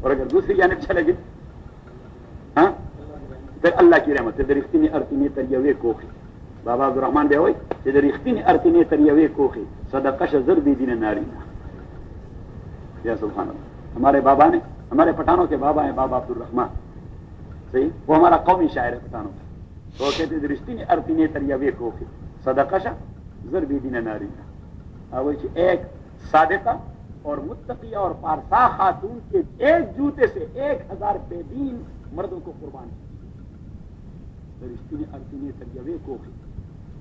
اور اگر دوسری جانب چلے گی ہاں پھر اللہ کی رحمت سے درختینی ارتینی تریوے کوخی بابا عبدالرحمان بے ہوئی کہ درختینی ارتینی تریوے کوخی صدقش زردی دین نارینا. یا سبحان اللہ. ہمارے بابا نے ہمارے پٹھانوں کے بابا ہیں بابا عبدالرحمان صحیح وہ ہمارا قومی شاعر ہے پٹھانوں کا. تو وہ کہتے درختینی ارتینی تریوے کوخی صدقش زردی دین نارینا. وہ ایک صادقہ اور متقیہ اور پارسا خاتون کے ایک جوتے سے 1000 بے دین مردوں کو قربان کیا. رشتینی ارتینی تریوے کوخی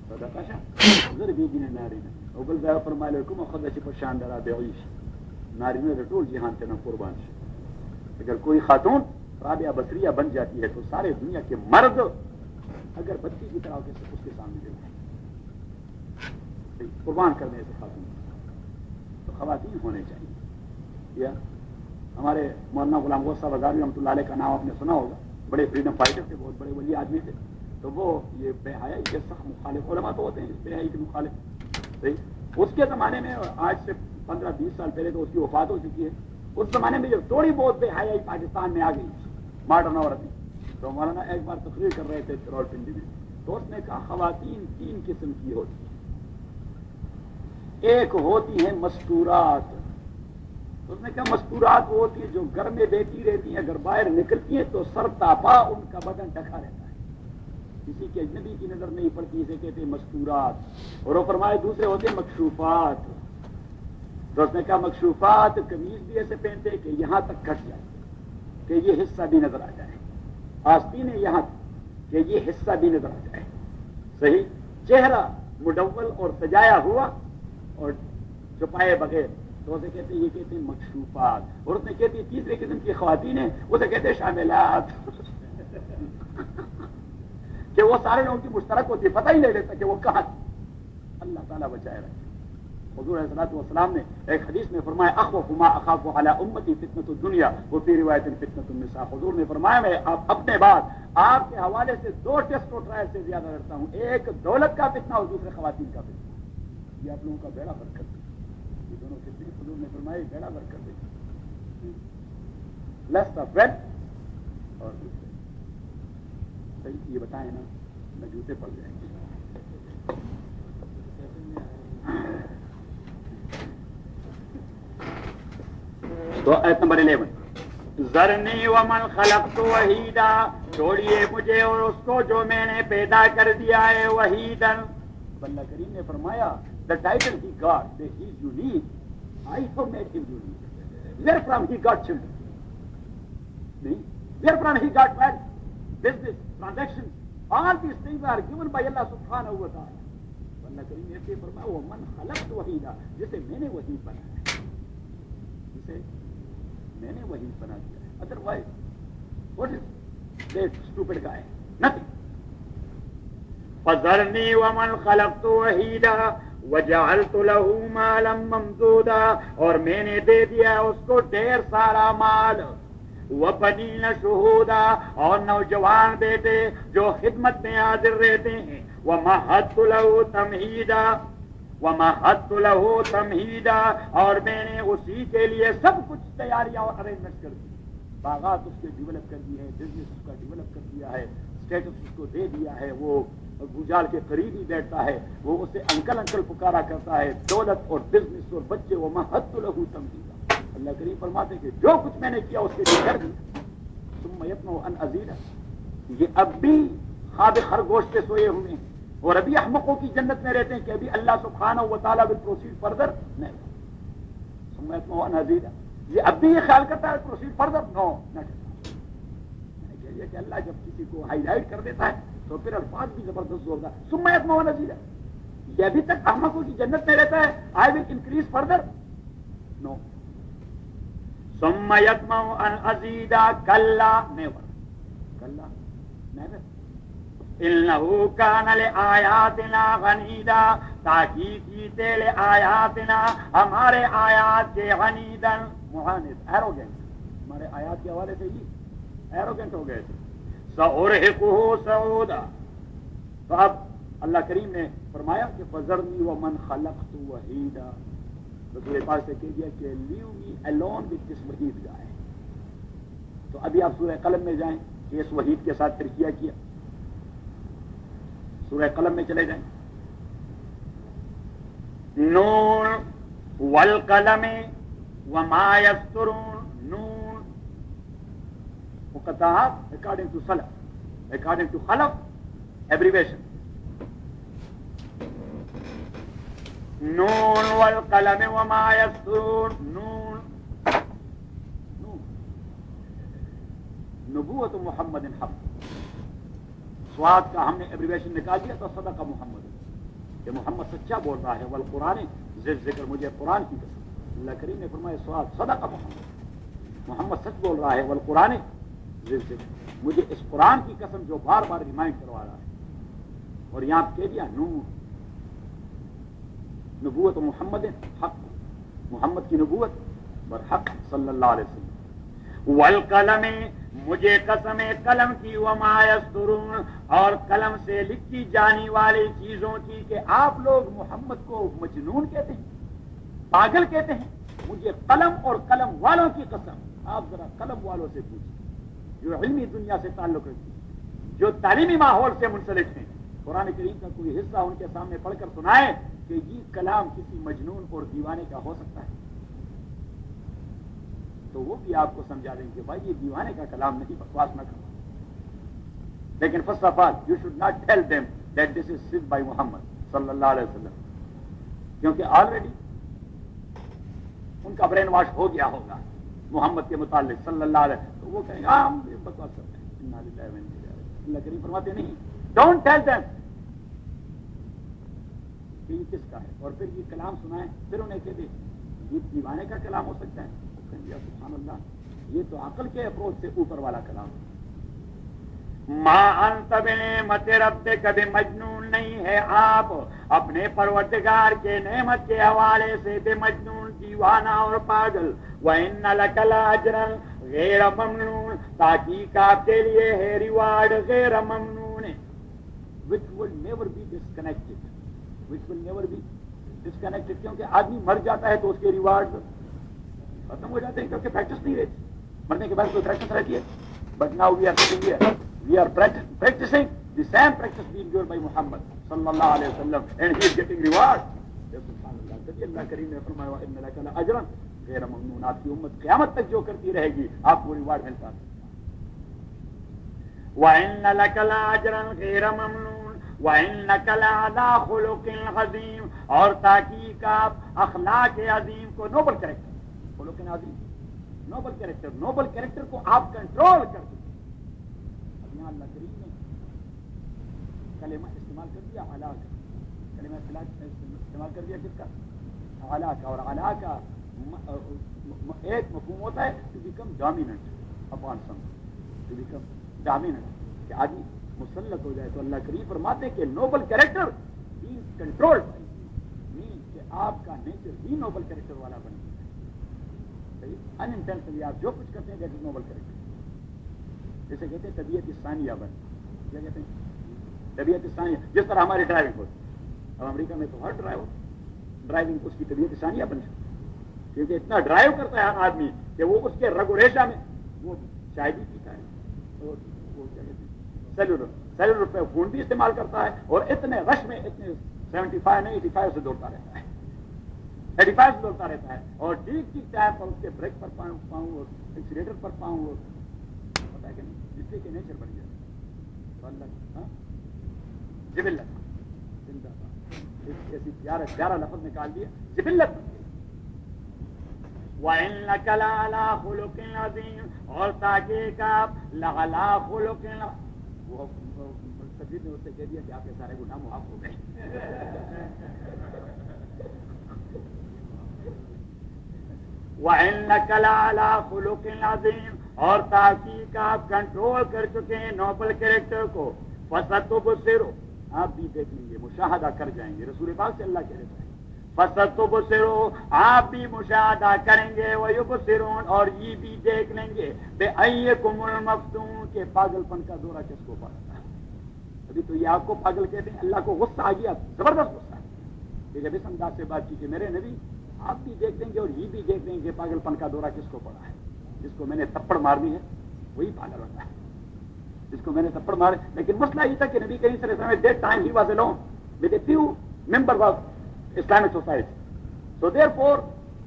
صدقشا ضربی دین نارینا. او بل ځای فرمایلی کومه ښځه چې په شان د رابعې شي نارینه د ټول جہان ته نه قربان شي. اگر کوئی خاتون رابعہ بصریہ بن جاتی ہے تو سارے دنیا کے مرد اگر بچی کی طرح اس کے سامنے دے قربان کرنے سے خاتون تو خواتین ہونے چاہیے. یا ہمارے مولانا غلام غوث صاحب ہزاروی رحمۃ اللہ علیہ کا نام آپ نے سنا ہوگا. بڑے فریڈم فائٹر تھے بہت بڑے ولی آدمی تھے. تو وہ یہ بے حیائی کے سخت مخالف علماء تو ہوتے ہیں بے حیائی کے مخالف. اس کے زمانے میں آج سے 15-20 سال پہلے تو اس کی وفات ہو چکی ہے. اس زمانے میں جب تھوڑی بہت بے حیائی پاکستان میں آ گئی ماڈرن عورت تو مولانا ایک بار تقریر کر رہے تھے راولپنڈی میں. تو اس نے کہا خواتین 3 قسم کی ہوتی ہیں. ایک ہوتی ہیں مستورات. اس نے کہا مستورات وہ ہوتی ہے جو گھر میں بیٹھی رہتی ہیں اگر باہر نکلتی ہیں تو سر تاپا ان کا بدن ڈھکا رہتا ہے کسی کے اجنبی کی نظر نہیں پڑتی. اسے کہتے ہیں مستورات. اور وہ فرمائے دوسرے ہوتے ہیں مکشوفات. تو اس نے کہا مکشوفات قمیض بھی ایسے پہنتے کہ یہاں تک کٹ جائے کہ یہ حصہ بھی نظر آ جائے. آستینیں یہاں تک کہ یہ حصہ بھی نظر آ جائے. صحیح. چہرہ مڈول اور سجایا ہوا اور چھپائے بغیر تو اسے کہتے ہیں یہ کہتے ہیں مکشوفات. اور اس نے کہتی ہے تیسرے قسم کی خواتین ہیں اسے کہتے ہیں شاملات کہ وہ سارے لوگوں کی مشترک ہوتی ہے پتہ ہی نہیں لیتا کہ وہ کہاں. اللہ تعالیٰ بچائے رکھے. حضور علیہ الصلوۃ والسلام نے ایک حدیث میں فرمایا اخوف ما اخاف علی امتی فتنۃ الدنیا وفی روایت فتنۃ النساء. حضور نے فرمایا میں اپنے بعد آپ کے حوالے سے 2 ٹیسٹ اور ٹرائل سے زیادہ ڈرتا ہوں. ایک دولت کا فتنہ اور دوسرے خواتین کا فتنہ. یہ آپ لوگوں کا بیڑا فرق کرتا ہے. یہ دونوں فتنے حضور نے فرمایا بیڑا فرق کر دے. لسٹ آف ویلتھ اور دوسرے صحیح یہ بتائیں نا نہ جوتے پڑ جائیں گے. تو آیت نمبر 11 ذرنی ومن خلقت وحیدا. چھوڑیے مجھے اور اس کو جو میں نے پیدا کر دیا ہے وحیدا. اللہ کریم نے فرمایا the title he got that he is unique. I have made him unique. Therefrom he got children. Therefrom he got wealth, business, transactions. All these things are given by Allah subhanahu wa ta'ala. اللہ کریم نے فرمایا ومن خلقت وحیدا جسے میں نے وحید بنایا جسے میں نے وحید بنا دیا ہے. Otherwise what is that stupid guy nothing. فذرنی ومن خلقت وحیدا وجعلت له مالا ممدودا. اور میں نے دے دیا اس کو ڈھیر سارا مال. وبنین شہودا. اور نوجوان بیٹے جو خدمت میں حاضر رہتے ہیں. ومہدت له تمہیدا. ومہدت له تمہیدا. اور میں نے اسی کے لیے سب کچھ تیاریاں اور ارینجمنٹ کر دی. باغات اس کے ڈیولپ کر دی ہے. بزنس اس کا ڈیولپ کر دیا ہے. اسٹیٹس اس کو دے دیا ہے. وہ بجال کے قریب ہی بیٹھتا ہے. وہ اسے انکل انکل پکارا کرتا ہے. دولت اور بزنس اور بچے. ومہدت له تمہیدا. اللہ کریم فرماتے کہ جو کچھ میں نے کیا اس کے لیے کر دیا. ثم یطمع ان ازید. یہ اب بھی خواب خرگوش کے سوئے ہوئے ہیں اور ابھی احمقوں کی جنت میں رہتے ہیں کہ ابھی اللہ سبحانہ و تعالیٰ will proceed further. نہیں. ثم یطمع ان ازید. یہ اب بھی یہ خیال کرتا ہے proceed further. نو نہ کرتا. میں نے کہہ دیا کہ اللہ جب کسی کو ہائی لائٹ کر دیتا ہے تو پھر الفاظ بھی زبردست ہوگا. ثم یطمع ان ازید. یہ ابھی تک احمقوں کی جنت میں رہتا ہے. I will increase further. نو. ثم یطمع ان ازید. کلا نیور. کلا نیور. انہو کان لآیاتنا غنیدا. تاکید کیتے لآیاتنا ہمارے آیات کے غنیدن معاند ایروگنٹ. ہمارے آیات کے حوالے سے ہی ایروگنٹ ہو گئے تھے. سأرہقہ سعودا. تو اب اللہ کریم نے فرمایا کہ فذرنی ومن خلقت وحیدا. رسول پاک سے کہہ دیا کہ leave me alone with this وحید گائے. تو ابھی آپ سورہ قلم میں جائیں کہ اس وحید کے ساتھ پھر کیا سورہ قلم میں چلے جائیں. نون والقلم وما یسطرون. نون مقطعات according to خلف abbreviation. نون والقلم وما یسطرون. نون نبوت محمد حق. سواد کا ہم نے ایبریویشن نکال دیا تو صدق محمد کہ محمد سچا بول رہا ہے. والقرآن ذکر مجھے قرآن کی قسم. اللہ کریم نے فرمایا سواد صدق محمد سچ بول رہا ہے. والقرآن ذکر مجھے اس قرآن کی قسم جو بار بار ریمائنڈ کروا رہا ہے. اور یہاں کہہ دیا نور نبوت محمد حق. محمد کی نبوت برحق صلی اللہ علیہ وسلم. والقلم مجھے قسم قلم کی وما یسطرون اور قلم سے لکھی جانے والی چیزوں کی کہ آپ لوگ محمد کو مجنون کہتے ہیں, پاگل کہتے ہیں. مجھے قلم اور قلم والوں کی قسم. آپ ذرا قلم والوں سے پوچھیں جو علمی دنیا سے تعلق رکھتے ہیں, جو تعلیمی ماحول سے منسلک ہیں. قرآن کریم کا کوئی حصہ ان کے سامنے پڑھ کر سنائے کہ یہ کلام کسی مجنون اور دیوانے کا ہو سکتا ہے, تو وہ بھی آپ کو سمجھا دیں کہ بھائی یہ دیوانے کا کلام نہیں, بکواس نہ کرو. لیکن first of all you should not tell them that this is said by Muhammad صلی اللہ علیہ وسلم, کیونکہ آلریڈی ان کا برین واش ہو گیا ہوگا محمد کے متعلق صلی اللہ علیہ وسلم. تو وہ کہیں گے ہاں ہم بکواس کرتے ہیں. اللہ کریم فرماتے نہیں ڈونٹ ٹیل دیم کہ یہ کس کا ہے, اور پھر یہ کلام سنائیں. پھر انہیں کہتے یہ دیوانے کا کلام ہو سکتا ہے. سبحان اللہ, یہ تو عقل کے اپروچ سے اوپر والا کلام. ما انت بنعمت ربک بمجنون, نہیں ہے آپ اپنے پروردگار کے نعمت کے حوالے سے بے مجنون, دیوانہ اور پاگل. وَإِنَّ لَكَ لَأَجْرًا غَيْرَ مَمْنُونٍ, تاکہ آپ کے لیے ہے ریوارڈ غیر ممنون, which will never be disconnected. which will never be disconnected, کیونکہ آدمی مر جاتا ہے تو اس کے ریوارڈ ختم ہو جاتے ہیں کیونکہ پریکٹس نہیں رہتی. مرنے کے بعد کوئی پریکٹس رہتی ہے. But now we are sitting here, we are practicing the same practice been done by Muhammad صلی اللہ علیہ وسلم, and he is getting reward. سبحان اللہ. تبھی اللہ کریم نے فرمایا وَإِنَّ لَكَ لَأَجْرًا غَيْرَ مَمْنُونٍ, آپ کی امت قیامت تک جو کرتی رہے گی آپ کو ریوارڈ ملتا ہے. وَإِنَّ لَكَ لَأَجْرًا غَيْرَ مَمْنُونٍ وَإِنَّكَ لَعَلَىٰ خُلُقٍ عَظِيمٍ, اور تاکہ آپ اخلاق عظیم کو, نوبل کریکٹر, خلق عظیم نوبل کریکٹر, نوبل کریکٹر کو آپ کنٹرول کر دیں. اب یہاں اللہ کریم نے کلمہ استعمال کر دیا اعلیٰ کا, کلمہ استعمال کر دیا کس کا, اعلیٰ کا. اور اعلیٰ کا ایک مفہوم ہوتا ہے to become dominant upon some, to become dominant, کہ آدمی مسلط ہو جائے. تو اللہ کریم فرماتے ہیں کہ نوبل کریکٹر بینگ کنٹرول, کہ آپ کا نیچر ہی نوبل کریکٹر والا بنے. انٹینشنلی آپ جو کچھ کرتے ہیں دیٹ از نوبل کریکٹر. جیسے کہتے ہیں طبیعت ثانیہ بن, کیا کہتے ہیں طبیعت ثانیہ, جس طرح ہماری ڈرائیونگ ہوتی ہے. اب امریکہ میں تو ہر ڈرائیونگ اس کی طبیعت ثانیہ بن جاتی ہے, کیونکہ اتنا ڈرائیو کرتا ہے ہر آدمی کہ وہ اس کے رگ و ریشہ میں وہ چائے بھی پیتا ہے, اور وہ کیا کہتے ہیں سیلولر پہ فون بھی استعمال کرتا ہے, اور اتنے رش میں اتنے 75 نہیں 85 سے دوڑتا رہتا ہے, 35 سے دوڑتا رہتا ہے. اور ٹھیک ٹائم پر اس کے بریک پر پاؤں اور ایکسیلیٹر پر پاؤں, اور پتا ہے کہ نہیں, جس سے کہ نیچر بن گیا. جبلت, ایسی پیارا لفظ نکال دیا, جبلت بن گئی. وَإِنَّكَ لَعَلَىٰ خُلُقٍ عَظِيمٍ, اور تاکہ آپ لَعَلَىٰ خُلُقٍ, وہ تقریر نے اس سے کہہ دیا کہ آپ کے سارے گناہ معاف ہو گئے. وَإِنَّكَ لَعَلَىٰ خُلُقٍ عَظِيمٍ, اور تاکہ آپ کنٹرول کر چکے ہیں نوبل کریکٹر کو. فَسَتُبْصِرُ, آپ بھی دیکھ لیں گے, مشاہدہ کر جائیں گے. رسول پاک سے اللہ کہہ رہے ہیں فَسَتُبْصِرُ, آپ بھی مشاہدہ کریں گے. وَيُبْصِرُونَ, اور یہ بھی دیکھ لیں گے. بِأَيِّكُمُ الْمَفْتُونُ, کہ پاگل پن کا دورہ کس کو پڑتا ہے. ابھی تو یہ آپ کو پاگل کہتے ہیں, اللہ کو غصہ آ گیا, زبردست غصہ, کہ جب اس انداز سے بات کی کہ میرے نبی آپ بھی دیکھ دیں گے اور یہ بھی دیکھ دیں گے پاگل پن کا دورہ کس کو پڑا ہے. جس کو میں نے تھپڑ مارنی ہے وہی پاگل ہوتا ہے جس کو میں نے تھپڑ مارے. لیکن مسئلہ یہ تھا کہ نبی کریم صلی اللہ علیہ وسلم that time he was alone with a few members of Islamic society. So therefore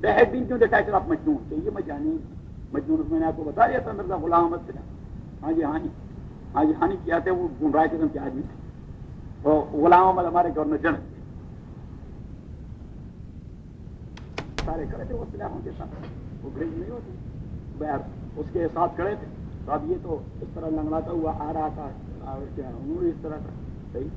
they had been given the title of مجنون. کہ یہ مجنون میں نے آپ کو بتا دیا تھا مرزا غلام احمد سے. ہاں جی ہانی کیا تھے وہ گمراہ قسم کے آدمی تھے. وہ غلام احمد ہمارے گورنر جنرل سارے کھڑے تھے وہ سلاحوں کے ساتھ. وہ گریز نہیں ہوتی بہر اس کے ساتھ کھڑے تھے. تو اب یہ تو اس طرح لنگڑاتا ہوا آ رہا تھا اور کیا اس طرح تھا. صحیح.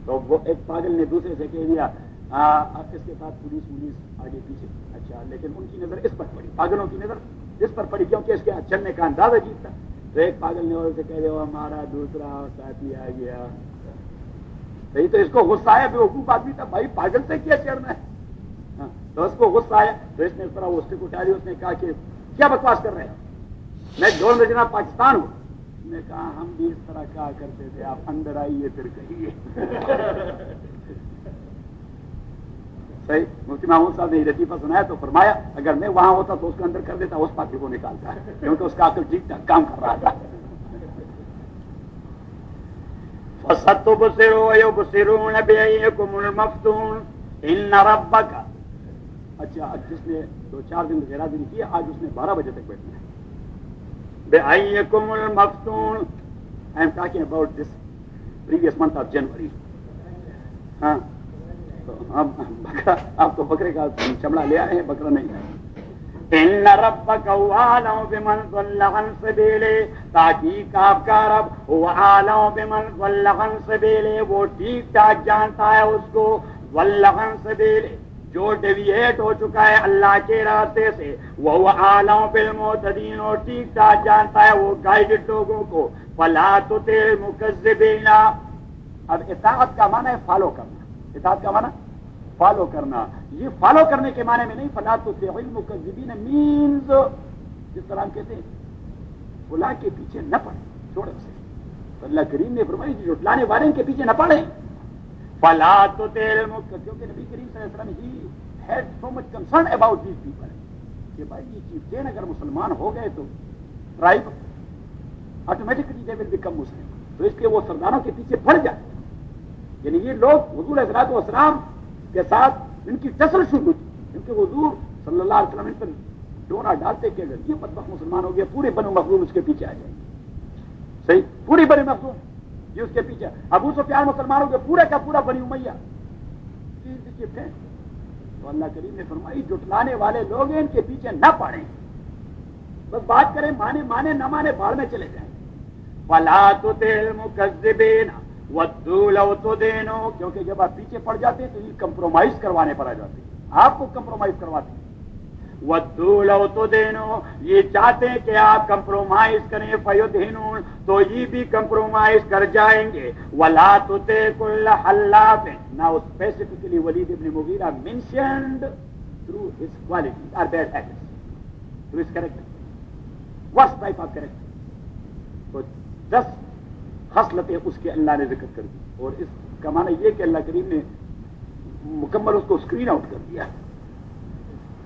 تو وہ ایک پاگل نے دوسرے سے کہہ دیا اس کے ساتھ پولیس آگے پیچھے. اچھا لیکن ان کی نظر اس پر پڑی, پاگلوں کی نظر اس پر پڑی کیونکہ اس کے چلنے کا انداز عجیب تھا. تو ایک پاگل نے سے کہہ دیا ہمارا دوسرا ساتھی آ گیا. صحیح. تو اس کو غصہ آیا, بیوقوف آدمی تھا بھائی, پاگل سے کیا چڑھنا ہے. تو اس کو غصہ آیا تو اس نے اس طرح اس کو اٹھا لیا. اس نے کہا کہ کیا بکواس کر رہے ہیں, میں گورنر جناب پاکستان ہوں. اس نے کہا ہم بھی اس طرح کہا کرتے تھے, آپ اندر آئیے پھر کہیے. صحیح. مفتی محمود صاحب نے یہ لطیفہ سنایا تو فرمایا اگر میں وہاں ہوتا تو اس کو اندر کر دیتا, اس پاکی کو نکالتا ہے کیونکہ اس کا عقل ٹھیک ٹھاک کام کر رہا تھا. فَسَتُبْصِرُ وَيُبْصِرُونَ بِأَيِّكُمُ الْمَفْتُونُ إِنَّ رَبَّكَ. اچھا جس نے 2-4 دن غیرحاضری کی آج اس نے 12 بجے تک بیٹھنا ہے. بِأَيِّكُمُ الْمَفْتُونُ. I am talking about this previous month of January. ہاں آپ تو بکرے کا چمڑا لے آئے ہیں, بکرا نہیں ہے. ان ربک هو اعلم بمن ضل عن سبیلہ. تحقیق آپ کا رب هو اعلم بمن ضل عن سبیلہ, وہ ٹھیک ٹھاک جانتا ہے اس کو. ضل عن سبیلہ جو ڈیویٹ ہو چکا ہے اللہ کے راستے سے. وہ اعلم بالمعتدین, اور ٹھیک ٹھاک جانتا ہے وہ گائیڈڈ لوگوں کو. فلا تطع المکذبین. اب اطاعت کا معنی ہے فالو کرنا. اطاعت کا معنی فالو کرنا. یہ فالو کرنے کے معنی میں نہیں. فلا تطع المکذبین مینز جس طرح ہم کہتے ہیں فلاں کے پیچھے نہ پڑے, چھوڑے اسے. تو اللہ کریم نے فرمایا جھٹلانے والے کے پیچھے نہ پڑے. فلا تطع المکذبین, کیونکہ نبی کریم صلی اللہ علیہ وسلم he had so much concern about these people کہ بھائی یہ چیف چین اگر مسلمان ہو گئے تو tribe automatically they will become Muslim. تو اس لیے وہ سرداروں کے پیچھے پڑ جاتے. یعنی یہ لوگ حضور علیہ الصلوۃ والسلام کے ساتھ ان کی ٹسل شروع تھی, کیونکہ حضور صلی اللہ علیہ وسلم ان پر ڈورا ڈالتے کہ اگر یہ بدبخت مسلمان ہو گیا پورے بنو مخزوم اس کے پیچھے آ جائیں گے. صحیح. پوری بنو مخزوم یہ اس کے پیچھے. ابو سفیان مسلمان ہو گیا پورے کا پورا بنی امیہ. تو اللہ کریم نے فرمائی جھٹلانے والے لوگ ان کے پیچھے نہ پڑیں, بس بات کریں, مانے نہ مانے باڑ میں چلے جائیں. فلا تطع المکذبین ودوا لو تدینوا. کیونکہ جب آپ پیچھے پڑ جاتے ہیں تو یہ کمپرومائز کروانے پر آ جاتے ہیں, آپ کو کمپرومائز کرواتے ہیں. ودوا لو تدینوا, یہ چاہتے ہیں کہ آپ کمپرومائز کریں. فیدہنون, تو یہ بھی کمپرومائز کر جائیں گے. ولا تطع کل حلاف. Now specifically Walid ibn Mughira mentioned through his qualities or bad habits, through his character, worst type of character. تو 10 خصلتیں اس کے اللہ نے ذکر کر دی, اور اس کا معنی یہ کہ اللہ کریم نے مکمل اس کو اسکرین آؤٹ کر دیا,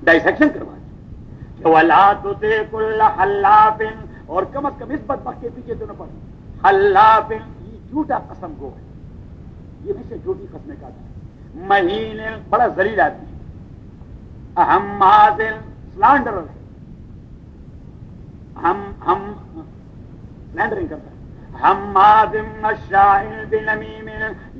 ڈائسیکشن کروا دیا. وَلَا تُطِعْ كُلَّ حَلَّافٍ, اور کم از کم اس بدبخت کے پیچھے تو نہ پڑے. حلاف یہ جھوٹا قسم گو ہے, یہ نہیں سے جھوٹی قسمیں کا تھا. مہین بڑا ذلیل آدمی, حماز سلانڈر ہے, ہم سلینڈرنگ کرتا ہے. حماد مشاء بنمیم,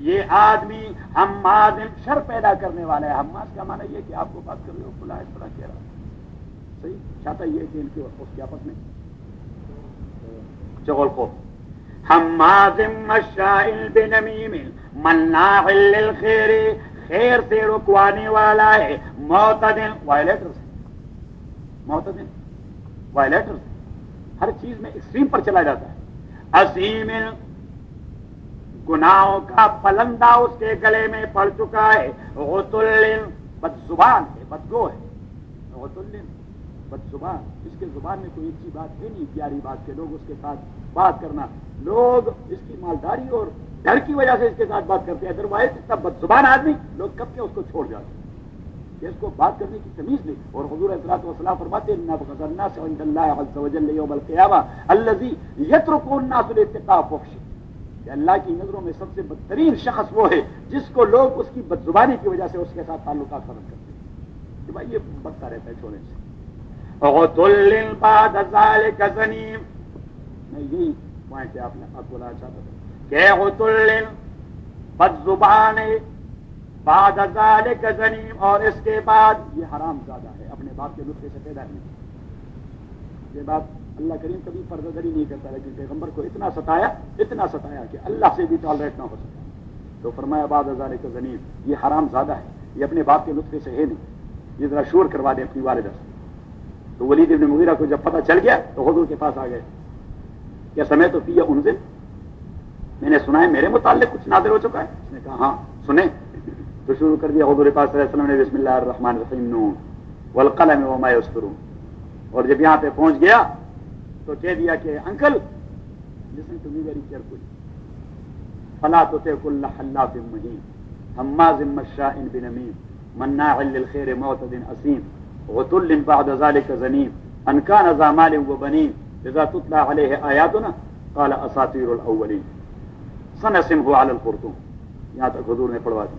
یہ آدمی حماد شر پیدا کرنے والا ہے. حماد کا معنی یہ کہ آپ کو بات کر رہے ہو فلاں اس طرح کہہ رہا. صحیح. چاہتا یہ کہ ان کے اس کے آپس میں چغل خور. حماد مشاء بنمیم مناع للخیر, خیر سے رکوانے والا ہے. معتد وائلیٹر سے, معتد وائلیٹر سے, ہر چیز میں ایکسٹریم پر چلا جاتا ہے. عظیم گناہوں کا پلندہ اس کے گلے میں پڑ چکا ہے. غتل بد زبان ہے, بدگو ہے. غتل بد زبان, اس کے زبان میں کوئی اچھی بات ہے نہیں, پیاری بات کے لوگ اس کے ساتھ بات کرنا, لوگ اس کی مالداری اور ڈر کی وجہ سے اس کے ساتھ بات کرتے ہیں. ادروائز اتنا بد زبان آدمی لوگ کب کے اس کو چھوڑ جاتے ہیں. کہ اس کو بات کرنے کی تمیز نہیں. اور حضور الصلوۃ والسلام فرماتے ہیں نبغض الناس عند اللہ عز وجل یوم القیامہ الذی یترک الناس لاتقاء فحش، کہ اللہ کی نظروں میں سب سے بدترین شخص وہ ہے جس کو لوگ اس کی بدزبانی کی وجہ سے اس کے ساتھ تعلقات ختم کرتے ہیں کہ بھائی یہ بڑھتا رہتا ہے چھوڑنے سے. عتل بعد ذلک زنیم، میں یہی پوائنٹ ہے آپ کو بتانا چاہتا تھا کہ عتل بد زبان بعد ذلک زنیم، اور اس کے بعد یہ حرام زادہ ہے، اپنے باپ کے نطفے سے پیدا نہیں. یہ بات اللہ کریم کبھی پردہ دری نہیں کرتا، لیکن پیغمبر کو اتنا ستایا کہ اللہ سے بھی ٹالریٹ نہ ہو سکا. تو فرمایا بعد ذلک زنیم، یہ حرام زادہ ہے، یہ اپنے باپ کے نطفے سے ہے نہیں، یہ ذرا شور کروا دیں اپنی والدہ سے. تو ولید ابن مغیرہ کو جب پتہ چل گیا تو حضور کے پاس آ گئے. کیا سمے تو فی انزل، میں نے سنا ہے میرے متعلق کچھ نازل ہو چکا ہے؟ اس نے کہا ہاں سنیں. تو شروع کر دیا حضور پاک صلی اللہ علیہ وسلم نے بسم اللہ الرحمن الرحیم نون والقلم وما یسطرون. اور جب یہاں پہ پہنچ گیا تو کہہ دیا کہ uncle listen to me very carefully, فلا تطع كل حلاف مہین هماز مشاء بنمیم مناع للخير معتد اثیم عتل بعد ذلك زنیم ان كان ذا مال وبنین اذا تتلى عليه آیاتنا قال اساطیر الاولین سنسمه على الخرطوم. یہاں تک حضور نے پڑھوا دی.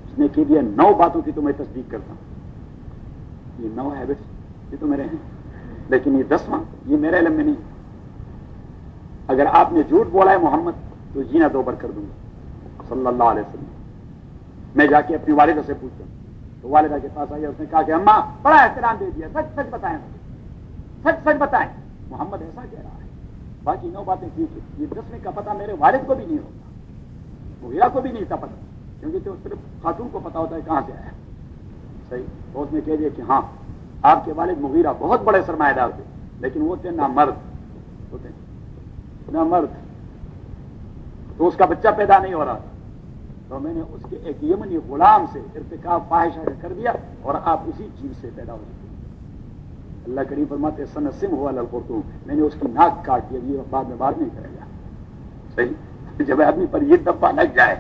اس نے کہہ دیا 9 باتوں کی تو میں تصدیق کرتا ہوں، یہ 9 ہیبٹس یہ تو میرے ہیں، لیکن یہ 10واں یہ میرے علم میں نہیں. اگر آپ نے جھوٹ بولا ہے محمد تو جینا 2 بار کر دوں گا صلی اللہ علیہ وسلم. میں جا کے اپنی والدہ سے پوچھتا ہوں. تو والدہ کے پاس آئی، اس نے کہا کہ اماں بڑا احترام دے دیا، سچ سچ بتائیں، سچ بتائیں محمد ایسا کہہ رہا ہے. باقی 9 باتیں ٹھیک ہے، یہ 10ویں کا پتہ میرے والد کو بھی نہیں ہوتا، مغیرہ کو بھی نہیں تھا پتہ، کیونکہ تو صرف خاتون کو پتا ہوتا ہے کہاں سے آیا. صحیح. تو اس نے کہہ دیا کہ ہاں آپ کے والد مغیرہ بہت بڑے سرمایہ دار تھے، لیکن وہ تھے نامرد ہوتے نامرد، تو اس کا بچہ پیدا نہیں ہو رہا تھا. تو میں نے اس کے ایک یمنی غلام سے ارتکاب فاحشہ کا کر دیا اور آپ اسی چیز سے پیدا ہو چکے. اللہ کریم فرماتے سنسمہ علی الخرطوم، میں نے اس کی ناک کاٹ دیا. یہ بعد میں بات نہیں کرے گا. صحیح. جب آدمی پر یہ دبا لگ جائے،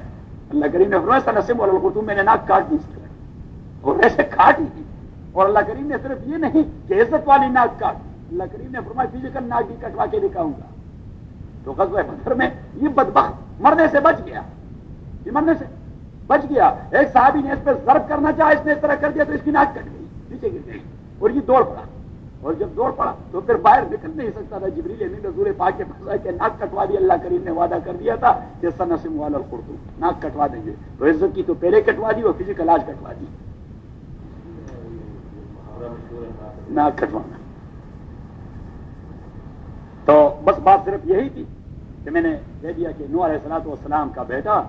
اللہ کریم نے فرمایا سنسمہ علی الخرطوم، میں نے ناک کاٹ دی اور ایسے کاٹ ہی دی. اور اللہ کریم نے صرف یہ نہیں کہ عزت والی ناک کاٹ، اللہ کریم نے فرمایا فزیکل ناک بھی کٹوا کے دکھاؤں گا. تو غزوہ بدر میں یہ بدبخت مرنے سے بچ گیا، یہ مرنے سے بچ گیا. ایک صحابی نے اس پہ ضرب کرنا چاہا، اس نے اس طرح کر دیا تو اس کی ناک کٹ گئی، نیچے گر گئی اور یہ دوڑ پڑا. اور جب دوڑ پڑا تو پھر باہر نکل نہیں سکتا تھا. جبریل امین حضور پاک کے پاس آئے کہ ناک کٹوا دی. اللہ کریم نے وعدہ کر دیا تھا کہ سنسمہ علی الخرطوم، ناک کٹوا دیں گے. تو عزت کی تو پہلے کٹوا دی اور فزیکل آج کٹوا دی، ناک کٹوانا. تو بس بات صرف یہی تھی کہ میں نے کہہ دیا کہ نوح علیہ الصلوۃ والسلام کا بیٹا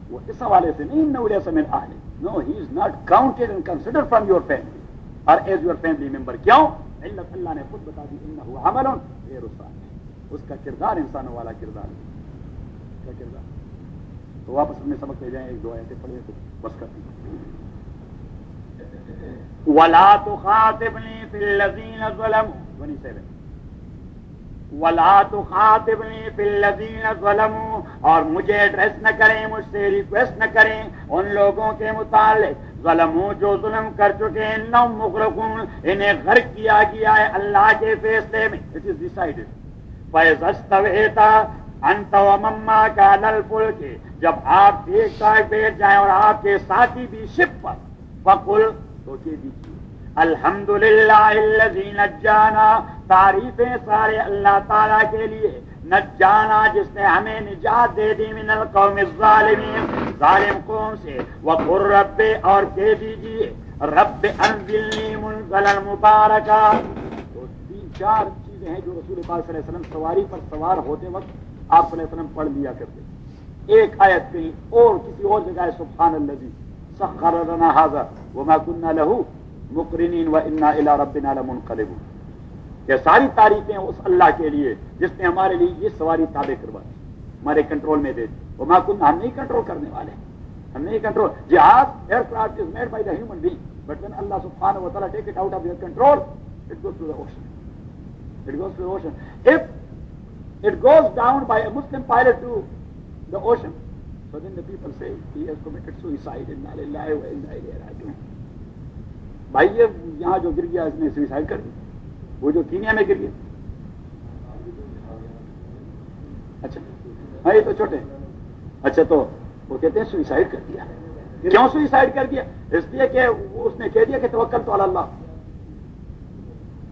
وہ اس حوالے سے نہیں انہ لیس من اہل، no he is not counted and considered from your family اور ایز یور فیملی ممبر. کیوں؟ علت اللہ نے خود بتا دی انہ عمل غیر صالح، اس کا کردار انسانوں والا کردار ہے. کیا کردار؟ تو واپس اپنے سبق لے جائیں. 1-2 آیتیں پڑھیں تو بس کرتے ہیں. ولا تخاطبنی فی الذین ظلموا 27 ولا تخاطبنی فی الذین ظلموا، اور مجھے ایڈریس نہ کریں، مجھ سے ریکویسٹ نہ کریں ان لوگوں کے متعلق ظلموا جو ظلم کر چکے ہیں. انہم مغرقون، انہیں غرق کیا گیا ہے اللہ کے فیصلے میں. It is decided. فاذا استویت انت ومن معک علی الفلک، جب آپ ٹھیک ٹھاک بیٹھ جائیں اور آپ کے ساتھی بھی شپ پر، فقل تو کہہ دیجیے الحمدللہ الذی نجانا، تعریفیں سارے اللہ تعالیٰ کے لیے، نجانا جس نے ہمیں نجات دے دی، من القوم الظالمین، ظالم قوم سے. وقل رب، اور کہہ دیجیے رب انزلنی منزلا مبارکا. تو 3-4 چیزیں ہیں جو رسول پاک صلی اللہ علیہ وسلم سواری پر سوار ہوتے وقت آپ صلی اللہ علیہ وسلم پڑھ لیا کرتے. ایک آیت کہیں اور کسی اور جگہ سبحان الذی سخر لنا ھذا وما كنا له مقرنین وانا الی ربنا لمنقلبون. یہ ساری تعریفیں اس اللہ کے لیے جس نے ہمارے لیے یہ سواری تابع کروا دی، ہمارے کنٹرول میں دے دی. وما كنا، ہم نہیں کنٹرول کرنے والے، ہم نہیں کنٹرول. جہاز aircraft is made by the human being, but when Allah subhanahu wa ta'ala take it out of your control, it goes to the ocean. It goes to the ocean. If it goes down by a Muslim pilot to the ocean, So then the people say he has committed suicide. Inna lillahi wa inna ilayhi raji'un. بھائی یہ یہاں جو گر گیا اس نے suicide کر دی, وہ جو کینیا میں گر گیا. اچھا ہاں یہ تو چھوٹے. اچھا تو وہ کہتے ہیں سوئسائڈ کر دیا. کیوں سوئسائڈ کر دیا؟ اس لیے کہ اس نے کہہ دیا کہ توکلت علی اللہ.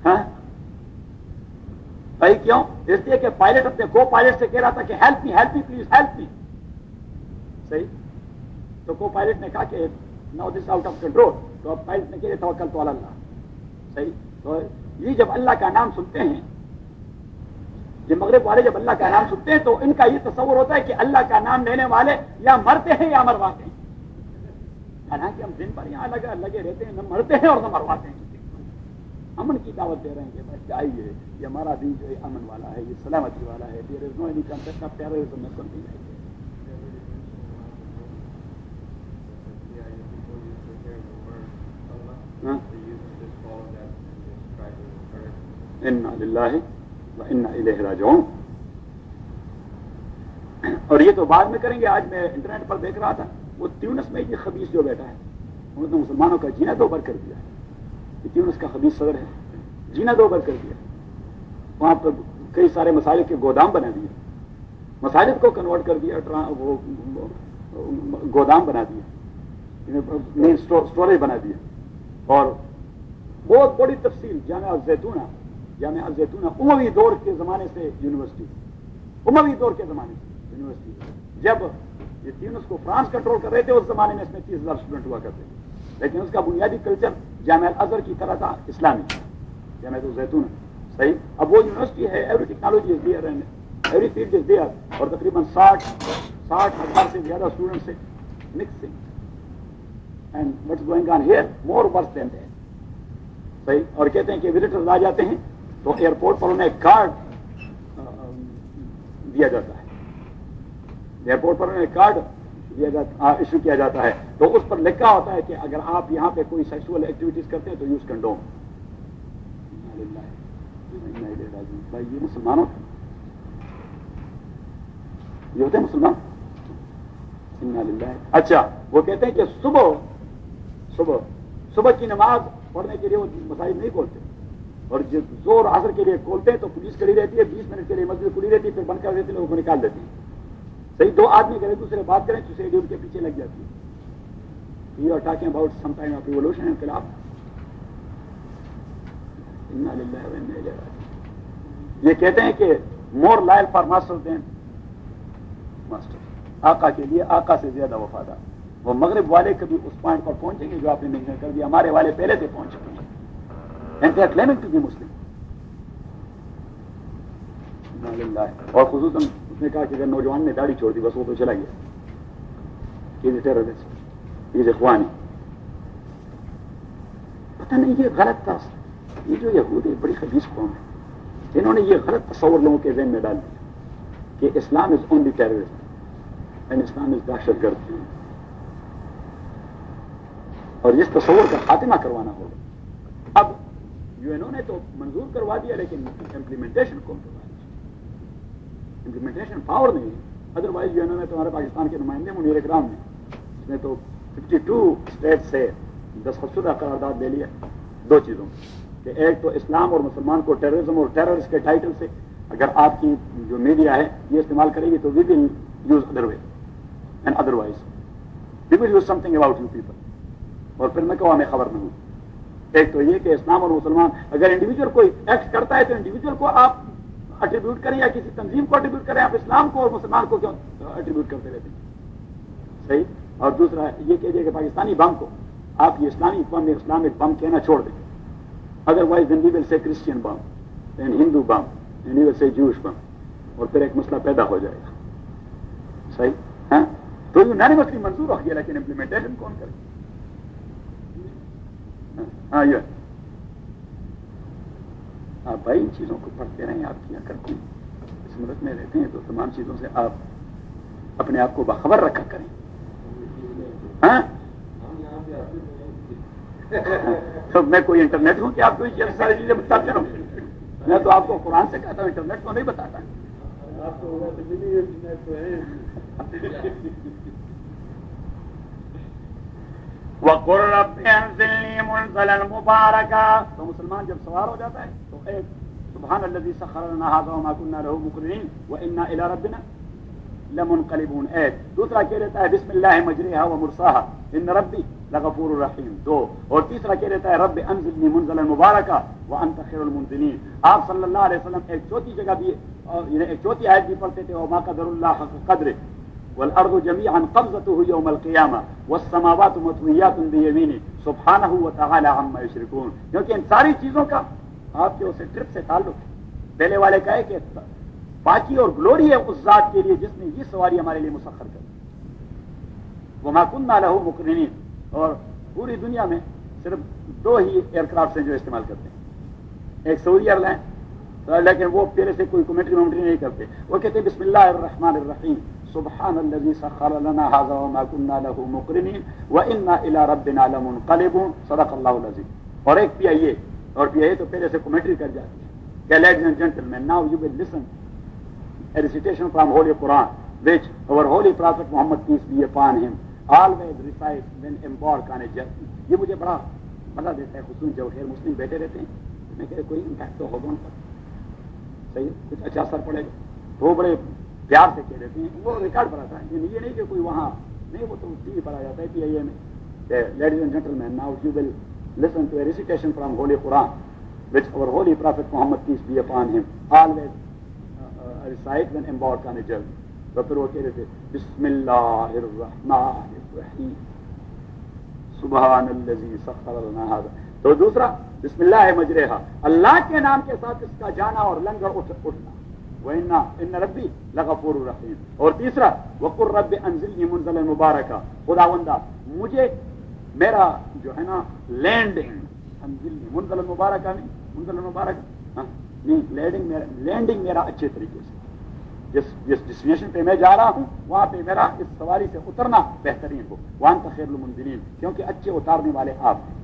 ہاں بھائی کیوں؟ اس لیے کہ پائلٹ اپنے کو پائلٹ سے کہہ رہا تھا کہ help me please help me. صحیح. تو کو پائلٹ نے کہا کہ نو دس آؤٹ آف کنٹرول. تو اب پائلٹ نے کہا توکلت علی اللہ. صحیح. تو یہ جب اللہ کا نام سنتے ہیں, یہ مغرب والے جب اللہ کا نام سنتے ہیں تو ان کا یہ تصور ہوتا ہے کہ اللہ کا نام لینے والے یا مرتے ہیں یا مرواتے ہیں. حالانکہ ہم دن پر یہاں لگے رہتے ہیں, نہ مرتے ہیں اور نہ مرواتے ہیں. امن کی دعوت دے رہے ہیں کہ بس آئیے, یہ ہمارا دین جو ہے امن والا ہے, یہ سلامتی والا ہے. There is no any concept of terrorism or something like that. انا للہ و انا الیہ راجعون. اور یہ تو بعد میں کریں گے. آج میں انٹرنیٹ پر دیکھ رہا تھا, وہ تیونس میں یہ خبیث جو بیٹھا ہے, انہوں نے مسلمانوں کا جینا دو بر کر دیا ہے. یہ تیونس کا خبیث صدر ہے, جینا دو بر کر دیا. وہاں پر کئی سارے مساجد کے گودام بنا دیے, مساجد کو کنورٹ کر دیا, وہ گودام بنا دیا, مین اسٹوریج بنا دیا. اور بہت بڑی تفصیل جامعہ الزیتونہ اموی دور کے زمانے سے یونیورسٹی, اموی دور کے زمانے سے یونیورسٹی. جب یہ تیونس کو فرانس کنٹرول کر رہے تھے اس زمانے میں اس میں 30,000 اسٹوڈنٹ ہوا کرتے تھے, لیکن اس کا بنیادی کلچر جامعہ الازہر کی طرح تھا, اسلامی جامعہ الزیتونہ. صحیح. اب وہ یونیورسٹی ہے, every technology is there and every field is there, اور تقریباً 60,000 سے زیادہ اسٹوڈنٹ سے mixing. And what's going on here more worse than that. صحیح. اور کہتے ہیں کہ وزٹرز آ جاتے ہیں تو ایئرپورٹ پر انہیں کارڈ دیا جاتا ہے, ایئرپورٹ پر انہیں کارڈ ایشو کیا جاتا ہے, تو اس پر لکھا ہوتا ہے کہ اگر آپ یہاں پہ کوئی سیکسول ایکٹیویٹیز کرتے ہیں تو یوز کنڈوم. بھائی یہ مسلمانوں یہ ہوتے ہیں مسلمان. اچھا وہ کہتے ہیں کہ صبح کی نماز پڑھنے کے لیے وہ مساجد نہیں کھولتے, اور جب زور عصر کے لیے کھولتے ہیں تو پولیس کھڑی رہتی ہے, 20 منٹ کے لیے مسجد کھلی رہتی ہے, پھر بند کر دیتے ہیں, لوگوں کو نکال دیتی ہے. صحیح. 2 آدمی کرے دوسرے بات کریں تو اسٹیڈیم کے پیچھے لگ جاتی ہے. You are talking about some time of revolution, انقلاب. انا للہ و انا الیہ راجعون. یہ کہتے ہیں کہ more loyal for master than master, آقا کے لیے آقا سے زیادہ وفادار. وہ مغرب والے کبھی اس پوائنٹ پر پہنچیں گے جو آپ نے مینشن کر دیا, ہمارے والے پہلے سے پہنچ چکے ہیں. And they are claiming to be Muslim. اور خصوصاً اس نے کہا کہ اگر نوجوان نے داڑھی چھوڑ دی بس وہ تو چلا گیا, یہ ٹیررسٹ, یہ اخوانی. پتہ نہیں یہ غلط تھا. یہ جو یہود ہے بڑی خبیث قوم ہے, انہوں نے یہ غلط تصور لوگوں کے ذہن میں ڈال دیا کہ اسلام از اونلی ٹیررسٹ اینڈ اسلام از دہشت گرد. اور اس تصور کا خاتمہ کروانا ہوگا. اب یو این او نے تو منظور کروا دیا, لیکن امپلیمنٹیشن کون کروا دیا؟ امپلیمنٹیشن پاور نہیں ہے. ادروائز یو این او نے تو ہمارے پاکستان کے نمائندے منیر اکرام نے, اس نے تو 52 اسٹیٹ سے دستخط شدہ قرارداد لے لیا 2 چیزوں کہ ایک تو اسلام اور مسلمان کو ٹیررزم اور ٹیررسٹ کے ٹائٹل سے اگر آپ کی جو میڈیا ہے یہ استعمال کرے گی تو we will use other way and otherwise we will use something about you people. اور پھر میں کہوں ہمیں خبر نہیں. ایک تو یہ کہ اسلام اور مسلمان اگر انڈیویجول کوئی ایکٹ کرتا ہے تو انڈیویجول کو آپ اٹریبیوٹ کریں یا کسی تنظیم کو اٹریبیوٹ کریں, آپ اسلام کو اور مسلمان کو کیوں اٹریبیوٹ کرتے رہتے ہیں؟ صحیح. اور دوسرا یہ کہیے کہ پاکستانی بم کو آپ یہ اسلامک بم کہنا چھوڑ دیں, otherwise then we will say Christian bomb and Hindu bomb and we will say Jewish بم, اور پھر ایک مسئلہ پیدا ہو جائے گا. صحیح. ہاں تو یونانیمسلی منظور ہو گیا, لیکن امپلیمنٹیشن کون کرے؟ ہاں یہ آپ بھائی ان چیزوں کو پڑھتے رہیں, آپ کیا کرتے ہیں, اس ملک میں رہتے ہیں تو تمام چیزوں سے آپ اپنے آپ کو باخبر رکھا کریں. ہاں تو میں کوئی انٹرنیٹ ہوں کہ آپ کو یہ ساری چیزیں بتاتے رہوں؟ میں تو آپ کو قرآن سے کہتا ہوں, انٹرنیٹ کو نہیں بتاتا. وَقُلْ رَبِّ أَنزِلْنِي مُنزَلًا مُبَارَكًا. تو مسلمان جب سوار ہو جاتا ہے تو ایک سبحان الذي سخر لنا هذا وما كنا له مقرنين وإنا إلى ربنا لمنقلبون. ایک دوسرا کہہ لیتا ہے بسم اللہ مجریہا ومرساہا ان ربی لغفور رحیم. دو. اور تیسرا کہہ لیتا ہے رب انزلنی منزلا مبارکا وانت خیر المنزلین. آپ صلی اللہ علیہ وسلم ایک چوتھی جگہ بھی ایک چوتھی آیت بھی پڑھتے تھے وما قدر اللہ حق قدر والارض جميعا قبضته يوم القيامه والسماوات مطويات بيمينه سبحانه وتعالى عما يشركون. کیونکہ ان ساری چیزوں کا آپ کے اسے ٹرپ سے تعلق ہے. پہلے والے کا ہے کہ پاکی اور گلوری ہے اس ذات کے لیے جس نے یہ سواری ہمارے لیے مسخر کر دی. وما كنا له مقرنين. اور پوری دنیا میں صرف دو ہی ایئر کرافٹ ہیں جو استعمال کرتے ہیں. ایک سعودی ایئر لائن لیکن وہ پہلے سے کوئی کمیٹری نہیں کرتے. وہ کہتے ہیں بسم اللہ الرحمن الرحیم سبحان الذي سخر لنا هذا وما كنا له مقرنين وانا الى ربنا لمنقلبون. صدق اللہ العظیم. اور ایک پی آئی اے اور پی آئی اے تو پہلے سے کمیٹری کر جاتی ہے کہ ladies and gentleman now you will listen a recitation from Holy Quran which our Holy Prophet Muhammad peace be upon him always recite when embark on a journey. یہ مجھے بڑا مزہ دیتا ہے خصوصاً جب غیر مسلم بیٹھے رہتے ہیں میں کہ کوئی امپیکٹ تو ہوگا ان پر صحیح کچھ اچھا اثر پڑے گا تو وہ بڑے پیار سے کہہ دیتے ہیں. وہ ریکارڈ پر آتا ہے یہ نہیں کہ کوئی وہاں نہیں وہ تو ٹی وی پر آ جاتا ہے پی آئی اے میں ladies and gentleman now you will listen to a recitation from Holy Quran which our Holy Prophet Muhammad peace be upon him always recite when embark on a journey. تو پھر وہ کہہ رہے تھے بسم اللہ الرحمن الرحیم سبحان الذی سخر لنا ھذا. تو دوسرا بسم اللہ مجریہا اللہ کے نام کے ساتھ اس کا جانا اور لنگر اٹھنا وَإِنَّ إِنَّ رَبِّي لَغَفُورٌ رَحِيمٌ. اور تیسرا وَقُلْ رَبِّ أَنزِلْنِي مُنزَلًا مُبَارَكًا. خداوندا مجھے میرا جو ہے نا لینڈنگ انزلنی منزلا مبارکہ نہیں منزلا مبارکہ نہیں لینڈنگ میرا اچھے طریقے سے جس ڈیسٹینیشن پہ میں جا رہا ہوں وہاں پہ میرا اس سواری سے اترنا بہترین ہو. وانت خیر المنزلین کیونکہ اچھے اتارنے والے آپ ہیں.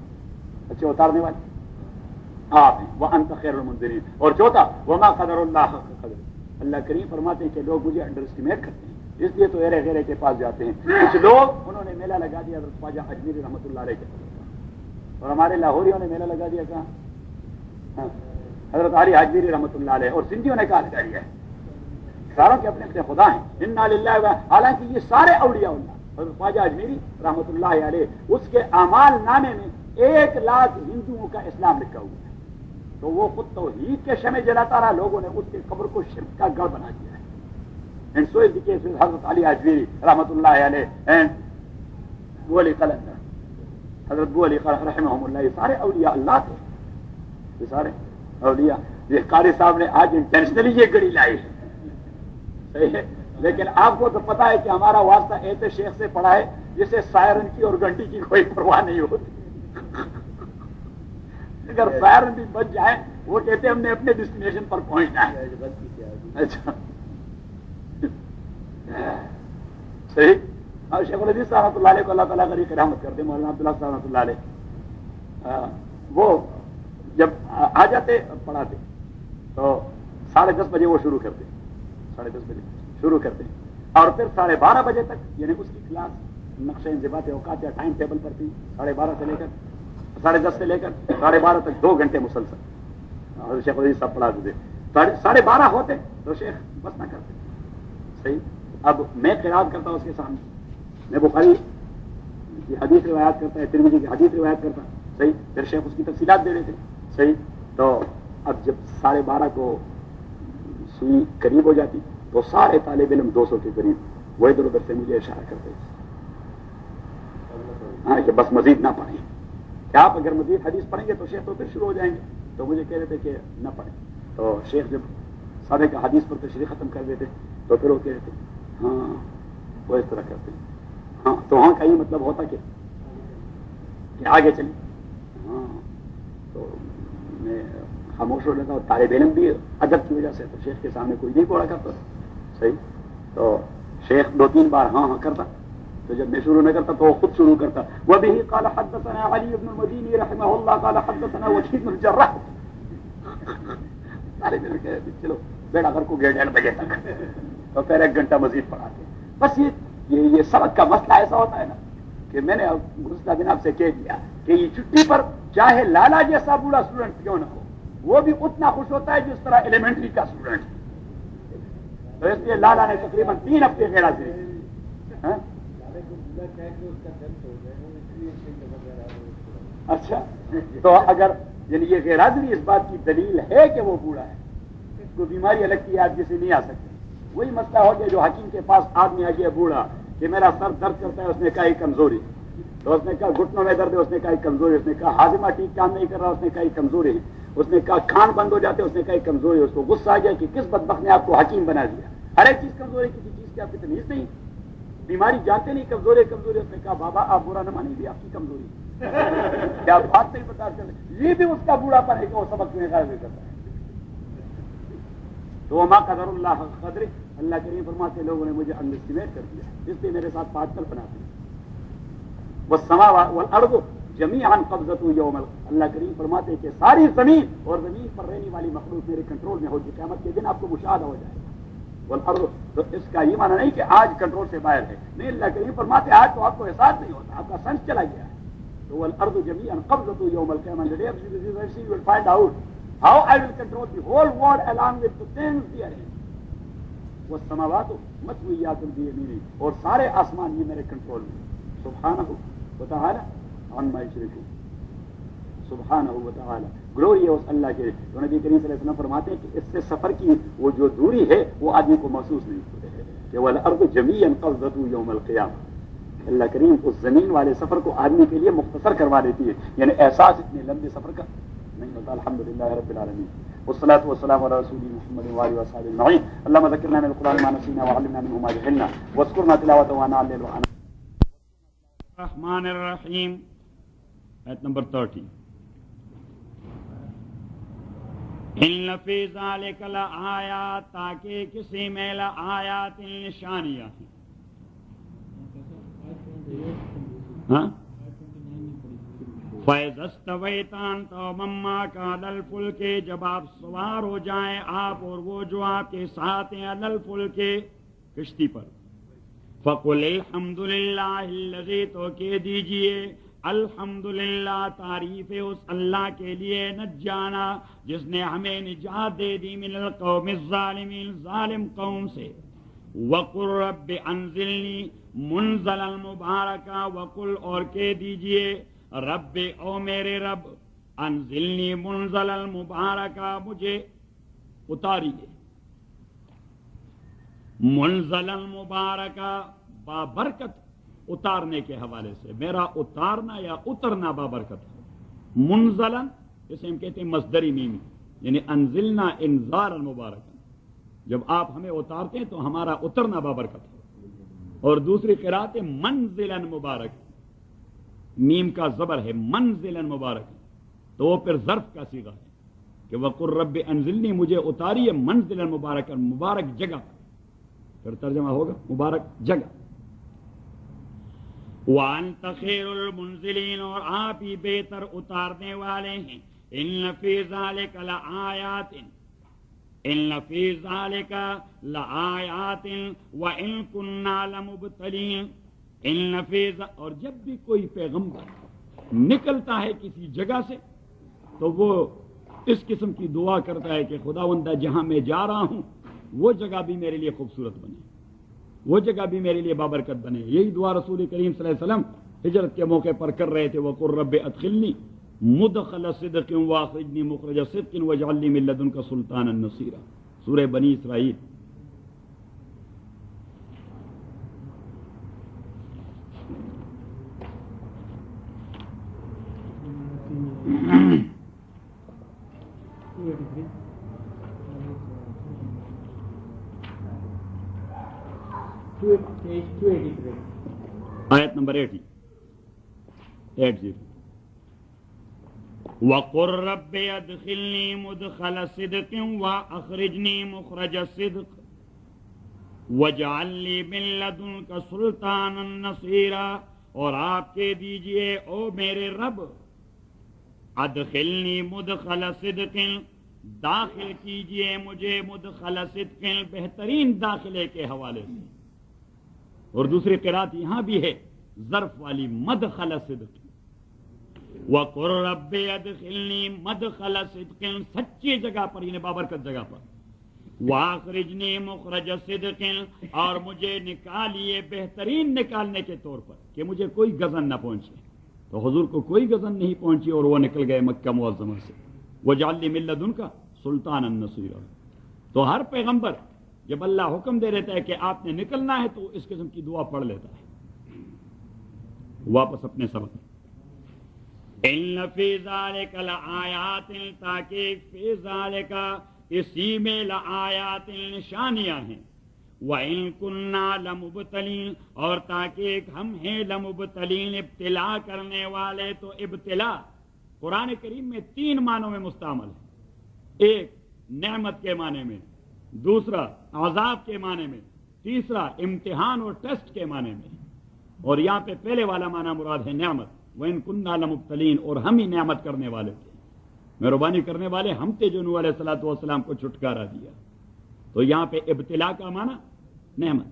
اچھے اتارنے والے آپ ہیں. وانت خیر المنزلین. اور چوتھا وما قدر اللہ حق قدر. اللہ کریم فرماتے ہیں کہ لوگ مجھے انڈر اسٹیمیٹ کرتے ہیں اس لیے تو ایرے غیرے کے پاس جاتے ہیں. کچھ لوگ انہوں نے میلہ لگا دیا حضرت خواجہ اجمیری رحمۃ اللہ علیہ کے اور ہمارے لاہوریوں نے میلہ لگا دیا کہاں حضرت علی اجمیری رحمۃ اللہ علیہ اور سندھیوں نے کہا لگا دیا ہے. ساروں کے اپنے اپنے خدا ہیں. انا للہ. حالانکہ یہ سارے اولیاء اللہ حضرت خواجہ اجمیری رحمۃ اللہ علیہ اس کے اعمال نامے میں 1,00,000 ہندوؤں کا اسلام لکھا ہوا ہے. تو وہ خود توحید کے شمع جلاتا رہا لوگوں نے اس کے قبر کو شرک کا گڑھ بنا دیا ہے. And so is the case with حضرت علی اجمیری رحمۃ اللہ علیہ and بو علی قلندر حضرت بو علی رحمہم اللہ. یہ سارے اولیاء اللہ تھے. یہ سارے اولیاء. یہ قاری صاحب نے آج انٹینشنلی یہ گڑی لائی ہے صحیح ہے لیکن آپ کو تو پتا ہے کہ ہمارا واسطہ ایسے شیخ سے پڑا ہے جسے سائرن کی اور گھنٹی کی کوئی پرواہ نہیں ہوتی. اگر سائرن بھی بچ جائے وہ کہتے ہیں ہم نے اپنے ڈیسٹینیشن پر پہنچنا ہے. اچھا صحیح. اور شیخ الحدیث رحمۃ اللہ علیہ کو اللہ تعالیٰ کی رحمت کرتے مولانا عبداللہ صاحب رحمۃ اللہ علیہ وہ جب آ جاتے پڑھاتے تو 10:30 بجے وہ شروع کرتے 10:30 بجے شروع کرتے اور پھر 12:30 بجے تک یعنی اس کی کلاس نقشہ انضباط اوقات یا ٹائم ٹیبل پر تھی 12:30 سے لے کر 10:30 سے لے کر 12:30 تک 2 گھنٹے مسلسل اور شیخ الحدیث صاحب پڑھاتے تھے. 12:30 ہوتے تو شیخ بس نہ کرتے صحیح. اب میں قرات کرتا اس کے سامنے میں بخاری کی حدیث روایت کرتا ہے ترمذی کی حدیث روایت کرتا صحیح. پھر شیخ اس کی تفصیلات دے دیتے صحیح. تو اب جب 12:30 کو سوئی قریب ہو جاتی تو سارے طالب علم 200 کے قریب وہ ادھر ادھر سے مجھے اشارہ کرتے ہاں کہ بس مزید نہ پڑھیں کہ آپ اگر مزید حدیث پڑھیں گے تو شیخ تو پھر شروع ہو جائیں گے. تو مجھے کہہ دیتے کہ نہ پڑھیں. تو شیخ جب سارے کا حدیث پر تشریح ختم کر دیتے تو پھر وہ کہہ دیتے ہاں وہ اس طرح کرتے ہاں تو وہاں کا یہ مطلب ہوتا کہ آگے چلیں. ہاں تو میں خاموش ہو لیتا اور طالب علم بھی ادب کی وجہ سے تو شیخ کے سامنے کوئی نہیں پڑھا کرتا صحیح. تو شیخ 2-3 بار ہاں ہاں کرتا تو جب میں شروع نہ کرتا تو وہ خود شروع کرتا. وبه قال حدثنا علي بن المديني رحمه الله قال حدثنا وكيع بن الجراح. طالب علم کہتے چلو بیٹا گھر کو 1:30 بجے تک تو پھر 1 گھنٹہ مزید پڑھاتے بس یہ سبق کا مسئلہ ایسا ہوتا ہے نا کہ میں نے گزشتہ دن آپ سے کہہ دیا کہ یہ چھٹی پر چاہے لالا جیسا بوڑھا اسٹوڈنٹ کیوں نہ ہو وہ بھی اتنا خوش ہوتا ہے جس طرح ایلیمنٹری کا اسٹوڈنٹ. تو اس لیے لالا نے تقریباً 3 ہفتے غیر حاضری. اچھا تو اگر یعنی یہ غیر حاضری اس بات کی دلیل ہے کہ وہ بوڑھا ہے, کوئی بیماری لگتی ہے آج جسے نہیں آ سکتے. وہی مسئلہ ہو گیا جو حکیم کے پاس آدمی آ گیا بوڑھا کہ میرا سر درد کرتا ہے, اس نے کہا یہ کمزوری, تو اس نے کہا گھٹنوں میں درد ہے, اس نے کہا یہ کمزوری, اس نے کہا ہاضمہ ٹھیک کام نہیں کر رہا, اس نے کہا یہ کمزوری ہے, اس نے کہا کھان بند ہو جاتے, اس نے کہا یہ کمزوری ہے. اس کو غصہ آ گیا کہ کس بدبخت نے آپ کو حکیم بنا دیا, ہر ایک چیز کمزوری, کسی چیز کی آپ کی تمیز نہیں, بیماری جانتے نہیں, کمزوری کمزوری. اس نے کہا بابا آپ برا نہ مانیں گے, آپ کی کمزوری کیا بات نہیں بتا چلے, یہ بھی اس کا بوڑھا پر ہے کہ وہ سبق میں غائب کرتا ہے. تو وما قدر اللہ قدر, اللہ کریم فرماتے لوگوں نے مجھے انڈر اسٹیمیٹ کر دیا, اس لیے میرے ساتھ پاگل بناتے ہیں. والسماوات والارض جميعا قبضته يوم, اللہ کریم فرماتے ہیں کہ ساری زمین اور زمین پر رہنے والی مخلوق میرے کنٹرول میں ہوگی, قیامت کے دن آپ کو مشاہدہ ہو جائے گا. والارض, تو اس کا یہ معنی نہیں کہ آج کنٹرول سے باہر ہے, نہیں, اللہ کریم فرماتے آج تو آپ کو احساس نہیں ہوتا, آپ کا سنس چلا گیا ہے. تو والارض جميعا قبضته يوم القيامة, the day of Jesus you will find out how I will control the whole world along with the things therein. والسماوات مطویات بیمینی, اور سارے آسمان یہ میرے کنٹرول میں. سبحانہ وتعالی عما یشرکون, سبحانہ وتعالی, گلوری ہے اس اللہ کے. تو نبی کریم صلی اللہ علیہ وسلم فرماتے ہیں کہ اس سے سفر کی وہ جو دوری ہے وہ آدمی کو محسوس نہیں ہوتی ہے, کہ والارض جميعا قبضته یوم القیامہ. اللہ کریم اس زمین والے سفر کو آدمی کے لیے مختصر کروا دیتی ہے, یعنی احساس اتنے لمبے سفر کا نہیں ہوتا. الحمدللہ رب العالمین, والصلاة والسلام على رسول محمد وآله وصحبه أجمعين. اللهم ذكرنا من القرآن ما نسينا وعلمنا منه ما جهلنا واذكرنا تلاوته وأنا الليل وأنا. الرحمن الرحيم, آیت نمبر 30. ان فی ذلک لآیات, تاکہ کسی میں لآیات نشانیاں ہیں. ہاں, فَإِذَا اسْتَوَيْتَ أَنْتَ وَمَن مَّعَكَ عَلَى الْفُلْكِ, جب آپ سوار ہو جائیں آپ اور وہ جو آپ کے ساتھ ہیں, عَلَى الْفُلْكِ, کشتی پر, فَقُلِ الْحَمْدُ لِلَّهِ الَّذِي, تو کہہ دیجئے الحمدللہ, تعریف ہے اس اللہ کے لیے, نجانا, جس نے ہمیں نجات دے دی, من القوم الظالمین, ظالم قوم سے. وَقُلْ رَبِّ أَنزِلْنِي مُنزَلًا مُبَارَكًا, وَقُلْ, اور کہہ دیجئے رب, او میرے رب, انزلنی منزل المبارکہ, مجھے اتاریے, منزل المبارکہ, بابرکت, اتارنے کے حوالے سے, میرا اتارنا یا اترنا بابرکت ہے. منزلن اسے ہم کہتے ہیں مصدری میمی, یعنی انزلنا انزارا مبارکا, جب آپ ہمیں اتارتے ہیں تو ہمارا اترنا بابرکت ہے. اور دوسری قرات منزلا مبارک, میم کا زبر ہے, منزلا مبارک, تو وہ پھر ظرف کا صیغہ ہے کہ وقل رب انزلنی, مجھے اتاریے, منزلا مبارک, مبارک جگہ, پھر ترجمہ ہوگا مبارک جگہ. وانت خیر المنزلین, اور آپ ہی بہتر اتارنے والے ہیں. ان فی ذلک لآیات, ان فی ذلک لآیات وان کننا لمبتلین. ان فی, اور جب بھی کوئی پیغمبر نکلتا ہے کسی جگہ سے تو وہ اس قسم کی دعا کرتا ہے کہ خداوندہ جہاں میں جا رہا ہوں وہ جگہ بھی میرے لیے خوبصورت بنے, وہ جگہ بھی میرے لیے بابرکت بنے. یہی دعا رسول کریم صلی اللہ علیہ وسلم ہجرت کے موقع پر کر رہے تھے. وَقُلْ رَبِّ أَدْخِلْنِي مُدْخَلَ صِدْقٍ وَأَخْرِجْنِي مُخْرَجَ صِدْقٍ وَاجْعَلْ لِي مِن لَّدُنكَ سُلْطَانًا نَصِيرًا, سورہ بنی اسرائیل. آیت نمبر 80. وَقُلْ رَبِّ أَدْخِلْنِي مُدْخَلَ صِدْقٍ وَأَخْرِجْنِي مُخْرَجَ صِدْقٍ وَاجْعَلْ لِي مِن لَّدُنكَ سُلْطَانًا نَصِيرًا, اور آپ کہہ دیجئے او میرے رب, ادخلنی مدخل صدق, داخل کیجئے مجھے مدخل صدق, بہترین داخلے کے حوالے سے, اور دوسری قرات یہاں بھی ہے ظرف والی مدخل صدق وَقُلْ رَبِّ ادْخِلْنِي مَدْخَلَ صِدْقٍ سچی جگہ پر یعنی بابرکت جگہ پر وَأَخْرِجْنِي مُخْرَجَ صِدْقٍ اور مجھے نکالیے بہترین نکالنے کے طور پر کہ مجھے کوئی غضن نہ پہنچے. تو حضور کو کوئی غضن نہیں پہنچی اور وہ نکل گئے مکہ معظمہ سے. وَاجْعَلْ لِي مِن لَّدُنْكَ سُلْطَانًا نَصِيرًا. تو ہر پیغمبر جب اللہ حکم دے دیتا ہے کہ آپ نے نکلنا ہے تو اس قسم کی دعا پڑھ لیتا ہے. واپس اپنے سبق ان فی ذالک لآیات تاکہ فی ذالک اسی میں لآیات نشانیاں ہیں وَإِن كُنَّا لَمُبْتَلِينَ اور تاکہ ہم ہیں لَمُبْتَلِينَ ابتلا کرنے والے. تو ابتلا قرآن کریم میں 3 معنوں میں مستعمل ہے. ایک نعمت کے معنی میں، دوسرا عذاب کے معنی میں، تیسرا امتحان اور ٹیسٹ کے معنی میں. اور یہاں پہ پہلے والا معنی مراد ہے نعمت. وَإِن كُنَّا لَمُبْتَلِينَ اور ہم ہی نعمت کرنے والے تھے، مہربانی کرنے والے ہم تھے جو نوح علیہ السلام کو چھٹکارا دیا. تو یہاں پہ ابتلا کا معنی نعمت.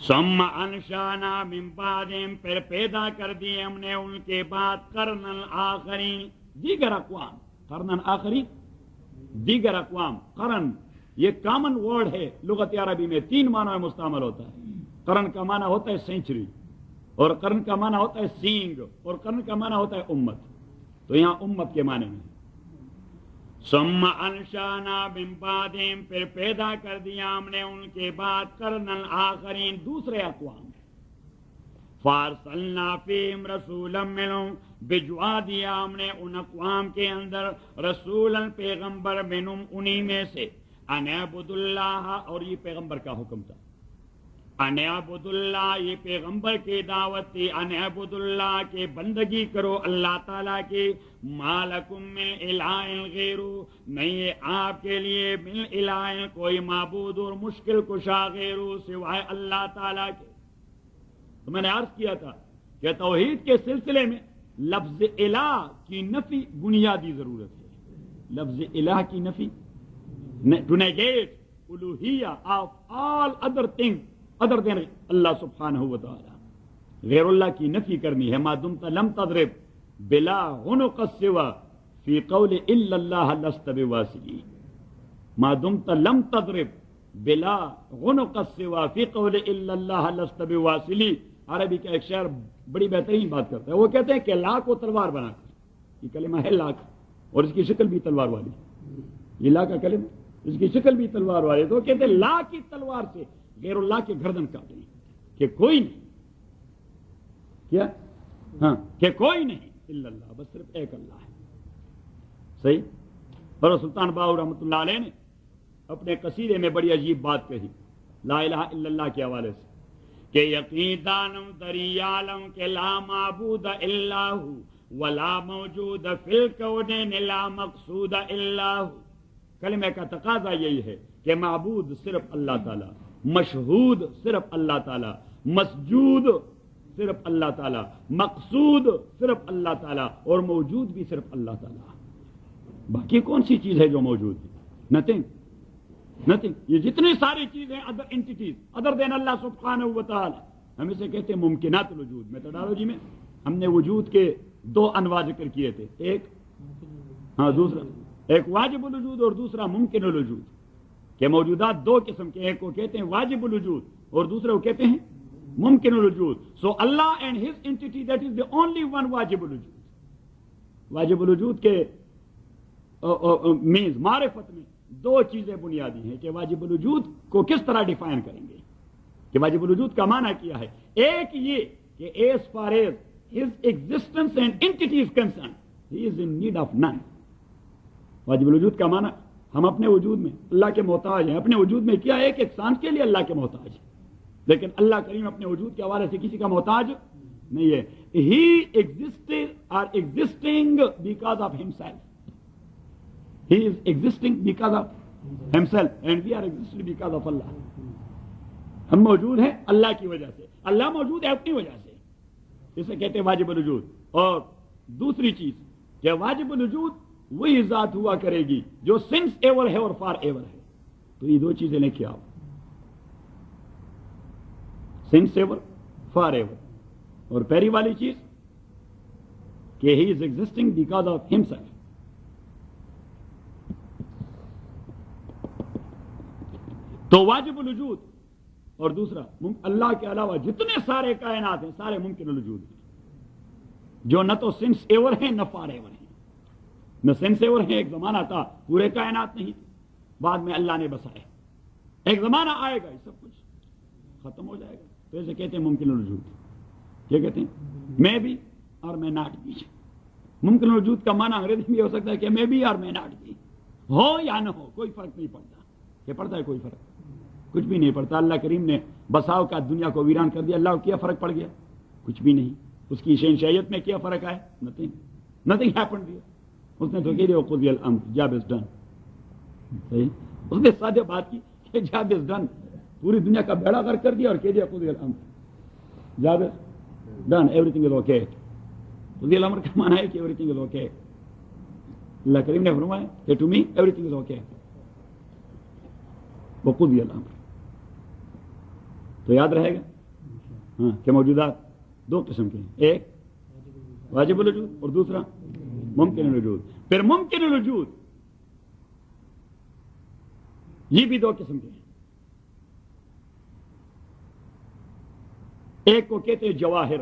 ثم انشانا من بعدهم پھر پیدا کر دیے ہم نے ان کے بعد قرنن آخرین دیگر اقوام. قرنن آخرین دیگر اقوام. قرن یہ کامن ورڈ ہے لغت عربی میں 3 معنوں میں مستعمل ہوتا ہے. قرن کا معنی ہوتا ہے سینچری اور قرن کا معنی ہوتا ہے سینگ اور قرن کا معنی ہوتا ہے امت. تو یہاں امت کے معنی میں ثم انشانا من بعدهم پھر پیدا کر دیا ہم نے ان کے بعد قرنن آخرین دوسرے اقوام. فارسلنا فیہم رسولا منہم بھجوا دیا ہم نے ان اقوام کے اندر رسولا پیغمبر منہم انہی میں سے ان اعبدوا اللہ اور یہ پیغمبر کا حکم تھا. ان اعبدوا اللہ یہ پیغمبر کی دعوت تھی. ان اعبدوا اللہ کے بندگی کرو اللہ تعالیٰ کی. ما لکم من الہ غیر نہیں ہے آپ کے لیے من الہ کوئی معبود اور مشکل کشا غیر سوائے اللہ تعالیٰ کے. تو میں نے عرض کیا تھا کہ توحید کے سلسلے میں لفظ الہ کی نفی بنیادی ضرورت ہے. لفظ الہ کی نفی ٹو نیگیٹ الوہیہ of all other thing other than اللہ سبحانہ و تعالی. غیر اللہ کی نفی کرنی ہے. ما دمت لم تضرب بلا عنق السوا فی قول الا اللہ لست بواصلی. ما دمت لم تضرب بلا عنق السوا فی قول الا اللہ لست بواصلی. عربی کا ایک شعر بڑی بہترین بات کرتا ہے. وہ کہتے ہیں کہ لا کو تلوار بنا کر. یہ کلمہ ہے لا کا اور اس کی شکل بھی تلوار والی. یہ لا کا کلمہ اس کی شکل بھی تلوار والی. تو کہتے ہیں لا کی تلوار سے غیر اللہ کے گردن کاٹیں کہ کوئی نہیں کیا ہاں کہ کوئی نہیں الا اللہ بس صرف ایک اللہ ہے. صحیح. اور سلطان باہو رحمۃ اللہ علیہ نے اپنے قصیدے میں بڑی عجیب بات کہی لا الہ الا اللہ کے حوالے سے کہ یقین دانم دریالم کہ لا معبود الا ہو ولا موجود فی الکونین لا مقصود الا ہو. کلمہ کا تقاضا یہی ہے کہ معبود صرف اللہ تعالی، مشہود صرف اللہ تعالی، مسجود صرف اللہ تعالی، مقصود صرف اللہ تعالی اور موجود بھی صرف اللہ تعالی. باقی کون سی چیز ہے جو موجود ہے؟ نتھنگ. یہ جتنی ساری چیزیں ادر انٹیٹیز ادر دین اللہ سبحانہ و تعالی ہم اسے کہتے ہیں ممکنات الوجود. میتھڈالوجی میں ہم نے وجود کے 2 انواع ذکر کیے تھے. ایک دوسرا ایک واجب الوجود اور دوسرا ممکن الوجود. کہ موجودات 2 قسم کے، ایک کو کہتے ہیں واجب الوجود اور دوسرے کو کہتے ہیں ممکن الوجود. So Allah and his entity that is the only one واجب الوجود. واجب الوجود کے مینز معرفت میں 2 چیزیں بنیادی ہیں کہ واجب الوجود کو کس طرح ڈیفائن کریں گے کہ واجب الوجود کا معنی کیا ہے. ایک یہ کہ as far as his existence and entity is concern he is in need of none. واجب الوجود کا معنی ہم اپنے وجود میں اللہ کے محتاج ہیں. اپنے وجود میں کیا ہے کہ ایک سانس کے لیے اللہ کے محتاج ہے، لیکن اللہ کریم اپنے وجود کے حوالے سے کسی کا محتاج نہیں ہے. He existed or existing because of himself. He is existing because of himself and we are existing because of Allah. ہم موجود ہیں اللہ کی وجہ سے، اللہ موجود ہے اپنی وجہ سے. اسے کہتے ہیں واجب الوجود. اور دوسری چیز کہ واجب الوجود وہی ذات ہوا کرے گی جو سنس ایور ہے اور فار ایور ہے. تو یہ 2 چیزیں لے کے آؤ. since ever, forever. اور پہلی والی چیز کہ he is existing because of himself. تو واجب الوجود، اور دوسرا اللہ کے علاوہ جتنے سارے کائنات ہیں سارے ممکن الوجود ہیں، جو نہ تو سنس ایور ہیں نہ فار ایور ہیں. نہ سنس ایور ہیں، ایک زمانہ تھا پورے کائنات نہیں، بعد میں اللہ نے بسائے. ایک زمانہ آئے گا یہ سب کچھ ختم ہو جائے گا. تو ایسے کہتے ہیں ممکن الوجود. کیا کہتے ہیں؟ میں بھی اور میں ناٹ بھی. ممکن الوجود کا معنی انگریزی میں ہو سکتا ہے کہ میں بھی اور میں ناٹ بھی، ہو یا نہ ہو کوئی فرق نہیں پڑتا. کہ پڑتا ہے کوئی فرق؟ کچھ بھی نہیں پڑتا. اللہ کریم نے بساؤ کا دنیا کو ویران کر دیا، اللہ کو کیا فرق پڑ گیا؟ کچھ بھی نہیں. اس کی شہنشاہیت میں کیا فرق آئے؟ Nothing happened here. اس نے تو کہہ دیا قضی الامر، جاب از ڈن. صحیح، اس نے سادہ بات کی کہ جاب از ڈن، پوری دنیا کا بیڑا غرق کر دیا اور کہہ دیا قضی الامر، job is done, everything is okay. قضی الامر کا معنی ہے کہ ایوری تھنگ از اوکے. اللہ کریم نے فرمایا کہ to me everything is okay, وہ قضی الامر. تو یاد رہے گا ہاں کہ موجودات دو قسم کے ہیں، ایک واجب الوجود اور دوسرا ممکن الوجود. پھر ممکن الوجود یہ بھی دو قسم کے ہیں. ایک کو کہتے ہیں جواہر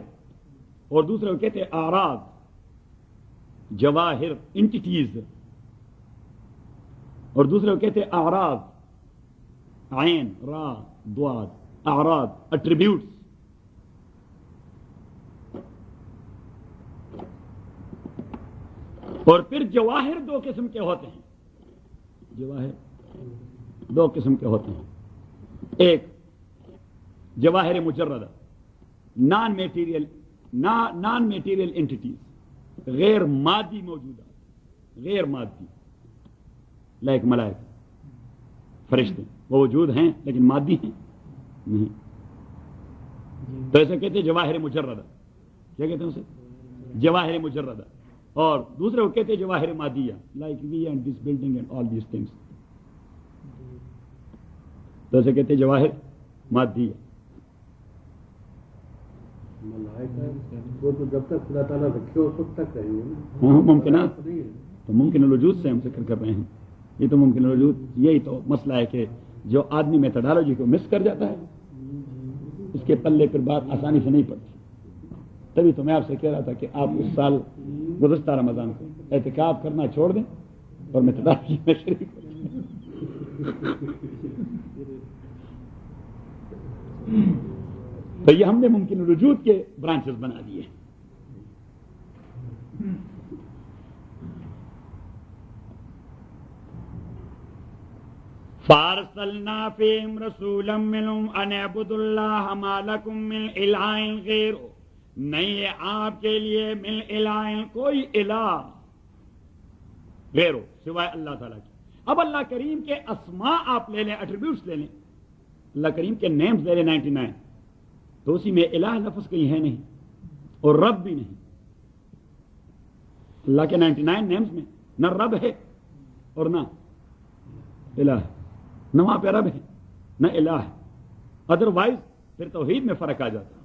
اور دوسرے کو کہتے ہیں اعراض. جواہر انٹیٹیز اور دوسرے کو کہتے ہیں اعراض، عین را ضاد، اعراض ایٹریبیوٹس. اور پھر جواہر دو قسم کے ہوتے ہیں. جواہر دو قسم کے ہوتے ہیں. ایک جواہر مجردہ، نان میٹیریل انٹیٹیز، غیر مادی موجودات، غیر مادی، لائک ملائکہ، فرشتے، وہ وجود ہیں لیکن مادی ہیں نہیں. تو ایسے کہتے ہیں جواہر مجردہ. کیا کہتے ہیں اسے؟ جواہر مجردہ. اور دوسرے کو کہتے ہیں جواہر مادیہ، like we and this building and all these things. تو ایسے کہتے ہیں جواہر مادیہ. وہ تو جب تک خدا تعالیٰ رکھے اس وقت تک رہیں گے. ہاں ممکنات. تو ممکن الوجود سے ہم ذکر کر رہے ہیں. یہ تو ممکن الوجود، یہی تو مسئلہ ہے کہ جو آدمی میتھڈالوجی کو مس کر جاتا ہے اس کے پلے پر بات آسانی سے نہیں پڑتی. تبھی تو میں آپ سے کہہ رہا تھا کہ آپ اس سال گزشتہ رمضان کو اعتکاف کرنا چھوڑ دیں اور میتھڈالوجی میں شریک ہو جائیں. تو یہ ہم نے ممکن الوجود کے برانچز بنا دیے. فارسلنا فیہم رسولا منہم ان اعبدوا اللہ ما لکم من الہ غیرہ. نہیں ہے آپ کے لیے من الہ کوئی الہ غیرہ سوائے اللہ تعالیٰ کی. اب اللہ کریم کے اسماء آپ لے لیں، ایٹریبیوٹس لے لیں، اللہ کریم کے نیمز لے لیں 99، تو اسی میں الہ لفظ کہیں ہے نہیں اور رب بھی نہیں. اللہ کے 99 نیمز میں نہ رب ہے اور نہ الہ ہے، نہ وہاں پہ رب ہے نہ الہ ہے. ادروائز پھر توحید میں فرق آ جاتا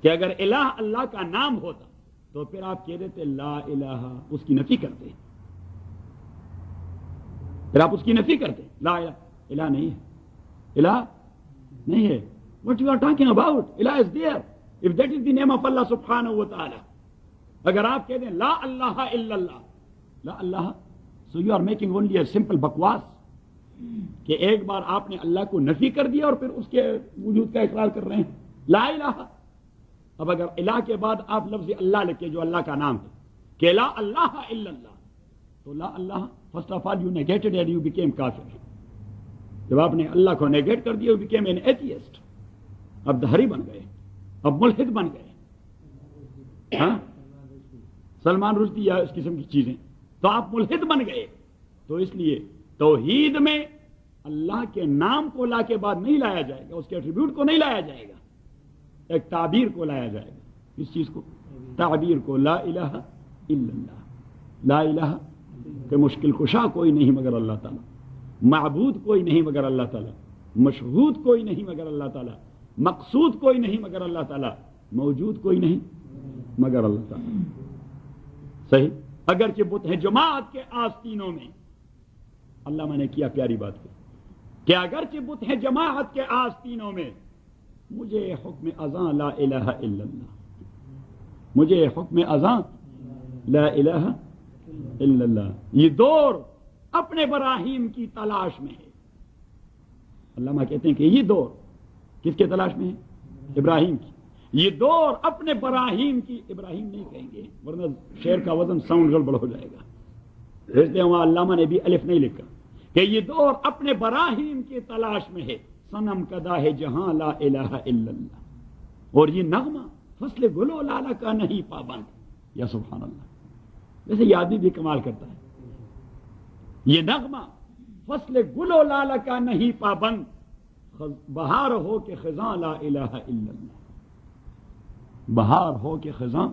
کہ اگر الہ اللہ کا نام ہوتا تو پھر آپ کہہ دیتے لا الہ، اس کی نفی کرتے. پھر آپ اس کی نفی کرتے، لا الہ، الہ نہیں ہے، الہ نہیں ہے. What you are talking about? الہ is there. If that is the name of Allah subhanahu wa ta'ala. اگر آپ کہہ دیں لا اللہ الا اللہ، لا اللہ، so you are making only a simple بکواس کہ ایک بار آپ نے اللہ کو نفی کر دیا اور پھر اس کے وجود کا اقرار کر رہے ہیں لا الہ. اب اگر الہ کے بعد آپ لفظ اللہ لکھیں جو اللہ کا نام ہے کہ لا اللہ الا اللہ، تو لا اللہ first of all you negated and you became کافر. جب آپ نے اللہ کو نیگیٹ کر دیا یو بیکیم این ایتھیسٹ. اب دہری بن گئے، اب ملحد بن گئے. ہاں سلمان رشدی یا اس قسم کی چیزیں، تو آپ ملحد بن گئے. تو اس لیے توحید میں اللہ کے نام کو لا کے بعد نہیں لایا جائے گا، اس کے ایٹریبیوٹ کو نہیں لایا جائے گا، ایک تعبیر کو لایا جائے گا. اس چیز کو تعبیر کو لا الہ الا اللہ. لا الہ کہ مشکل کشا کوئی نہیں مگر اللہ تعالیٰ، معبود کوئی نہیں مگر اللہ تعالیٰ، مشہود کوئی نہیں مگر اللہ تعالیٰ، مقصود کوئی نہیں مگر اللہ تعالیٰ، موجود کوئی نہیں مگر اللہ تعالیٰ. صحیح. اگرچہ بت ہیں جماعت کے آستینوں میں، علامہ نے کیا پیاری بات کی کہ اگرچہ بت ہیں جماعت کے آستینوں میں، مجھے حکم اذاں لا الہ الا اللہ، مجھے حکم اذاں لا الہ الا اللہ. یہ دور اپنے براہیم کی تلاش میں ہے. علامہ کہتے ہیں کہ یہ دور کس کے تلاش میں ہے؟ ابراہیم کی. یہ دور اپنے براہیم کی، ابراہیم نہیں کہیں گے ورنہ شعر کا وزن ساؤنڈ گڑبڑ ہو جائے گا، اس لیے وہاں علامہ نے بھی الف نہیں لکھا کہ یہ دور اپنے براہیم کی تلاش میں ہے. صنم کدا ہے جہاں لا الہ الا اللہ. اور یہ نغمہ فصل گل و لالہ کا نہیں پابند. یا سبحان اللہ. ویسے یہ آدمی بھی کمال کرتا ہے. یہ نغمہ فصل گل و لالہ کا نہیں پابند، بہار ہو کہ خزاں لا الہ الا اللہ. بہار ہو کہ خزاں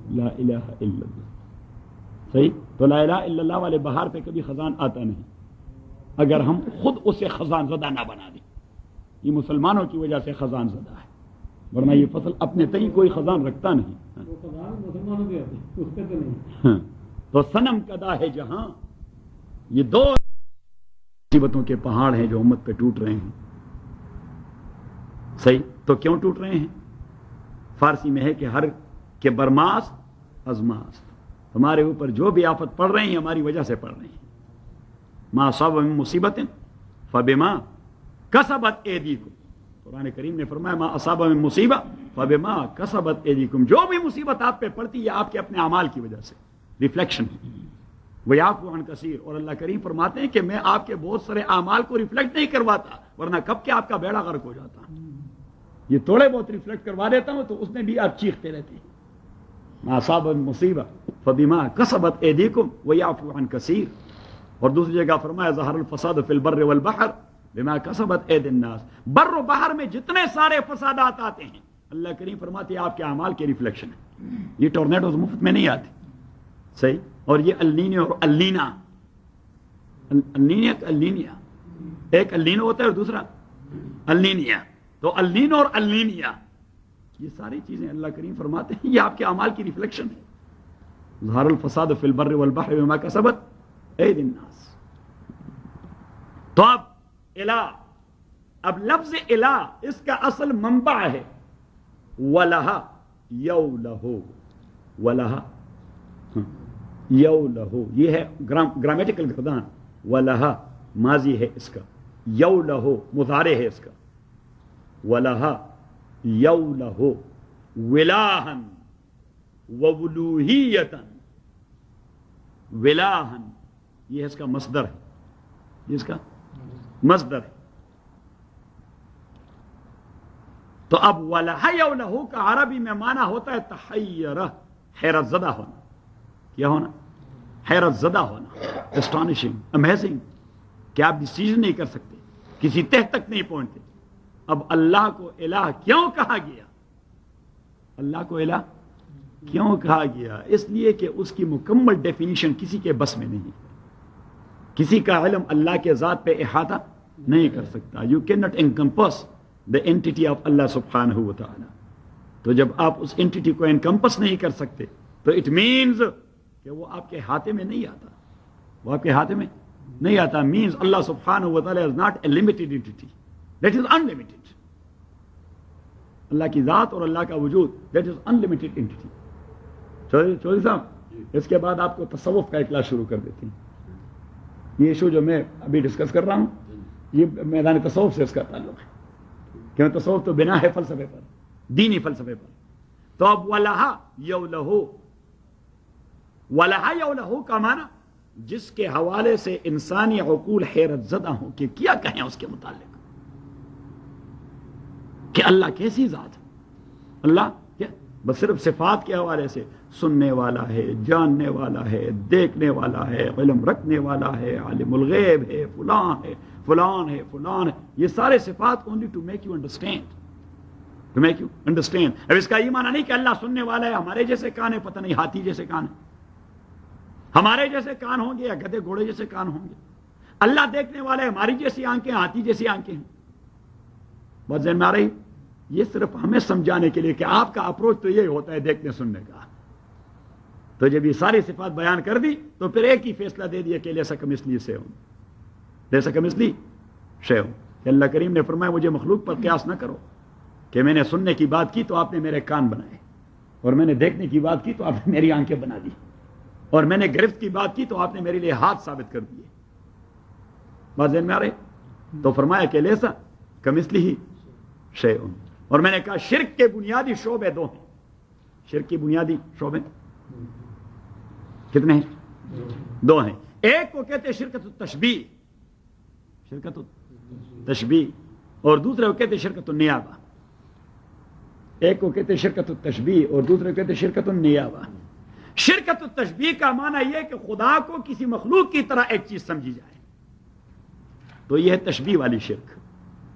لا الہ الا اللہ. صحیح. تو لا الہ الا اللہ والے بہار پہ کبھی خزان آتا نہیں اگر ہم خود اسے خزان زدہ نہ بنا دیں. یہ مسلمانوں کی وجہ سے خزان زدہ ہے، ورنہ یہ فصل اپنے تئیں کوئی خزان رکھتا نہیں. تو صنم کدا ہے جہاں، یہ دو مصیبتوں کے پہاڑ ہیں جو امت پہ ٹوٹ رہے ہیں. صحیح. تو کیوں ٹوٹ رہے ہیں؟ فارسی میں ہے کہ ہر کے برماست ازماست. ہمارے اوپر جو بھی آفت پڑ رہی ہیں ہماری وجہ سے پڑ رہی ہیں. ما اصاب من مصیبت فبما کسبت ایدیکم. قرآن کریم نے فرمایا ما اصاب من مصیبت فبما کسبت ایدیکم. جو بھی مصیبت آپ پہ پڑتی ہے آپ کے اپنے اعمال کی وجہ سے. ریفلیکشن. وَيَعْفُو عَنْ كَثِيرٍ. اور اللہ کریم فرماتے ہیں کہ میں آپ کے بہت سارے اعمال کو ریفلیکٹ نہیں کرواتا ورنہ کب کہ آپ کا بیڑا غرق ہو جاتا. یہ تھوڑے بہت ریفلیکٹ کروا دیتا ہوں تو اس میں بھی آپ چیختے رہتے ہیں. ما اصاب من مصیبت فبما کسبت ایدیکم وَيَعْفُو عَنْ كَثِيرٍ. اور دوسری جگہ فرمایا ظہر الفساد فی البر والبحر بما کسبت اید الناس. بر و بحر میں جتنے سارے فسادات آتے ہیں اللہ کریم فرماتے ہیں آپ کے اعمال کے ریفلیکشن ہے. یہ ٹورنیڈوز مفت میں نہیں آتے. صحیح. اور یہ النینو اور اللینا، النینیا ایک النینو ہوتا ہے اور دوسرا النینیا. تو النینو اور النینیا یہ ساری چیزیں اللہ کریم فرماتے ہیں یہ آپ کے اعمال کی ریفلیکشن ہے. ظہر الفساد فی البر والبحر بما کسبت اید الناس. تو اب الہ، اب لفظ الہ اس کا اصل منبع ہے وَلَهَ يَوْلَهُ. وَلَهَ یَوْلَهُ یہ ہے گرامیٹیکل گردان. وَلَهَ ماضی ہے اس کا، یَوْلَهُ مضارع ہے اس کا. وَلَهَ یَوْلَهُ وِلَاهًا وَوُلُوهِيَّةً. وِلَاهًا یہ اس کا مصدر ہے، یہ اس کا مصدر ہے. تو اب وَلَهَ يَوْلَهُ کا عربی میں معنی ہوتا ہے تحیرہ، حیرت زدہ ہونا. کیا ہونا؟ حیرت زدہ ہونا. اسٹانشنگ، امیزنگ، کہ آپ ڈیسیژن نہیں کر سکتے، کسی تہ تک نہیں پہنچتے. اب اللہ کو الہ کیوں کہا گیا؟ اللہ کو الہ کیوں کہا گیا؟ اس لیے کہ اس کی مکمل ڈیفینیشن کسی کے بس میں نہیں. کسی کا علم اللہ کے ذات پہ احاطہ نہیں کر سکتا. You can not encompass the entity of Allah سبحانہ و تعالی. تو جب آپ اس اینٹی کو انکمپس نہیں کر سکتے تو اٹ مینز کہ وہ آپ کے ہاتھے میں نہیں آتا. وہ آپ کے ہاتھے میں نہیں آتا. مینز اللہ سبحانہ و تعالی is not a limited entity, that is unlimited. Allah کی ذات اور اللہ کا وجود that is unlimited entity. Chaudhry صاحب اس کے بعد آپ کو تصوف کا اکلاس شروع کر دیتے ہیں. یہ ایشو جو میں ابھی ڈسکس کر رہا ہوں یہ میدان تصوف سے اس کا تعلق ہے کہ تصوف تو بنا ہے فلسفے پر، دینی فلسفے پر. تو اب وَلَهَ يَوْلَهُ، وَلَهَ يَوْلَهُ کا معنی جس کے حوالے سے انسانی عقول حیرت زدہ ہوں کہ کیا کہیں اس کے متعلق، کہ اللہ کیسی ذات ہے. اللہ کیا بس صرف صفات کے حوالے سے سننے والا ہے، جاننے والا ہے، دیکھنے والا ہے، علم رکھنے والا ہے، عالم الغیب ہے، فلان ہے، فلان ہے، فلان ہے. یہ سارے صفات only to make you understand. To make you understand. اب اس کا یہ معنی نہیں کہ اللہ سننے والا ہے، ہمارے جیسے کان ہے، پتہ نہیں ہاتھی جیسے کان ہے، ہمارے جیسے کان ہوں گے یا گدھے گھوڑے جیسے کان ہوں گے. اللہ دیکھنے والا ہے، ہماری جیسی آنکھیں، ہاتھی جیسی آنکھیں ہیں. بات ذہن میں آ رہی؟ یہ صرف ہمیں سمجھانے کے لیے کہ آپ کا اپروچ تو یہی ہوتا ہے دیکھنے سننے کا. تو جب یہ ساری صفات بیان کر دی تو پھر ایک ہی فیصلہ دے دیا کہ لیسا کمثلی شیء، لیسا کمثلی شیء، کہ اللہ کریم نے فرمایا مجھے مخلوق پر قیاس نہ کرو کہ میں نے سننے کی بات کی تو آپ نے میرے کان بنائے، اور میں نے دیکھنے کی بات کی تو آپ نے میری آنکھیں بنا دی، اور میں نے گرفت کی بات کی تو آپ نے میرے لیے ہاتھ ثابت کر دیے. بات ذہن میں آ رہے؟ تو فرمایا کہ لیسا کمثلہ شیء. اور میں نے کہا شرک کے بنیادی شعبے دو ہیں. شرک کی بنیادی شعبے کتنے ہیں؟ دو ہیں. ایک کو کہتے ہیں شرکت التشبیہ، شرکت التشبیہ، اور دوسرے کو کہتے ہیں شرکت النیابہ. ایک کو کہتے ہیں شرکت التشبیہ اور دوسرے کو کہتے ہیں شرکت النیابہ. شرکت التشبیہ کا معنی یہ کہ خدا کو کسی مخلوق کی طرح ایک چیز سمجھی جائے، تو یہ ہے تشبیہ والی شرک.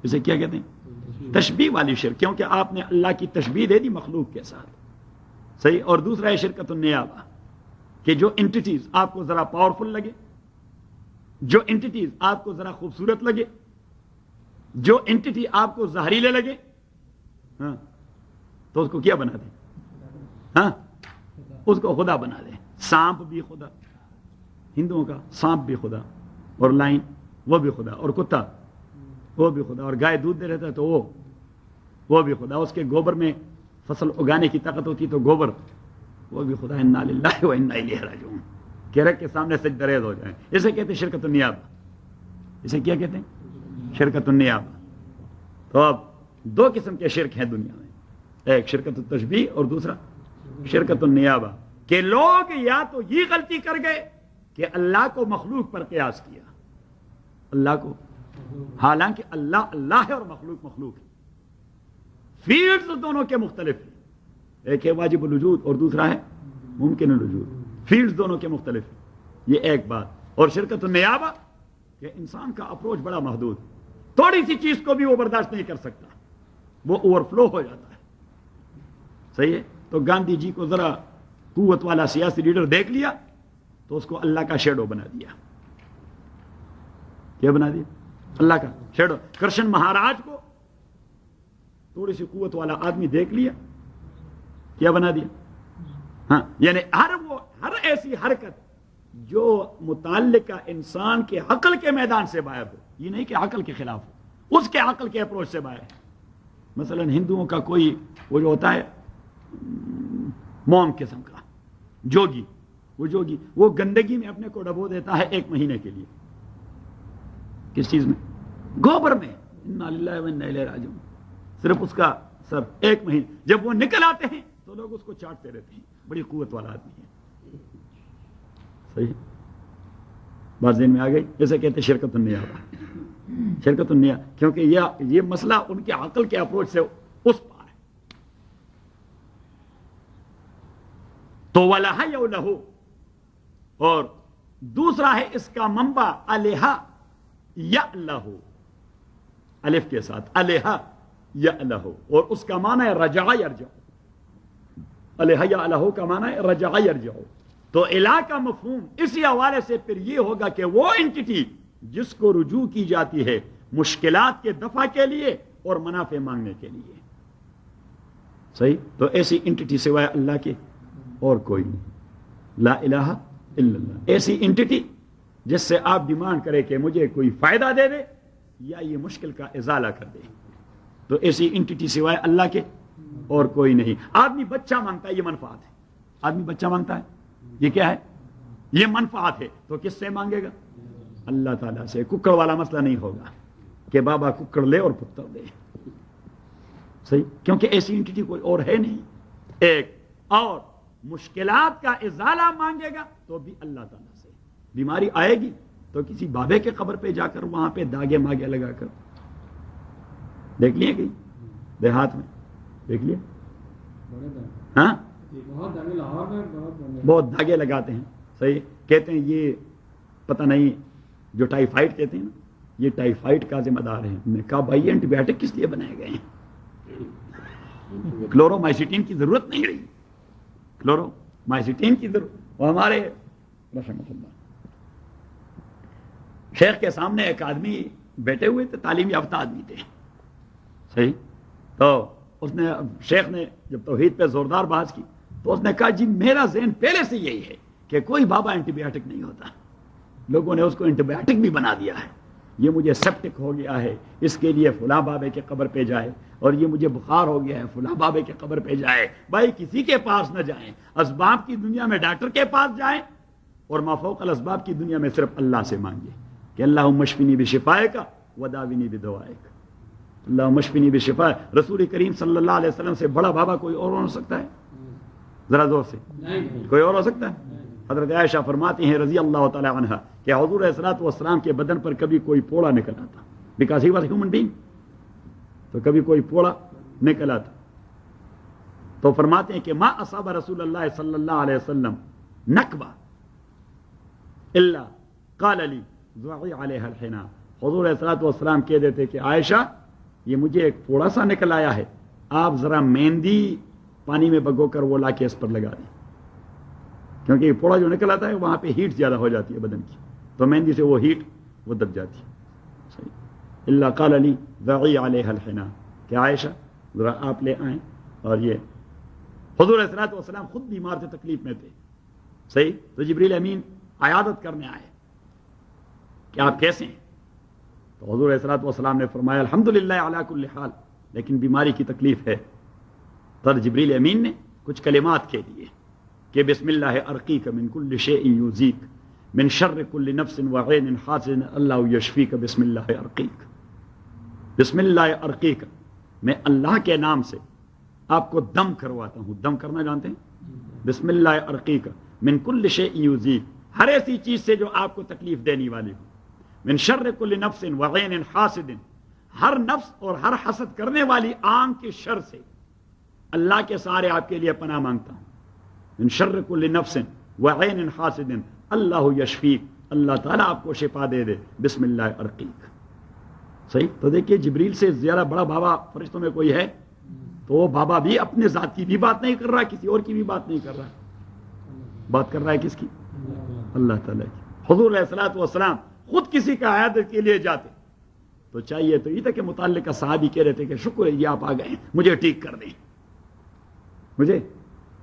اسے کیا کہتے ہیں؟ تشبیہ والی شرک، کیونکہ آپ نے اللہ کی تشبیہ دے دی مخلوق کے ساتھ. صحیح. اور دوسرا ہے شرکت النیابہ، کہ جو انٹیٹیز آپ کو ذرا پاورفل لگے، جو انٹیٹیز آپ کو ذرا خوبصورت لگے، جو انٹیٹی آپ کو زہریلے لگے، ہاں تو اس کو کیا بنا دیں؟ ہاں اس کو خدا بنا دیں. سانپ بھی خدا، ہندوؤں کا سانپ بھی خدا، اور لائن وہ بھی خدا، اور کتا وہ بھی خدا، اور گائے دودھ دے رہتا ہے تو وہ بھی خدا. اس کے گوبر میں فصل اگانے کی طاقت ہوتی تو گوبر وہ بھی خدا. انا للہ و انا الیہ راجعون. کہرک کے سامنے سجدہ ریز ہو جائیں. اسے کہتے ہیں شرکت النیابہ. اسے کیا کہتے ہیں؟ شرکت النیابہ. تو اب دو قسم کے شرک ہیں دنیا میں، ایک شرکت التشبیہ اور دوسرا شرکت النیابہ. کہ لوگ یا تو یہ غلطی کر گئے کہ اللہ کو مخلوق پر قیاس کیا، اللہ کو، حالانکہ اللہ اللہ ہے اور مخلوق مخلوق ہے. فیلڈز دونوں کے مختلف ہیں، ایک ہے واجب الوجود اور دوسرا ہے ممکن الوجود. فیلڈز دونوں کے مختلف ہیں، یہ ایک بات. اور شرکت النیابہ کہ انسان کا اپروچ بڑا محدود، تھوڑی سی چیز کو بھی وہ برداشت نہیں کر سکتا، وہ اوور فلو ہو جاتا ہے. صحیح ہے. تو گاندھی جی کو ذرا قوت والا سیاسی لیڈر دیکھ لیا تو اس کو اللہ کا شیڈو بنا دیا. کیا بنا دیا؟ اللہ کا شیڈو. کرشن مہاراج کو تھوڑی سی قوت والا آدمی دیکھ لیا، کیا بنا دیا؟ ہاں یعنی ہر ایسی حرکت جو متعلقہ انسان کے عقل کے میدان سے باہر ہو، یہ نہیں کہ عقل کے خلاف ہو، اس کے عقل کے اپروچ سے باہر. مثلا ہندوؤں کا کوئی وہ جو ہوتا ہے مونک قسم کا جوگی، وہ گندگی میں اپنے کو ڈبو دیتا ہے 1 مہینے کے لیے. کس چیز میں؟ گوبر میں. انا للہ و انا الیہ راجعون. صرف اس کا سر 1 مہینے، جب وہ نکل آتے ہیں تو لوگ اس کو چاٹتے رہتے ہیں. بڑی قوت والا آدمی ہے. صحیح بات ذہن میں آ گئی. جیسے کہتے ہیں شرکت النیابہ. شرکت النیابہ کیونکہ یہ مسئلہ ان کے عقل کے اپروچ سے اس پار ہے. تو وَلَهَ يَوْلَهُ، اور دوسرا ہے اس کا منبع الہا یَأْلَہُ، الف کے ساتھ الہا یَأْلَہُ، اور اس کا معنی ہے رجع یرجع. الہا یَأْلَہُ کا معنی ہے رجع یرجع. تو الہ کا مفہوم اسی حوالے سے پھر یہ ہوگا کہ وہ انٹیٹی جس کو رجوع کی جاتی ہے مشکلات کے دفع کے لیے اور منافع مانگنے کے لیے. صحیح. تو ایسی انٹیٹی سوائے اللہ کے اور کوئی نہیں. لا الہ الا اللہ. ایسی انٹیٹی جس سے آپ ڈیمانڈ کرے کہ مجھے کوئی فائدہ دے دے یا یہ مشکل کا ازالہ کر دے، تو ایسی انٹیٹی سوائے اللہ کے اور کوئی نہیں. آدمی بچہ مانگتا ہے، یہ منفعت ہے. آدمی بچہ مانگتا ہے، یہ کیا ہے؟ یہ منفعت ہے. تو کس سے مانگے گا؟ اللہ تعالیٰ سے. ککڑ والا مسئلہ نہیں ہوگا کہ بابا ککڑ لے اور پتر دے. صحیح. کیونکہ ایسی انٹیٹی کوئی اور ہے نہیں. ایک اور مشکلات کا ازالہ مانگے گا تو بھی اللہ تعالیٰ سے. بیماری آئے گی تو کسی بابے کے قبر پہ جا کر وہاں پہ داغے ماگے لگا کر دیکھ لیے کہیں دیہات میں دیکھ لیے. ہاں بہت دھاگے لگاتے ہیں. صحیح. کہتے ہیں یہ پتہ نہیں جو ٹائیفائڈ کہتے ہیں نا، یہ ٹائیفائڈ کا ذمہ دار ہے. میں نے کہا بھائی اینٹی بایوٹک کس لیے بنائے گئے ہیں؟ کلورومائسیٹین کی ضرورت نہیں رہی. کلورومائسیٹین کی ضرورت. وہ ہمارے رحمۃ اللہ شیخ کے سامنے ایک آدمی بیٹھے ہوئے تھے، تعلیم یافتہ آدمی تھے. صحیح. تو اس نے شیخ نے جب توحید پہ زوردار بحث کی تو اس نے کہا جی میرا ذہن پہلے سے یہی ہے کہ کوئی بابا اینٹی بایوٹک نہیں ہوتا. لوگوں نے اس کو اینٹی بایوٹک بھی بنا دیا ہے. یہ مجھے سیپٹک ہو گیا ہے, اس کے لیے فلاں بابے کے قبر پہ جائے, اور یہ مجھے بخار ہو گیا ہے فلاں بابے کے قبر پہ جائے. بھائی کسی کے پاس نہ جائیں, اسباب کی دنیا میں ڈاکٹر کے پاس جائیں, اور ما فوق الاسباب کی دنیا میں صرف اللہ سے مانگے کہ اللہم اشفنی بشفائک وداوینی بدوائک. اللہم اشفنی بشفائک. رسول کریم صلی اللہ علیہ وسلم سے بڑا بابا کوئی اور ہو سکتا ہے؟ ذرا زور سے, کوئی اور ہو سکتا ہے؟ حضرت عائشہ فرماتی ہیں رضی اللہ تعالی عنہا کہ حضور علیہ الصلوۃ والسلام کے بدن پر کبھی کوئی پوڑا نکل آتا, because he was human being, تو کبھی کوئی پوڑا نکل آتا. تو فرماتے ہیں کہ ما اصاب رسول اللہ صلی اللہ علیہ وسلم نکبہ الا قال لی ضعی علیہ الحنا. حضور علیہ الصلوۃ والسلام کہہ دیتے کہ عائشہ یہ مجھے ایک پوڑا سا نکل آیا ہے, آپ ذرا مہندی پانی میں بگو کر وہ لا کے اس پر لگا دیں, کیونکہ یہ پوڑا جو نکل آتا ہے وہاں پہ ہیٹ زیادہ ہو جاتی ہے بدن کی, تو مہندی سے وہ ہیٹ وہ دب جاتی ہے. صحیح. اللہ قال علی ضعی علیہ الحنا, کہ عائشہ ذرا آپ لے آئیں. اور یہ حضور علیہ الصلوۃ والسلام خود بیمار تھے, تکلیف میں تھے. صحیح. تو جبریل امین عیادت کرنے آئے کہ آپ کیسے ہیں؟ تو حضور علیہ الصلوۃ والسلام نے فرمایا الحمدللہ علی کل حال, لیکن بیماری کی تکلیف ہے. تر جبریل امین نے کچھ کلمات کہہ دیے کہ بسم اللہ ارقیک من کل شیء یؤذیک من شر کل نفس وعین حاسد اللہ یشفیک بسم اللہ ارقیک. بسم اللہ ارقیک, میں اللہ کے نام سے آپ کو دم کرواتا ہوں. دم کرنا جانتے ہیں؟ بسم اللہ ارقیک من کل شیء یؤذیک, ہر ایسی چیز سے جو آپ کو تکلیف دینے والی ہو. من شر کل نفس وعین حاسد, ہر نفس اور ہر حسد کرنے والی آنکھ کے شر سے اللہ کے سہارے آپ کے لیے پناہ مانگتا ہوں. من شر کل نفس وعین حاسد اللہ یشفیک, اللہ تعالیٰ آپ کو شفا دے دے. بسم اللہ ارقیک. صحیح. تو دیکھیے جبریل سے زیادہ بڑا بابا فرشتوں میں کوئی ہے؟ تو وہ بابا بھی اپنے ذات کی بھی بات نہیں کر رہا, کسی اور کی بھی بات نہیں کر رہا, بات کر رہا ہے کس کی؟ اللہ تعالیٰ کی. حضور علیہ الصلوۃ والسلام خود کسی کا عیادت کے لیے جاتے تو چاہیے تو یہ تھا کہ متعلقہ صحابی کہہ رہے تھے کہ شکر ہے یہ آپ آ گئے ہیں, مجھے ٹھیک کر دیں, مجھے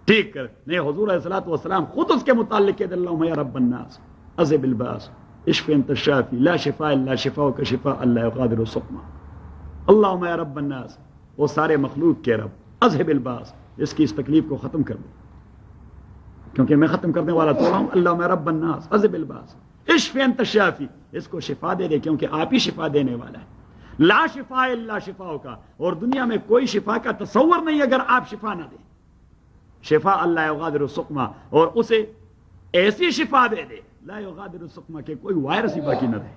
ٹھیک کر. نہیں, حضور علیہ الصلوۃ والسلام خود اس کے متعلق کہتے اللہم یا رب الناس اذهب الباس اشف انت الشافی لا شفاء الا شفاؤک شفاء لا یغادر سقما. اللہم یا رب الناس, وہ سارے مخلوق کے رب, اذهب الباس, اس کی اس تکلیف کو ختم کر دو, کیونکہ میں ختم کرنے والا تو ہوں. اللہم یا رب الناس اذهب الباس اشف انت الشافی, اس کو شفا دے دے کیونکہ آپ ہی شفا دینے والا ہے. لا شفاء الا شفاؤک, اور دنیا میں کوئی شفا کا تصور نہیں اگر آپ شفا نہ دیں. شفا اللہ یغادر سقما, اور اسے ایسی شفا دے دے لا یغادر سقما کہ کوئی وائرس ہی باقی نہ رہے,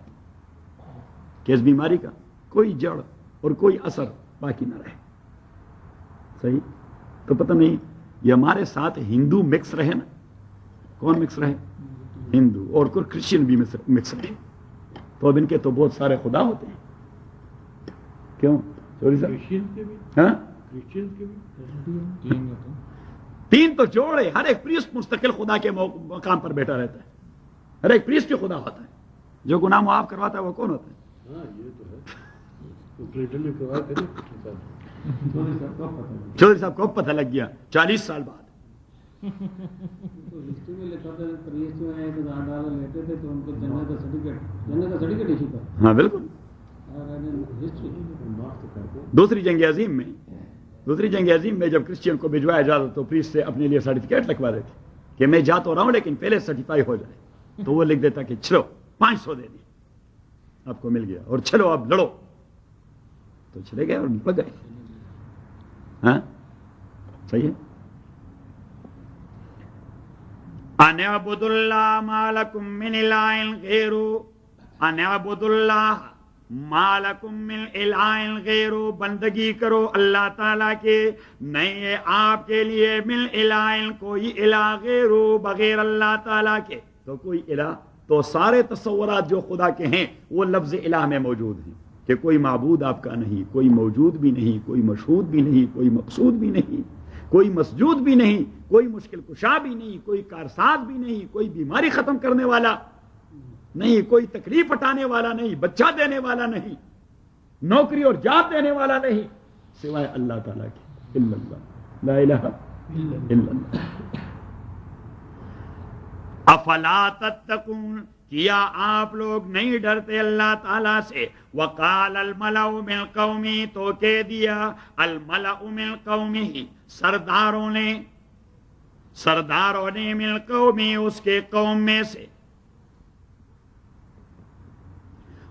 کہ اس بیماری کا کوئی جڑ اور کوئی اثر باقی نہ رہے. صحیح. تو پتہ نہیں یہ ہمارے ساتھ ہندو مکس رہے نا. کون مکس رہے؟ ہندو, اور کوئی کرسچن بھی مکس رہے. تو اب ان کے تو بہت سارے خدا ہوتے ہیں. کیوں چوری صاحب؟ ہاں, تین تو جوڑے, ہر ایک پریسٹ مستقل خدا کے مقام پر بیٹھا رہتا ہے. ہر ایک پریسٹ کی خدا ہوتا ہے. جو گناہ معاف کرواتا ہے وہ کون ہوتا ہے؟ چودھری صاحب کو پتہ لگ گیا 40 سال بعد. ہاں بالکل. دوسری جنگ عظیم میں جب کرسچین کو بھجوایا جاتا تو پریسٹ سے اپنے لیے سرٹیفکیٹ لکھوا دیتے کہ میں جا تو رہا ہوں لیکن پہلے سرٹیفائی ہو جائے. تو وہ لکھ دیتا کہ چلو 500 دے دیں, آپ کو مل گیا, اور چلو اب لڑو. تو چلے گئے اور بھگ گئے. ہاں صحیح ہے. ان اعبدوا اللہ ما لکم من الہ غیرہ, ان اعبدوا اللہ ما لکم من الہ غیرہ, بندگی کرو اللہ تعالیٰ کے, نہیں ہے آپ کے لیے من الہ کوئی الہ غیرہ, بغیر اللہ تعالیٰ کے. تو کوئی الہ, تو سارے تصورات جو خدا کے ہیں وہ لفظ الہ میں موجود ہیں, کہ کوئی معبود آپ کا نہیں, کوئی موجود بھی نہیں, کوئی مشہود بھی نہیں, کوئی مقصود بھی نہیں, کوئی مسجود بھی نہیں, کوئی مشکل کشا بھی نہیں, کوئی کارساز بھی نہیں, کوئی بیماری ختم کرنے والا نہیں, کوئی تکلیف ہٹانے والا نہیں, بچہ دینے والا نہیں, نوکری اور جاب دینے والا نہیں, سوائے اللہ تعالیٰ کے، الا اللہ، لا الہ الا اللہ۔ افلا تتقون، کیا آپ لوگ نہیں ڈرتے اللہ تعالیٰ سے؟ وقال الملأ من قومی، تو کہہ دیا الملأ من قومی، سرداروں نے من قومی، اس کے قوم میں سے۔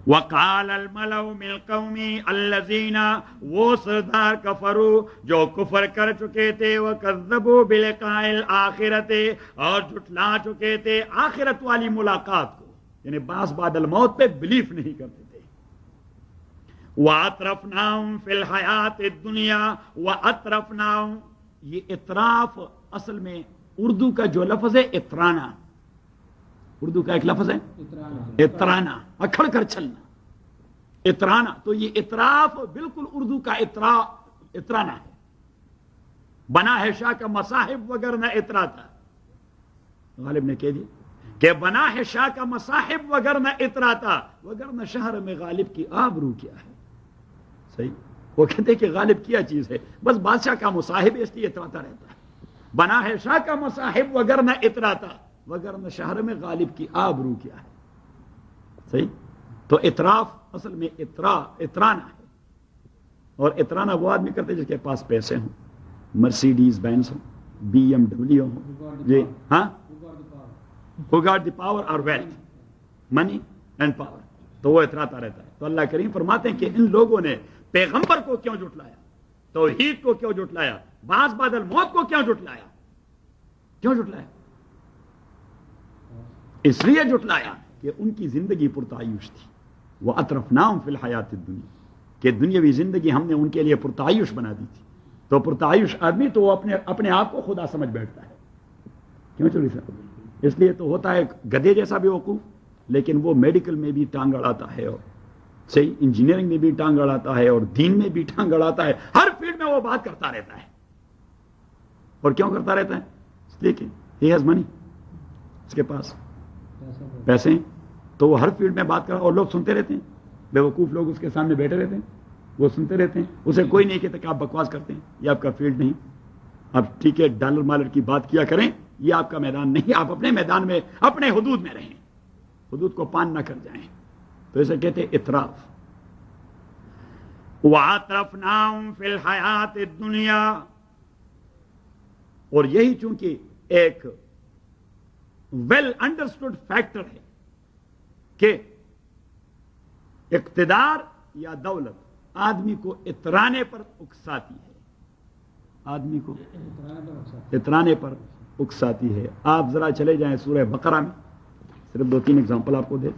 وقال الملأ من قومی الذین، وہ سردار کفروا جو کفر کر چکے تھے، وکذبوا بلقاء الآخرۃ، اور جھٹلا چکے تھے آخرت والی ملاقات کو، یعنی بعض بعد الموت پہ بلیف نہیں کرتے تھے۔ وَأَتْرَفْنَاهُمْ فِي الْحَيَاةِ الدُّنْيَا، وَأَتْرَفْنَاهُمْ، یہ اطراف اصل میں اردو کا جو لفظ ہے اطرانا، اردو کا ایک لفظ ہے اترانا، اکھڑ کر چلنا، اترانا، تو یہ اطراف بالکل اردو کا اترانا ہے۔ بنا ہے شاہ کا مصاحب وگرنہ اتراتا، غالب نے کہہ دیا کہ بنا ہے شاہ کا مصاحب وگرنہ اتراتا، وگرنہ شہر میں غالب کی آبرو کیا ہے۔ صحیح، وہ کہتے کہ غالب کیا چیز ہے، بس بادشاہ کا مصاحب اس لیے اتراتا رہتا ہے۔ بنا ہے شاہ کا مصاحب وگرنہ اتراتا، وگرنہ شہر میں غالب کی آبرو کیا ہے۔ صحیح، تو اطراف اصل میں اترانا ہے، اور اترانا وہ آدمی کرتے جس کے پاس پیسے ہوں، مرسیڈیز بینز ہوں، بی ایم ڈبلیو ہوں، جی ہاں، who got the power or wealth, money and power، تو وہ اتراتا رہتا ہے۔ تو اللہ کریم فرماتے ہیں کہ ان لوگوں نے پیغمبر کو کیوں جھٹلایا، توحید کو کیوں جھٹلایا، بعض بعد الموت کو کیوں جھٹلایا؟ کیوں جھٹلایا؟ اس لیے جھٹلایا کہ ان کی زندگی پرتعیش تھی۔ وَأَتْرَفْنَاهُمْ فِي الْحَيَاةِ الدُّنْيَا، کہ دنیاوی زندگی ہم نے ان کے لیے پرتعیش بنا دی تھی۔ تو پرتعیش آدمی تو وہ اپنے آپ کو خدا سمجھ بیٹھتا ہے، کیوں چوری صاحب؟ اس لیے تو ہوتا ہے گدھے جیسا بھی وقوف، لیکن وہ میڈیکل میں بھی ٹانگ اڑاتا ہے، اور صحیح انجینئرنگ میں بھی ٹانگ اڑاتا ہے، اور دین میں بھی ٹانگ اڑاتا ہے، ہر فیلڈ میں وہ بات کرتا رہتا ہے۔ اور کیوں کرتا رہتا ہے؟ اس لیے کہ ہی ہیز منی، اس کے پاس پیسے ہیں، تو وہ ہر فیلڈ میں بات کر، اور لوگ سنتے رہتے ہیں، بے وقوف لوگ اس کے سامنے بیٹھے رہتے ہیں، وہ سنتے رہتے ہیں، اسے کوئی نہیں کہتا کہ آپ بکواس کرتے ہیں، یہ آپ کا فیلڈ نہیں، آپ ٹھیک ہے ڈالر مالر کی بات کیا کریں، یہ آپ کا میدان نہیں، آپ اپنے میدان میں اپنے حدود میں رہیں، حدود کو پان نہ کر جائیں۔ تو اسے کہتے ہیں اطراف۔ وَأَتْرَفْنَاهُمْ فِي الْحَيَاةِ الدُّنْيَا، اور یہی چونکہ ایک ویل انڈرسٹوڈ فیکٹر ہے کہ اقتدار یا دولت آدمی کو اترانے پر اکساتی ہے، آدمی کو اترانے پر اکساتی ہے۔ آپ ذرا چلے جائیں سورہ بقرہ میں، صرف 2-3 اگزامپل آپ کو دے۔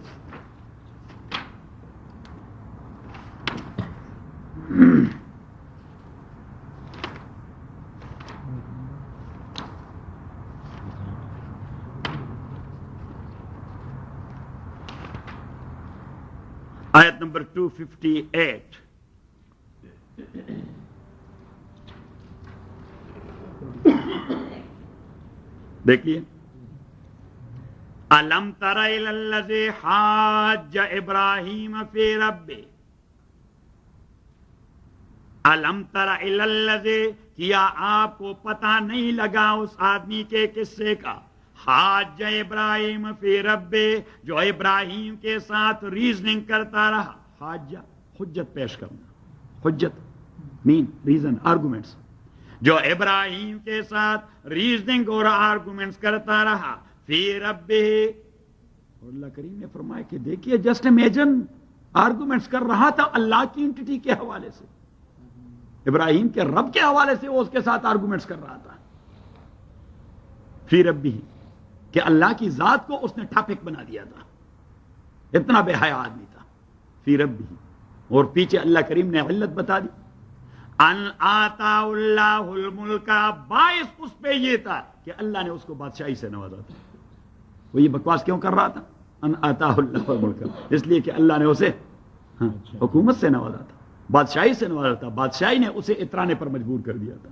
آیت نمبر 258، دیکھیے، الم تر الی الذی حاج ابراہیم فی ربہ، الم تر الی الذی، کیا آپ کو پتہ نہیں لگا اس آدمی کے قصے کا، حاج ابراہیم فی ربہ، جو ابراہیم کے ساتھ ریزننگ کرتا رہا۔ حاج حجت پیش کرنا، حجت مین ریزن، آرگومنٹس، جو ابراہیم کے ساتھ ریزننگ اور آرگومنٹس کرتا رہا، فی ربہ، اور اللہ کریم نے فرمایا کہ دیکھیے جسٹ امیجن، آرگومنٹس کر رہا تھا اللہ کی انٹیٹی کے حوالے سے، ابراہیم کے رب کے حوالے سے وہ اس کے ساتھ آرگومنٹس کر رہا تھا، فی ربہ، کہ اللہ کی ذات کو اس نے ٹاپک بنا دیا تھا، اتنا بے حیا آدمی تھا، فی ربہ۔ اور پیچھے اللہ کریم نے علت بتا دی، ان آتا اللہ الملک، باعث اس پہ یہ تھا کہ اللہ نے اس کو بادشاہی سے نوازا تھا۔ وہ یہ بکواس کیوں کر رہا تھا؟ ان آتا اللہ الملک، اس لیے کہ اللہ نے اسے حکومت سے نوازا تھا، بادشاہی سے نوازا تھا، بادشاہی نے اسے اترانے پر مجبور کر دیا تھا،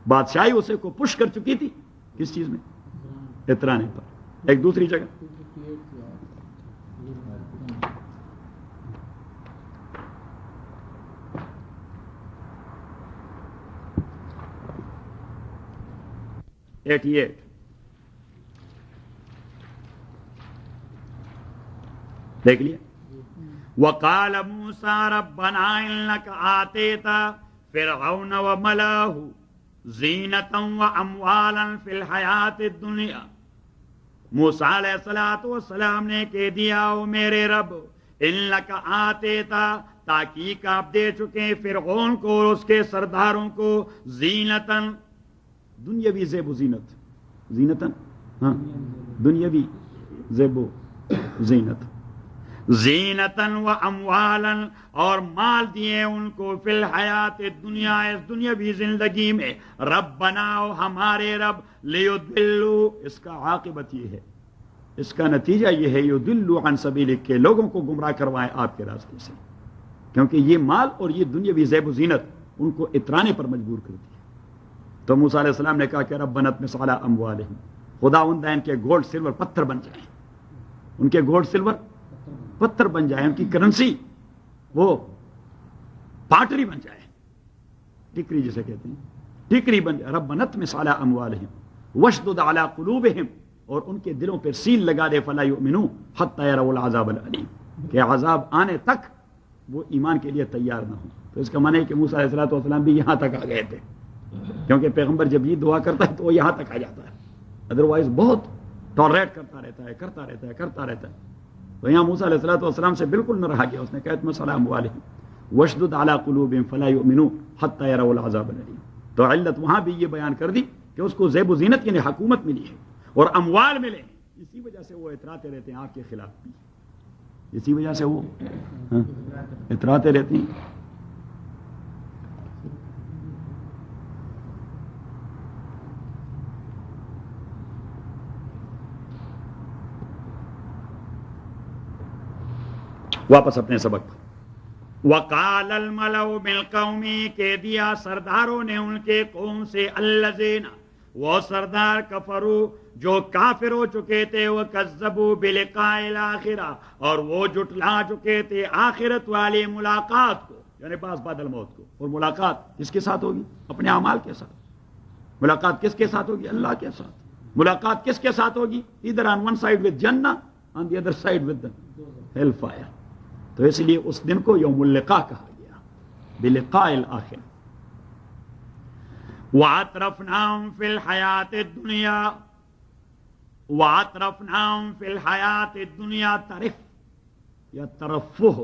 بادشاہی اسے کو پش کر چکی تھی، کس چیز میں؟ اترانے پر۔ ایک دوسری جگہ 88 دیکھ لیا. وقال موسیٰ ربنا انک آتیت فرعون وملأہ زینتا واموالا فی الحیات الدنیا. موسیٰ علیہ السلام نے کہہ دیا او میرے رب انک آتیتا تحقیق آپ دے چکے فرعون کو اور اس کے سرداروں کو زینتاً دنیاوی زیب و زینت زینتاً ہاں دنیاوی زیب و زینت زینتاً و اموالاً اور مال دیے ان کو فی الحیات دنیا اس دنیاوی زندگی میں. رب بناؤ ہمارے رب لیضلوا اس کا عاقبت یہ ہے اس کا نتیجہ یہ ہے یضلوا عن سبیلک کہ لوگوں کو گمراہ کروائیں آپ کے راستے سے کیونکہ یہ مال اور یہ دنیاوی زیب و زینت ان کو اترانے پر مجبور کرتی ہے. تو موسیٰ علیہ السلام نے کہا کہ ربنا اطمس علی اموالہم خداوندہ ان کے گولڈ سلور پتھر بن جائیں ان کے گولڈ سلور پتھر بن جائے ان کی کرنسی وہ پاٹری بن جائے ٹکری جسے کہتے ہیں ٹکری بن جائے. ربنا اطمس علی اموالہم واشدد علی قلوبہم اور ان کے دلوں پہ سیل لگا دے فلا یؤمنوا حتی یروا العذاب العلیم کہ عذاب آنے تک وہ ایمان کے لیے تیار نہ ہوں. تو اس کا معنی ہے کہ موسیٰ علیہ السلام بھی یہاں تک آ گئے تھے کیونکہ پیغمبر جب یہ دعا کرتا ہے تو وہ یہاں تک آ جاتا ہے ادروائز بہت ٹالریٹ کرتا رہتا ہے. تو یہاں موسیٰ علیہ السلام سے بالکل نہ رہا گیا. اس نے کہا اطمس علی اموالہم واشدد علی قلوبہم فلا یؤمنوا حتی یروا العذاب العلیم. تو علت وہاں بھی یہ بیان کر دی کہ اس کو زیب و زینت یعنی حکومت ملی ہے اور اموال ملے ہیں اسی وجہ سے وہ اتراتے رہتے ہیں آپ کے خلاف بھی اسی وجہ سے وہ اتراتے رہتے ہیں. واپس اپنے سبق پر. وقال الملأ من قومی کے دیا سرداروں نے ان کے قوم سے الذین وہ سردار کفروا جو کافر ہو چکے تھے وہ کذبوا بلقاء الآخرہ اور وہ جھٹلا چکے تھے آخرت والی ملاقات کو یعنی بعد بعد الموت کو. اور ملاقات کس کے ساتھ ہوگی اپنے اعمال کے ساتھ. ملاقات کس کے ساتھ ہوگی اللہ کے ساتھ. ملاقات کس کے ساتھ ہوگی ادھر آن ون سائڈ ود جنہ on the other side with hell fire. تو اس لیے اس دن کو یوم اللقاء کہا گیا بلقاء الآخرہ. وَأَتْرَفْنَاهُمْ فِي الْحَيَاةِ الدُّنْيَا وَأَتْرَفْنَاهُمْ فِي الْحَيَاةِ الدُّنْيَا طرف یا ترفہ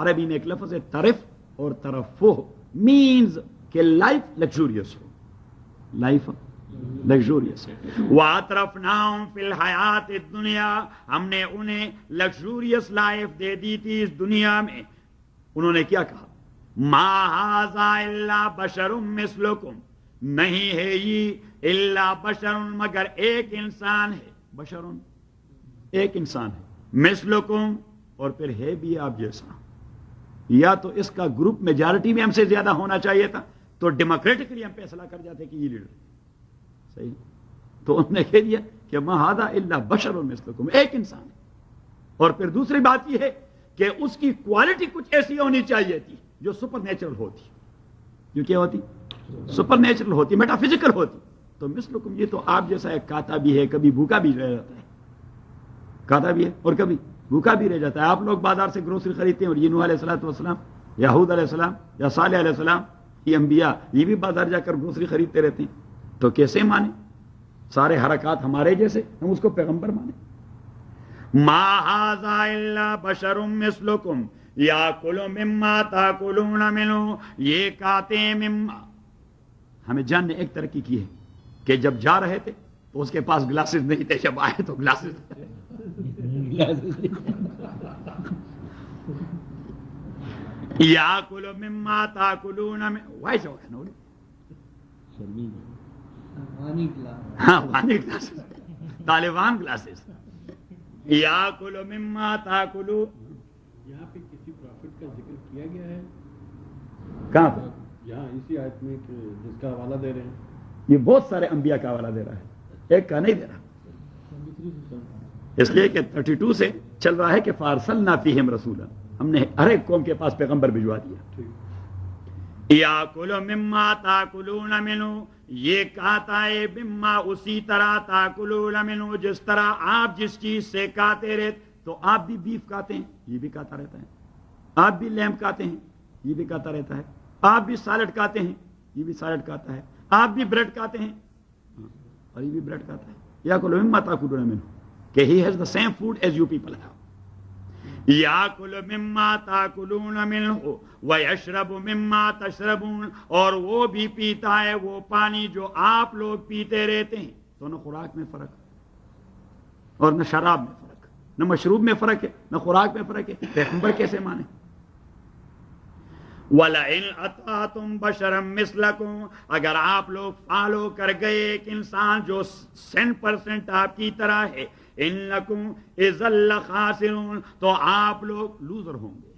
عربی میں ایک لفظ ہے طرف اور ترفہ مینز کہ لائف لگزوریس ہو لائف لگزوریس. وَأَتْرَفْنَاهُمْ فِي الْحَيَاةِ الدُّنْيَا ہم نے انہیں لگزوریس لائف دے دی تھی اس دنیا میں. انہوں نے کیا کہا مَا هَذَا إِلَّا بَشَرٌ مِثْلُكُمْ نہیں ہے یہ الا بشر مگر ایک انسان ہے. بشر ایک انسان ہے مثلکم اور پھر ہے بھی آپ جیسا. یا تو اس کا گروپ میجارٹی میں ہم سے زیادہ ہونا چاہیے تھا تو ڈیموکریٹکلی ہم فیصلہ کر جاتے کہ یہ لیڈر صحیح. تو انہوں نے کہہ دیا کہ ما ھذا الا بشر مثلکم ایک انسان ہے. اور پھر دوسری بات یہ ہے کہ اس کی کوالٹی کچھ ایسی ہونی چاہیے تھی جو سپر نیچرل ہوتی. جو کیا ہوتی سپر نیچرل ہوتی میٹا فزیکل ہوتی. تو مثلکم یہ تو آپ جیسا ایک کاتا بھی ہے کبھی بھوکا بھی رہ جاتا ہے کاتا بھی ہے اور کبھی بھوکا بھی رہ جاتا ہے. آپ لوگ بازار سے گروسری خریدتے ہیں اور یہ نوح علیہ السلام یا ہود علیہ السلام یا صالح علیہ السلام یہ انبیاء یہ بھی بازار جا کر گروسری خریدتے رہتے ہیں. تو کیسے مانیں سارے حرکات ہمارے جیسے ہم اس کو پیغمبر مانیں. ما ھذا الا بشر مثلکم یاکل مما تاکلون منہ یہ کھاتے ہیں مما. ہمیں جان نے ایک ترقی کی ہے کہ جب جا رہے تھے تو اس کے پاس گلاسز نہیں تھے جب آئے تو گلاسز یاکل مما تاکلون وائس ہو گیا ہاں وانی گلاسز طالبان گلاسز یاکل مما تاکلون. یہاں پہ کسی پروفٹ کا ذکر کیا گیا ہے کہاں پر یہاں اسی آیت میں کہ جس کا حوالہ دے رہے ہیں. یہ بہت سارے انبیاء کا حوالہ دے رہا ہے ایک کا نہیں دے رہا اس لیے کہ 32 سے چل رہا ہے کہ فارسلنا فیہم رسولا ہم نے ہر ایک قوم کے پاس پیغمبر بھجوا دیا. یاکل مما تاکلون منہ یہ کہتا ہے بما اسی طرح تاکلون منہ جس طرح آپ جس چیز سے کھاتے رہتے. تو آپ بھی بیف کھاتے ہیں یہ بھی کھاتا رہتا ہے, آپ بھی لیمب کھاتے ہیں یہ بھی کھاتا رہتا ہے, آپ بھی سالڈ کھاتے ہیں یہ بھی سالڈ کھاتا ہے, آپ بھی بریڈ کھاتے ہیں اور یہ بھی بریڈ کھاتا ہے. یاکل مما تاکلون منہ کہ he has the same food as you people have. یاکل مما تاکلون منہ ویشرب مما تشربون, اور وہ بھی پیتا ہے وہ پانی جو آپ لوگ پیتے رہتے ہیں. تو نہ خوراک میں فرق اور نہ شراب میں فرق, نہ مشروب میں فرق ہے نہ خوراک میں فرق ہے. پیغمبر کیسے مانے؟ وَلَئِنْ أَطَعْتُمْ بَشَرًا مِثْلَكُمْ, اگر آپ لوگ فالو کر گئے ایک انسان جو 100% آپ کی طرح ہے, اِنَّكُمْ إِذًا لَخَاسِرُونَ, تو آپ لوگ لوزر ہوں گے.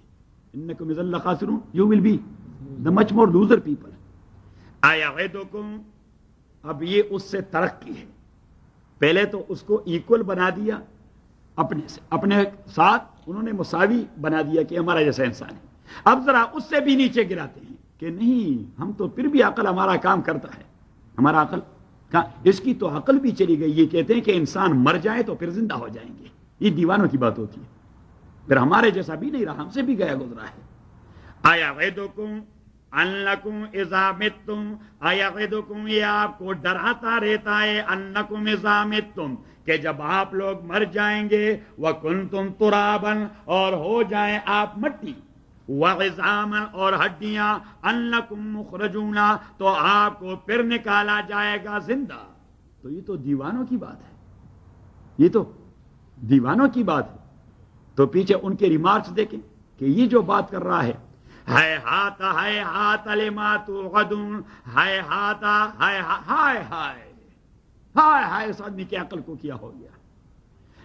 اِنَّكُمْ إِذًا لَخَاسِرُونَ, you will be the much more loser people. أَيَعِدُكُمْ, اب یہ اس سے ترقی ہے. پہلے تو اس کو ایکول بنا دیا اپنے ساتھ انہوں نے مساوی بنا دیا کہ ہمارا جیسا انسان ہے. اب ذرا اس سے بھی نیچے گراتے ہیں کہ نہیں ہم تو پھر بھی عقل ہمارا کام کرتا ہے, ہمارا عقل اس کی تو عقل بھی چلی گئی. یہ کہتے ہیں کہ انسان مر جائے تو پھر زندہ ہو جائیں گے, یہ دیوانوں کی بات ہوتی ہے. پھر ہمارے جیسا بھی نہیں رہا, ہم سے بھی گیا گزرا ہے. أَيَعِدُكُمْ أَنَّكُمْ إِذَا مِتُّمْ, أَيَعِدُكُمْ, یہ آپ کو ڈراتا رہتا ہے, أَنَّكُمْ إِذَا مِتُّمْ, کہ جب آپ لوگ مر جائیں گے, وَكُنْتُمْ تُرَابًا, اور ہو جائیں آپ مٹی, وَعِظَامًا, اور ہڈیاں, أَنَّكُمْ مُخْرَجُونَ, تو آپ کو پھر نکالا جائے گا زندہ. تو یہ تو دیوانوں کی بات ہے, یہ تو دیوانوں کی بات ہے. تو پیچھے ان کے ریمارکس دیکھیں کہ یہ جو بات کر رہا ہے, ہیہات ہیہات لما توعدون, ہیہات ہائے ہائے ہائے ہائے, اس آدمی کی عقل کو کیا ہو گیا.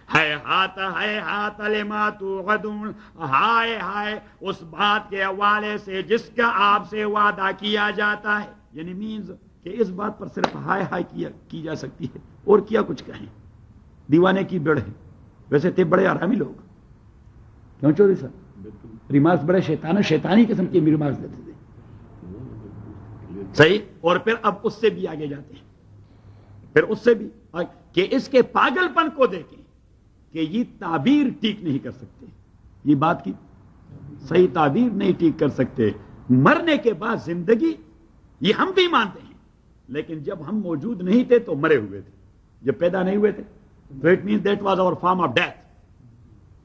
ہیہات لما توعدون, ہائے ہائے اس بات کے حوالے سے جس کا آپ سے وعدہ کیا جاتا ہے. یعنی مینز کہ اس بات پر صرف ہائے ہائے کی جا سکتی ہے, اور کیا کچھ کہیں. دیوانے کی بڑھ ہے. ویسے تھے بڑے آرامی لوگ, کیوں چوری صاحب ریمارکس بڑے شیطانی قسم کے ریمارکس دیتے تھے, صحیح. اور پھر اب اس سے بھی آگے جاتے ہیں, پھر اس سے بھی کہ اس کے پاگل پن کو دیکھیں کہ یہ تعبیر ٹھیک نہیں کر سکتے, یہ بات کی صحیح تعبیر نہیں ٹھیک کر سکتے. مرنے کے بعد زندگی یہ ہم بھی مانتے ہیں, لیکن جب ہم موجود نہیں تھے تو مرے ہوئے تھے, جب پیدا نہیں ہوئے تھے تو it means that was our form of death,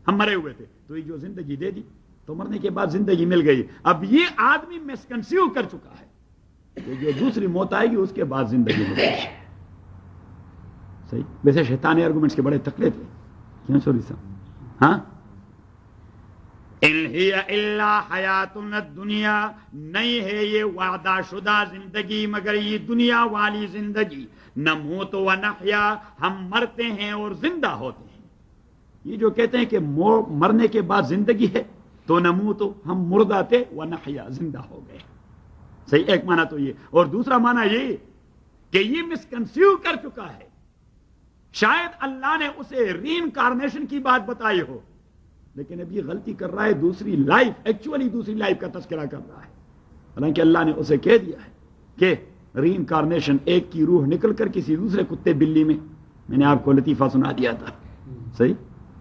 ہم مرے ہوئے تھے. تو یہ جو زندگی دے دی تو مرنے کے بعد زندگی مل گئی. اب یہ آدمی مسکنسیو کر چکا ہے کہ جو دوسری موت آئے گی اس کے بعد زندگی ملے گی. صحیح. ویسے شیطانی آرگومنٹس کے بڑے تکڑے تھے, کیوں چوری صاحب؟ ہاں, ان ہی الا حیاتنا الدنیا, نہیں ہے یہ وعدہ شدہ زندگی مگر یہ دنیا والی زندگی. نموت و نحیا, ہم مرتے ہیں اور زندہ ہوتے ہیں. یہ جو کہتے ہیں کہ مرنے کے بعد زندگی ہے, تو نموت, ہم مردہ تھے, و نحیا, زندہ ہو گئے. صحیح. ایک معنی تو یہ, اور دوسرا معنی یہ کہ یہ مسکنسیو کر چکا ہے. شاید اللہ نے اسے ری انکارنیشن کی بات بتائی ہو, لیکن اب یہ غلطی کر رہا ہے, دوسری لائف, ایکچولی دوسری لائف کا تذکرہ کر رہا ہے. حالانکہ اللہ نے اسے کہہ دیا ہے کہ ری انکارنیشن, ایک کی روح نکل کر کسی دوسرے کتے بلی میں نے آپ کو لطیفہ سنا دیا تھا, صحیح,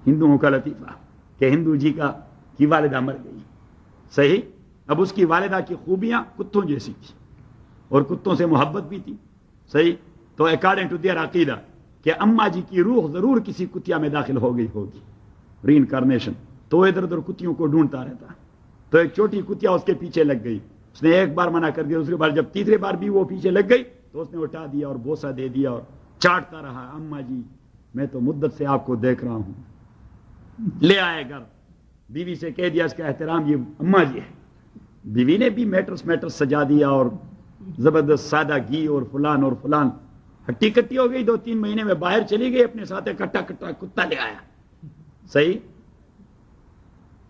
ہندوؤں کا لطیفہ, کہ ہندو جی کی والدہ مر گئی, صحیح. اب اس کی والدہ کی خوبیاں کتوں جیسی تھی اور کتوں سے محبت بھی تھی, صحیح. تو اکارڈنگ ٹو دیئر عقیدہ کہ اماں جی کی روح ضرور کسی کتیا میں داخل ہو گئی ہوگی, ری انکارنیشن. تو وہ ادھر ادھر کتیوں کو ڈھونڈتا رہتا. تو ایک چھوٹی کتیا اس کے پیچھے لگ گئی, اس نے ایک بار منع کر دیا, دوسری بار, جب تیسری بار بھی وہ پیچھے لگ گئی تو اس نے اٹھا دیا اور بوسہ دے دیا اور چاٹتا رہا, اماں جی میں تو مدت سے آپ کو دیکھ رہا ہوں. لے آئے گھر, بیوی سے کہہ دیا اس کا احترام یہ اماں جی ہے. بیوی نے بھی میٹرس سجا دیا اور زبردست سادہ گھی اور فلان ہٹی کٹی ہو گئی. 2-3 مہینے میں باہر چلی گئی, اپنے ساتھ کٹا کتا لے آیا, صحیح.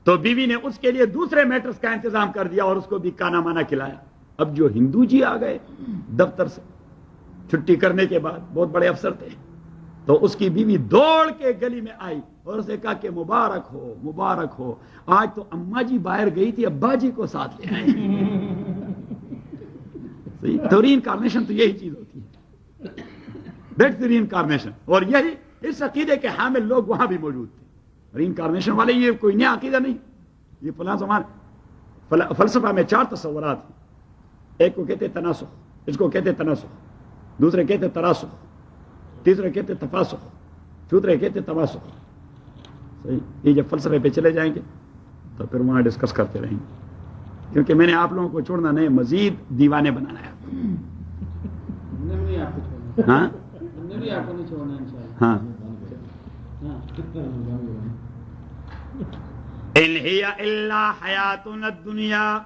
تو بیوی نے اس کے لیے دوسرے میٹرس کا انتظام کر دیا اور اس کو بھی کانا مانا کھلایا. اب جو ہندو جی آ گئے دفتر سے چھٹی کرنے کے بعد, بہت بڑے افسر تھے, تو اس کی بیوی دوڑ کے گلی میں آئی اور اسے کہا کہ مبارک ہو, آج تو اماں جی باہر گئی تھی, ابا جی کو ساتھ لے آئے. تو ری انکارنیشن تو یہی چیز ہوتی ہے. That's reincarnation. اور یہی اس عقیدے کے حامل لوگ وہاں بھی موجود تھے. ری انکارنیشن والے یہ کوئی نیا عقیدہ نہیں. یہ فلاں زمانے فلسفہ میں 4 تصورات ہیں. ایک کو کہتے تناسخ, اس کو کہتے تناسخ, دوسرے کہتے تراسخ, تیسرے کہتے تفاسخ, چوتھے کہتے تواسخ. صحیح. یہ جب فلسفے پہ چلے جائیں گے تو پھر وہاں ڈسکس کرتے رہیں گے, کیونکہ میں نے آپ لوگوں کو چھوڑنا نہیں, مزید دیوانے بنانا ہے. ہاں ہاں. ان ہی الا حیاتنا الدنیا,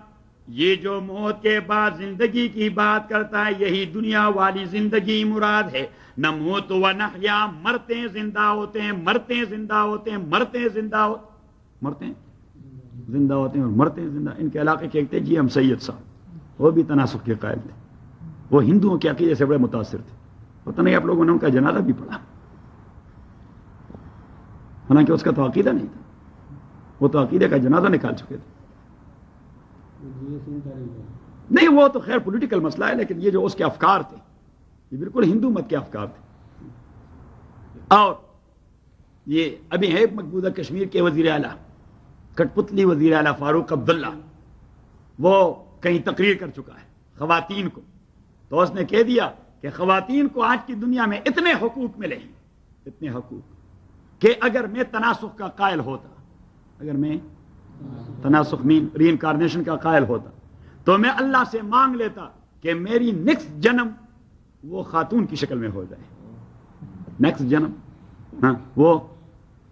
یہ جو موت کے بعد زندگی کی بات کرتا ہے یہی دنیا والی زندگی مراد ہے. نموت و نحیا, مرتے ہیں زندہ ہوتے ہیں, مرتے ہیں زندہ ہوتے ہیں, مرتے ہیں زندہ ہوتے, مرتے ہیں زندہ ہوتے ہیں اور مرتے ہیں زندہ. ان کے علاقے کے ایک تھے جی ہم سید صاحب, وہ بھی تناسخ کے قائل تھے. وہ ہندوؤں کے عقیدے سے بڑے متاثر تھے. پتہ نہیں آپ لوگوں نے ان کا جنازہ بھی پڑھا, حالانکہ اس کا تو عقیدہ نہیں تھا. وہ تو عقیدے کا جنازہ نکال چکے تھے. نہیں وہ تو خیر پولیٹیکل مسئلہ ہے, لیکن یہ جو اس کے افکار تھے یہ بالکل ہندو مت کے افکار تھے. اور یہ ابھی ہے مقبوضہ کشمیر کے وزیر اعلیٰ, کٹ پتلی وزیر اعلیٰ فاروق عبداللہ, وہ کہیں تقریر کر چکا ہے خواتین کو. تو اس نے کہہ دیا کہ خواتین کو آج کی دنیا میں اتنے حقوق ملے ہیں, اتنے حقوق کہ اگر میں تناسخ کا قائل ہوتا, اگر میں تناسخ مین ری انکارنیشن کا قائل ہوتا تو میں اللہ سے مانگ لیتا کہ میری نیکسٹ جنم وہ خاتون کی شکل میں ہو جائے. نیکسٹ جنم ہاں وہ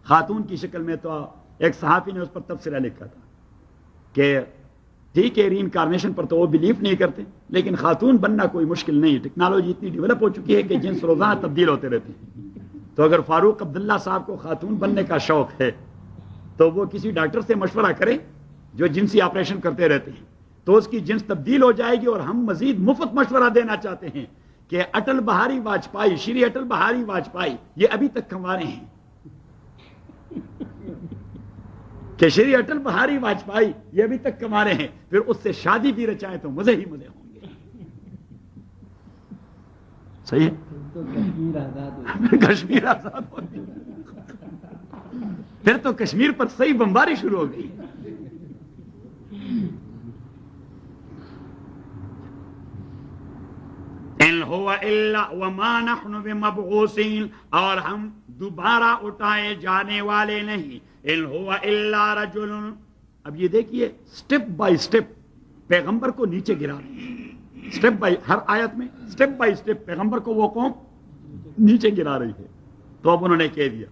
خاتون کی شکل میں. تو ایک صحافی نے اس پر تبصرہ لکھا تھا کہ ٹھیک ہے ری انکارنیشن پر تو وہ بلیف نہیں کرتے, لیکن خاتون بننا کوئی مشکل نہیں. ٹیکنالوجی اتنی ڈیولپ ہو چکی ہے کہ جنس روزانہ تبدیل ہوتے رہتے ہیں. تو اگر فاروق عبداللہ صاحب کو خاتون بننے کا شوق ہے تو وہ کسی ڈاکٹر سے مشورہ کریں جو جنسی آپریشن کرتے رہتے ہیں, تو اس کی جنس تبدیل ہو جائے گی. اور ہم مزید مفت مشورہ دینا چاہتے ہیں کہ اٹل بہاری واجپئی, شری اٹل بہاری واجپئی یہ ابھی تک کنوارے ہیں, کہ شری اٹل بہاری واجپئی یہ ابھی تک کنوارے ہیں, پھر اس سے شادی بھی رچائیں تو مزے ہی مزے ہوں گے. صحیح ہے, کشمیر آزاد ہو گئی, پھر تو کشمیر پر صحیح بمباری شروع ہو گئی. ان هو الا وما نحن بمبعوثین, اور ہم دوبارہ اٹھائے جانے والے نہیں. ان هو الا رجل, اب یہ دیکھیے سٹیپ بائی سٹیپ پیغمبر کو نیچے گرا رہے ہیں. سٹیپ بائی, ہر آیت میں سٹیپ بائی سٹیپ پیغمبر کو وہ قوم نیچے گرا رہی ہے. تو اب انہوں نے کہہ دیا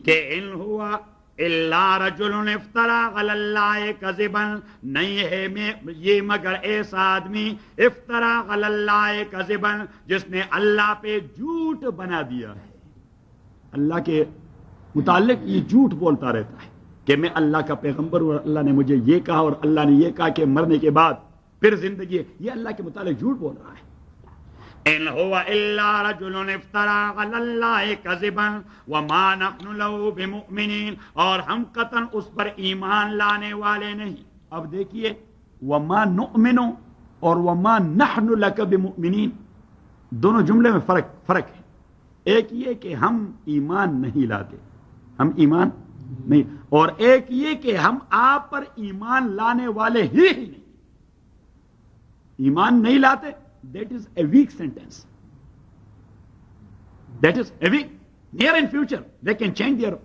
کہ ان ہوا الا رجل افترا علی اللہ کذبا, نہیں ہے میں یہ مگر ایسا آدمی افترا علی اللہ کذبا جس نے اللہ پہ جھوٹ بنا دیا ہے. اللہ کے متعلق یہ جھوٹ بولتا رہتا ہے کہ میں اللہ کا پیغمبر ہوں, اللہ نے مجھے یہ کہا, اور اللہ نے یہ کہا کہ مرنے کے بعد پھر زندگی ہے. یہ اللہ کے متعلق جھوٹ بول رہا ہے. ان هو الا رجل افترا علی اللہ کذبا وما نحن له بمؤمنین, اور ہم قطعا اس پر ایمان لانے والے نہیں. اب دیکھیے وما نؤمن اور وما نحن لک بمؤمنین, دونوں جملے میں فرق ہے. ایک یہ کہ ہم ایمان نہیں لاتے, ہم ایمان نہیں, اور ایک یہ کہ ہم آپ پر ایمان لانے والے ہی نہیں. ایمان نہیں لاتے, that is a weak sentence. That is a weak. Near in future they can change their.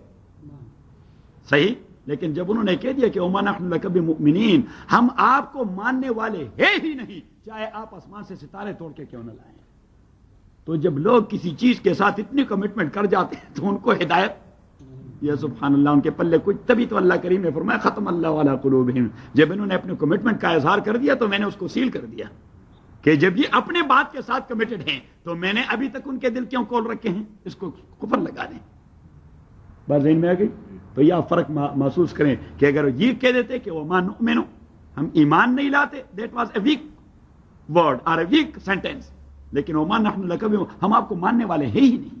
صحیح. لیکن جب انہوں نے کہہ دیا کہ وما نحن لک بمؤمنین, ہم آپ کو ماننے والے ہیں ہی نہیں, چاہے آپ آسمان سے ستارے توڑ کے کیوں نہ لائیں. تو جب لوگ کسی چیز کے ساتھ اتنی کمٹمنٹ کر جاتے ہیں تو ان کو ہدایت, یہ سبحان اللہ ان کے پلے کچھ. تبھی تو اللہ کریم نے فرمایا ختم اللہ علی قلوبہم, جب انہوں نے اپنے کمٹمنٹ کا اظہار کر دیا تو میں نے اس کو سیل کر دیا کہ جب یہ اپنے بات کے ساتھ کمیٹڈ ہیں تو میں نے ابھی تک ان کے دل کیوں کھول رکھے ہیں, اس کو کفر لگا دیں. بات ذہن میں آ گئی. تو یہ آپ فرق محسوس کریں کہ اگر یہ کہہ دیتے کہ وما نؤمن, ہم ایمان نہیں لاتے, that was a weak word اور اے ویک سینٹینس. لیکن وما نحن لک بمؤمنین, ہم آپ کو ماننے والے ہیں ہی نہیں.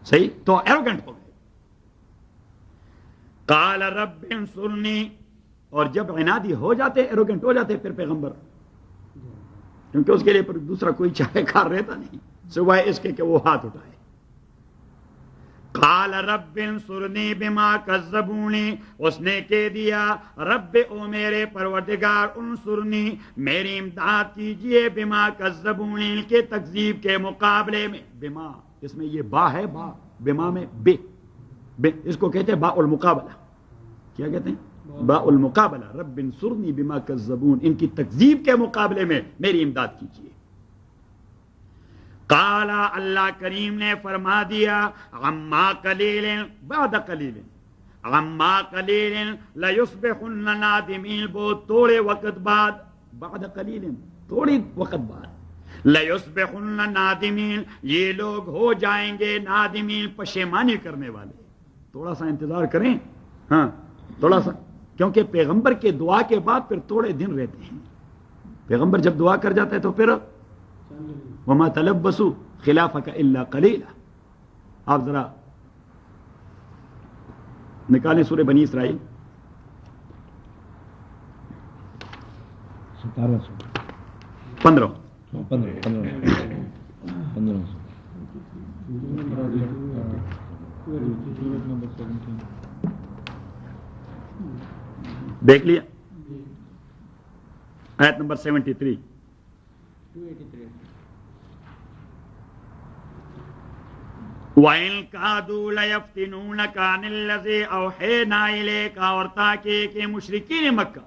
صحیح. تو ایروگنٹ ہو گئے. قال رب انصرنی, اور جب عنادی ہو جاتے, ایروگنٹ ہو جاتے, پھر پیغمبر, کیونکہ اس کے لیے پر دوسرا کوئی چارہ کار رہتا نہیں. سوائے اس کے کہ وہ ہاتھ اٹھائے. قال رب انصرنی بما کذبونی، اس نے کہہ دیا رب او میرے پروردگار انصرنی میری امداد کیجئے بما کذبونی ان کے تکذیب کے مقابلے میں. بما اس میں یہ با ہے، با بما میں بے اس کو کہتے ہیں با المقابلہ. کیا کہتے ہیں؟ با المقابلہ. رب انصرنی بما کذبون ان کی تکذیب کے مقابلے میں میری امداد کیجئے. قال اللہ کریم نے فرما دیا عما قلیل بعد قلیل عما قلیل لیصبحن نادمین، بہت تھوڑے وقت بعد قلیل تھوڑی وقت بعد لیصبحن نادمین یہ لوگ ہو جائیں گے نادمین پشیمانی کرنے والے. تھوڑا سا انتظار کریں، ہاں تھوڑا سا، کیونکہ پیغمبر کے دعا کے بعد پھر تھوڑے دن رہتے ہیں. پیغمبر جب دعا کر جاتا ہے تو پھر وما تلبسوا خلافك الا قليلا. آپ ذرا نکالیں سورہ بنی اسرائیل 15 دیکھ لیا آیت نمبر 73. وَإِن كَادُوا لَيَفْتِنُونَكَ عَنِ الَّذِي أَوْحَيْنَا إِلَيْكَ، اور تاکہ کہ مشرکین مکہ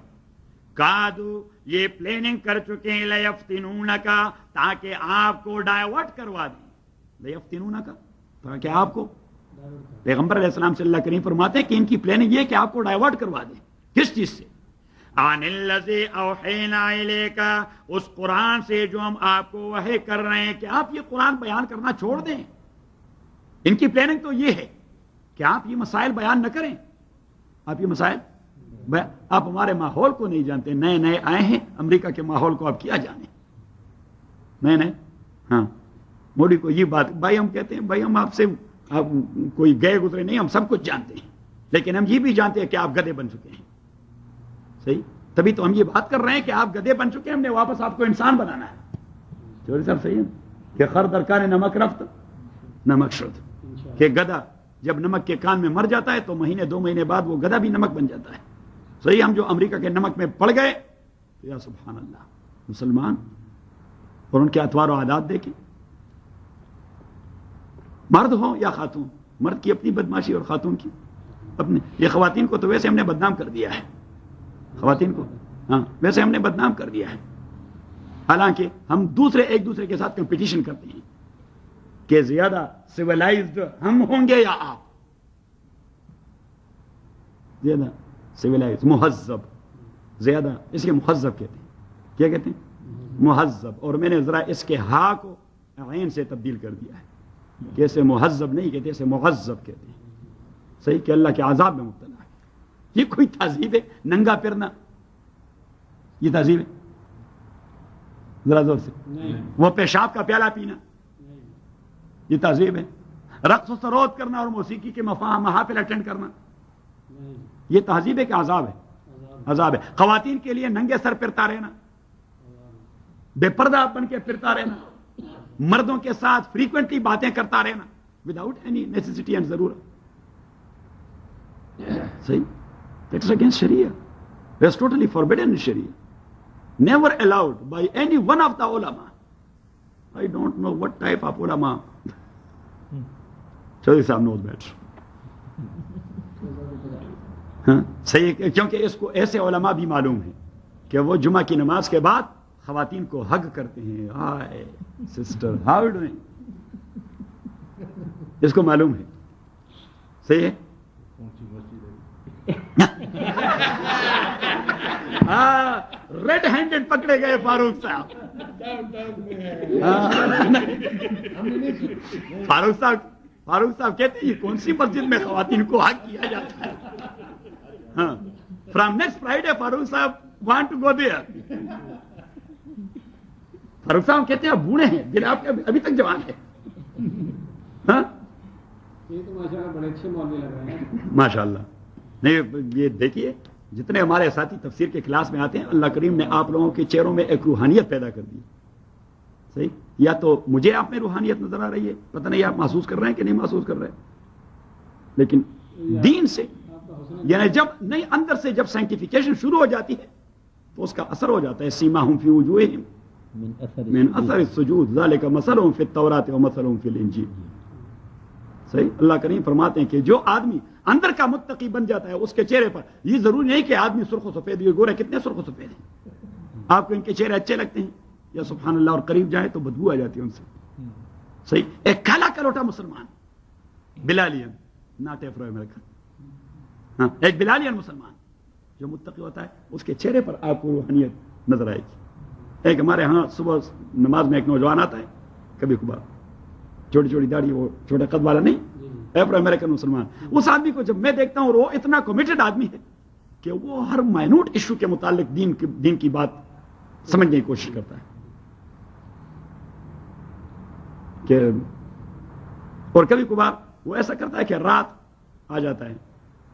کادو یہ پلاننگ کر چکے ہیں لَيَفْتِنُونَكَ تاکہ آپ کو ڈائیورٹ کروا دیں. لَيَفْتِنُونَكَ تاکہ آپ کو، پیغمبر علیہ السلام صلی اللہ کریم فرماتے ہیں کہ ان کی پلاننگ یہ کہ آپ کو ڈائیورٹ کروا دیں. کس چیز سے؟ عن الذی اوحینا الیک، اس قرآن سے جو ہم آپ کو وحی کر رہے ہیں کہ آپ یہ قرآن بیان کرنا چھوڑ دیں. ان کی پلاننگ تو یہ ہے کہ آپ یہ مسائل بیان نہ کریں. آپ یہ مسائل آپ ہمارے ماحول کو نہیں جانتے، نئے نئے آئے ہیں، امریکہ کے ماحول کو آپ کیا جانیں نئے نئے. ہاں موڈی کو یہ بات بھائی ہم کہتے ہیں بھائی ہم آپ سے آپ کوئی گئے گزرے نہیں، ہم سب کچھ جانتے ہیں، لیکن ہم یہ بھی جانتے ہیں کہ آپ گدھے بن چکے ہیں. صحیح، تبھی تو ہم یہ بات کر رہے ہیں کہ آپ گدھے بن چکے ہیں، ہم نے واپس آپ کو انسان بنانا ہے. چوری صاحب صحیح ہے کہ خر درکان نمک رفت نمک شد، کہ گدھا جب نمک کے کان میں مر جاتا ہے تو مہینے 2 مہینے بعد وہ گدھا بھی نمک بن جاتا ہے. صحیح، ہم جو امریکہ کے نمک میں پڑ گئے تو یا سبحان اللہ مسلمان اور ان کے اطوار و عادات دیکھیں، مرد ہوں یا خاتون، مرد کی اپنی بدماشی اور خاتون کی اپنے. یہ خواتین کو تو ویسے ہم نے بدنام کر دیا ہے، خواتین کو ہاں ویسے ہم نے بدنام کر دیا ہے. حالانکہ ہم ایک دوسرے کے ساتھ کمپٹیشن کرتے ہیں کہ زیادہ سویلائزڈ ہم ہوں گے یا آپ، زیادہ سویلائزڈ مہذب، زیادہ اس کے مہذب کہتے ہیں. کیا کہتے ہیں؟ مہذب. اور میں نے ذرا اس کے ہا کو عین سے تبدیل کر دیا ہے کہ اسے مہذب نہیں کہتے، اسے مہذب کہتے ہیں. صحیح، کہ اللہ کے عذاب میں مبتلا ہے. یہ کوئی تہذیب ہے؟ ننگا پھرنا یہ تہذیب ہے؟ ذرا زور سے. وہ پیشاب کا پیالہ پینا یہ تہذیب ہے؟ رقص و سرود کرنا اور موسیقی کے محافل اٹینڈ کرنا یہ تہذیب ہے کہ عذاب ہے؟ عذاب ہے. خواتین کے لیے ننگے سر پھرتا رہنا، بے پردہ بن کے پھرتا رہنا، مردوں کے ساتھ فریکوینٹلی باتیں کرتا رہنا وداؤٹ اینی نیسیسٹی اینڈ ضرورت. صحیح، that is against Sharia. That's totally forbidden in Sharia. Never allowed by any one of the ulama. I don't know what type of ulama. Chaudhry Sahib knows better. ہاں صحیح، کیونکہ اس کو ایسے علماء بھی معلوم ہیں کہ وہ جمعہ کی نماز کے بعد خواتین کو ہگ کرتے ہیں. ہائے سسٹر ہاؤ یو ڈوئنگ، اس کو معلوم ہے. صحیح ہے. ریڈ ہینڈڈ پکڑے گئے فاروق صاحب. فاروق صاحب کہتے ہیں یہ کون سی مسجد میں خواتین کو حق کیا جاتا ہے؟ ہاں فرام نیکسٹ فرائیڈے فاروق صاحب وانٹ ٹو گو دیئر. فاروق صاحب کہتے ہیں آپ بوڑھے ہیں، دل آپ کے ابھی تک جوان ہے. ہاں یہ تو ماشاءاللہ بڑے اچھے مولوی لگ رہے ہیں ماشاء اللہ. نہیں یہ دیکھیے جتنے ہمارے ساتھی تفسیر کے کلاس میں آتے ہیں، اللہ کریم نے آپ لوگوں کے چہروں میں ایک روحانیت پیدا کر دی. صحیح، یا تو مجھے آپ میں روحانیت نظر آ رہی ہے، پتہ نہیں آپ محسوس کر رہے ہیں کہ نہیں محسوس کر رہے ہیں، لیکن دین سے یعنی جب نہیں اندر سے جب سائنٹیفیکیشن شروع ہو جاتی ہے تو اس کا اثر ہو جاتا ہے. سیماہم فی وجوہہم من اثر السجود ذالک مثلہم فی التوراۃ ومثلہم فی الانجیل. صحیح. اللہ کریم فرماتے ہیں کہ جو آدمی اندر کا متقی بن جاتا ہے اس کے چہرے پر، یہ ضروری نہیں کہ آدمی سرخ و سفید، یہ گورے کتنے سرخ و سفید ہیں، آپ کو ان کے چہرے اچھے لگتے ہیں یا سبحان اللہ اور قریب جائیں تو بدبو آ جاتی ہے ان سے. صحیح. ایک کالا کلوٹا مسلمان بلالین ناٹ افرو امریکن، ہاں ایک بلالین مسلمان جو متقی ہوتا ہے اس کے چہرے پر آپ کو روحانیت نظر آئے گی. ایک ہمارے ہاں صبح نماز میں ایک نوجوان آتا ہے کبھی کبھار، چھوٹی چھوٹی داڑھی، وہ چھوٹے قد والا نہیں، افرو امریکن مسلمان. اس آدمی کو جب میں دیکھتا ہوں اور وہ اتنا کمیٹڈ آدمی ہے کہ وہ ہر مائنوٹ ایشو کے متعلق دین کی بات سمجھنے کی کوشش کرتا ہے کہ، اور کبھی کبھار وہ ایسا کرتا ہے کہ رات آ جاتا ہے،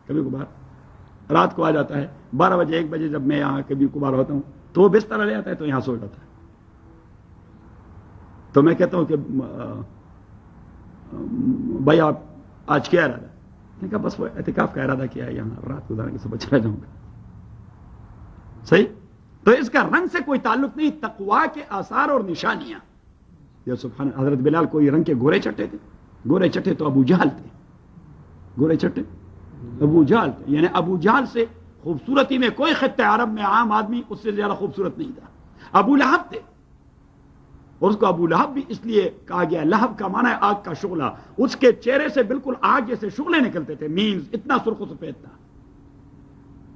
کبھی کبھار رات کو آ جاتا ہے 12 بجے 1 بجے، جب میں یہاں کبھی کبھار ہوتا ہوں تو وہ بستر لے آتا ہے تو یہاں سو جاتا ہے. تو میں کہتا ہوں کہ بھائی آپ آج کیا ارادہ؟ میں نے کہا بس وہ اعتکاف کا ارادہ کیا ہے، یہاں رات گزارنے کے صبح چلا جاؤں گا. صحیح. تو اس کا رنگ سے کوئی تعلق نہیں، تقوا کے آثار اور نشانیاں. یا سبحان حضرت بلال کوئی رنگ کے گورے چٹے تھے، گورے چٹے تو ابو جہل تھے، گورے چٹے ابو جہل تھے. یعنی ابو جہل سے خوبصورتی میں کوئی خطہ عرب میں عام آدمی اس سے زیادہ خوبصورت نہیں تھا. ابو لہب تھے، اور اس کو ابو لہب بھی اس لیے کہا گیا، لہب کا معنی ہے آگ کا شعلہ. اس کے چہرے سے بالکل آگ جیسے شعلے نکلتے تھے، مینز اتنا سرخ و سفید تھا.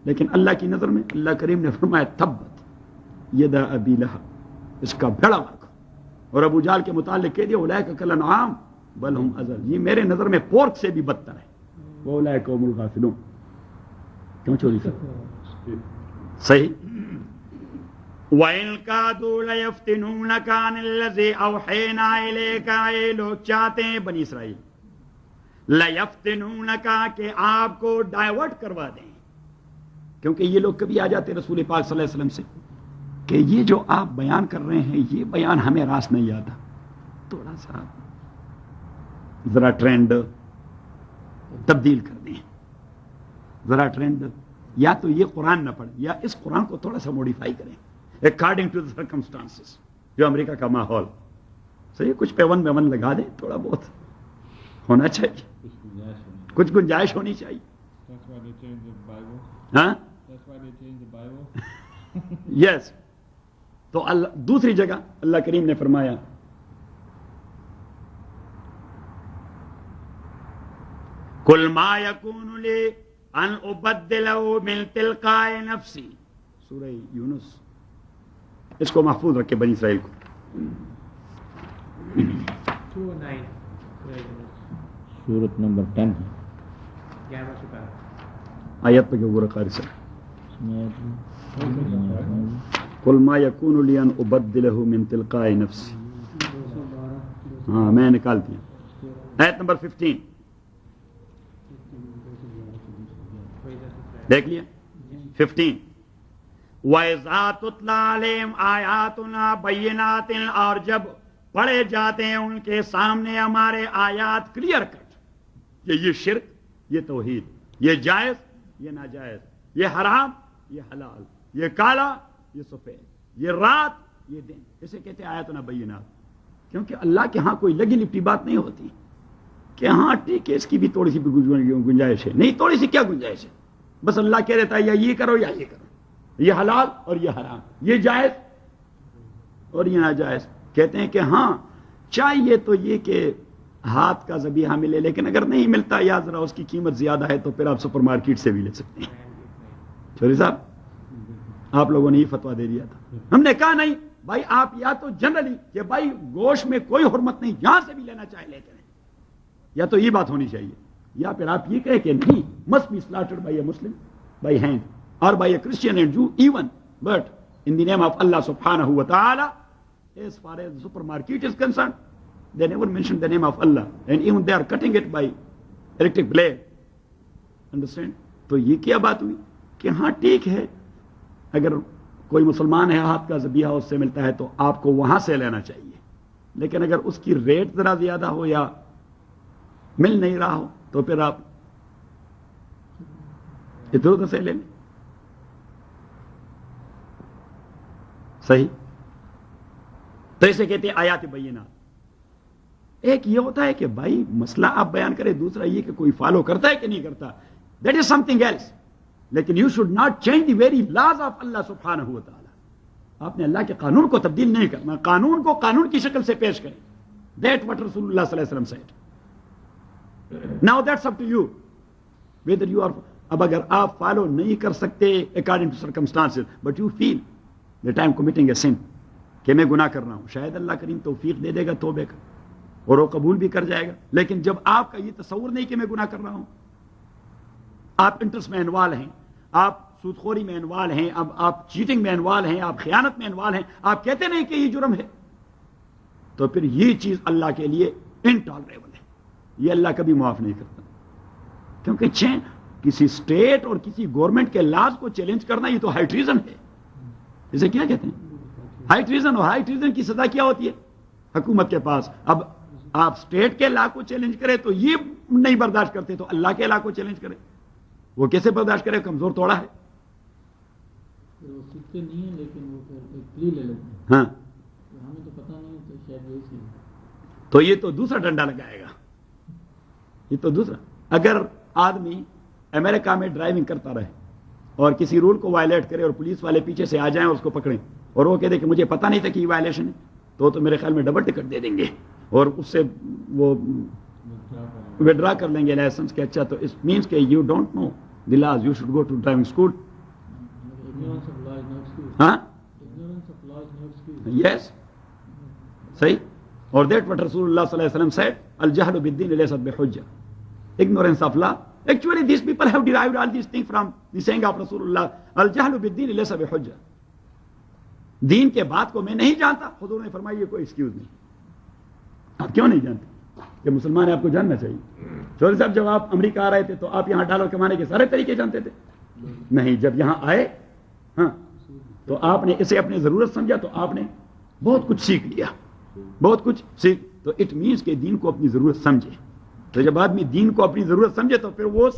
لیکن اللہ کی نظر میں اللہ کریم نے فرمایا تبت یدا ابی لہب، اس کا بھیڑا مارکو. اور ابو جہل کے متعلق کہہ دیا اولئک کالانعام بل ہم اضل، یہ میرے نظر میں پورک سے بھی بدتر ہے. واولئک هم الغافلون. کیوں چوری کر؟ صحیح. وَإِن كَادُوا لَيَفْتِنُونَكَ عَنِ الَّذِي أَوْحَيْنَا إِلَيْكَ، یہ لوگ چاہتے ہیں بنی اسرائیل لَيَفْتِنُونَكَ کہ آپ کو ڈائیورٹ کروا دیں، کیونکہ یہ لوگ کبھی آ جاتے رسول پاک صلی اللہ علیہ وسلم سے کہ یہ جو آپ بیان کر رہے ہیں یہ بیان ہمیں راست نہیں آتا، تھوڑا سا ذرا ٹرینڈ تبدیل کر دیں، ذرا ٹرینڈ، یا تو یہ قرآن نہ پڑھیں یا اس قرآن کو تھوڑا سا موڈیفائی کریں اکارڈنگ ٹو دی سرکمسٹانسز، جو امریکہ کا ماحول. صحیح. کچھ پیون بیون لگا دیں، تھوڑا بہت ہونا چاہیے، کچھ گنجائش ہونی چاہیے. ہاں یس. تو اللہ دوسری جگہ اللہ کریم نے فرمایا قُلْ مَا يَكُونُ لِي أَنْ أُبَدِّلَهُ مِنْ تِلْقَاءِ نَفْسِي. سورہ یونس. اس کو محفوظ رکھے بنی اسرائیل کو. 209 سورت نمبر 10 آیت پہ جو قاری صاحب قل ما یکون لی ان ابدلہ من تلقاء نفسی. ہاں میں نکال دیا. آیت نمبر 15 دیکھ لیا. 15 وَإِذَا تُتْلَى عَلَيْهِمْ آيَاتُنَا بَيِّنَاتٍ، اور جب پڑھے جاتے ہیں ان کے سامنے ہمارے آیات کلیئر کٹ، کہ یہ شرک، یہ توحید، یہ جائز، یہ ناجائز، یہ حرام، یہ حلال، یہ کالا، یہ سفید، یہ رات، یہ دن، اسے کہتے ہیں آیاتنا بینات. کیونکہ اللہ کے ہاں کوئی لگی لپٹی بات نہیں ہوتی کہ ہاں ٹھیک ہے اس کی بھی تھوڑی سی گنجائش ہے. نہیں، تھوڑی سی کیا گنجائش ہے، بس اللہ کہہ دیتا ہے یا یہ کرو یا یہ کرو، یہ حلال اور یہ حرام، یہ جائز اور یہ ناجائز. کہتے ہیں کہ ہاں چاہیے تو یہ کہ ہاتھ کا ذبیحہ ملے، لیکن اگر نہیں ملتا یا ذرا اس کی قیمت زیادہ ہے تو پھر آپ سپر مارکیٹ سے بھی لے سکتے ہیں. چوری صاحب آپ لوگوں نے یہ فتویٰ دے دیا تھا. ہم نے کہا نہیں بھائی، آپ یا تو جنرلی کہ بھائی گوشت میں کوئی حرمت نہیں، جہاں سے بھی لینا چاہے لیتے ہیں، یا تو یہ بات ہونی چاہیے، یا پھر آپ یہ کہیں کہ نہیں must be slaughtered by a Muslim by hand or by a Christian and Jew even, but in the name of Allah subhanahu wa ta'ala. As far as the supermarket is concerned, they never mention the name of Allah, and even they are cutting it by electric blade. Understand? تو یہ کیا بات ہوئی کہ ہاں ٹھیک ہے اگر کوئی مسلمان ہے ہاتھ کا ذبیحہ اس سے ملتا ہے تو آپ کو وہاں سے لینا چاہیے، لیکن اگر اس کی ریٹ ذرا زیادہ ہو یا مل نہیں رہا ہو تو پھر آپ ادھر ادھر سے لے لیں. صحیح. تو اسے کہتے ہیں آیات بینات. ایک یہ ہوتا ہے کہ بھائی مسئلہ آپ بیان کریں، دوسرا یہ کہ کوئی فالو کرتا ہے کہ نہیں کرتا، that is something else. لیکن you should not change the very laws of Allah سبحانہ و تعالی. آپ نے اللہ کے قانون کو تبدیل نہیں کرنا، قانون کو قانون کی شکل سے پیش کریں. دیٹ واٹ رسول اللہ صلی اللہ علیہ وسلم said. Now that's up to you whether you are. اب اگر آپ فالو نہیں کر سکتے according to circumstances but you feel that I am committing a sin, کہ میں گناہ کر رہا ہوں، شاید اللہ کریم توفیق دے دے گا توبے کا اور وہ قبول بھی کر جائے گا. لیکن جب آپ کا یہ تصور نہیں کہ میں گناہ کر رہا ہوں، آپ انٹرسٹ میں انوالو ہیں، آپ سود خوری میں انوالو ہیں، اب آپ چیٹنگ میں انوالو ہیں، آپ خیانت میں انوالو ہیں، آپ کہتے نہیں کہ یہ جرم ہے، تو پھر یہ چیز اللہ کے لیے انٹالریبل ہے. یہ اللہ کبھی معاف نہیں کرتا. کیونکہ کسی اسٹیٹ اور کسی گورنمنٹ کے لاز کو چیلنج کرنا یہ تو ہائی ٹریزن ہے. اسے کیا کہتے ہیں؟ High treason. اور ہائی ٹریزن کی سزا کیا ہوتی ہے حکومت کے پاس؟ اب آپ اسٹیٹ کے لا کو چیلنج کرے تو یہ نہیں برداشت کرتے، تو اللہ کے لا کو چیلنج کرے وہ کیسے برداشت کرے؟ کمزور توڑا ہے. وہ سیکھتے نہیں ہیں لیکن وہ پھر ایک پلی لے لیتے ہیں. ہاں ہمیں تو پتہ نہیں تو شاید یہی سی. تو یہ تو دوسرا ڈنڈا لگائے گا. یہ تو دوسرا. اگر آدمی امریکہ میں ڈرائیونگ کرتا رہے اور کسی رول کو وائلیٹ کرے اور پولیس والے پیچھے سے آ جائیں اور اس کو پکڑیں اور وہ کہہ دے کہ مجھے پتہ نہیں تھا کہ یہ وائلیشن ہے، تو میرے خیال میں ڈبل ٹکٹ دے دیں گے اور اس سے وہ وڈرا کر لیں گے لائسنس کے. اچھا تو اٹ مینس کہ you don't know the laws, you should go to driving school. ہاں یس صحیح. اور دیٹ وٹ رسول اللہ صلی اللہ علیہ وسلم said الجہل بالدین لیست بحجہ. ignorance of law. Actually these people have derived all these things from the saying of Rasulullah الجہل بالدین لیست بحجہ. دین کے بات کو میں نہیں جانتا، حضور نے فرمایا یہ کوئی ایکسکیوز نہیں. آپ کیوں نہیں جانتے؟ کہ مسلمان آپ کو جاننا چاہیے. چودھری صاحب جب آپ امریکہ آ رہے تھے تو آپ یہاں ڈالر کمانے کے سارے طریقے جانتے تھے؟ نہیں. جب یہاں آئے ہاں تو آپ نے اسے اپنی ضرورت سمجھا تو آپ نے بہت کچھ سیکھ لیا، بہت کچھ سیکھ. تو اٹ مینس کہ دین کو اپنی ضرورت سمجھے. تو جب آدمی دین کو اپنی ضرورت سمجھے تو پھر وہ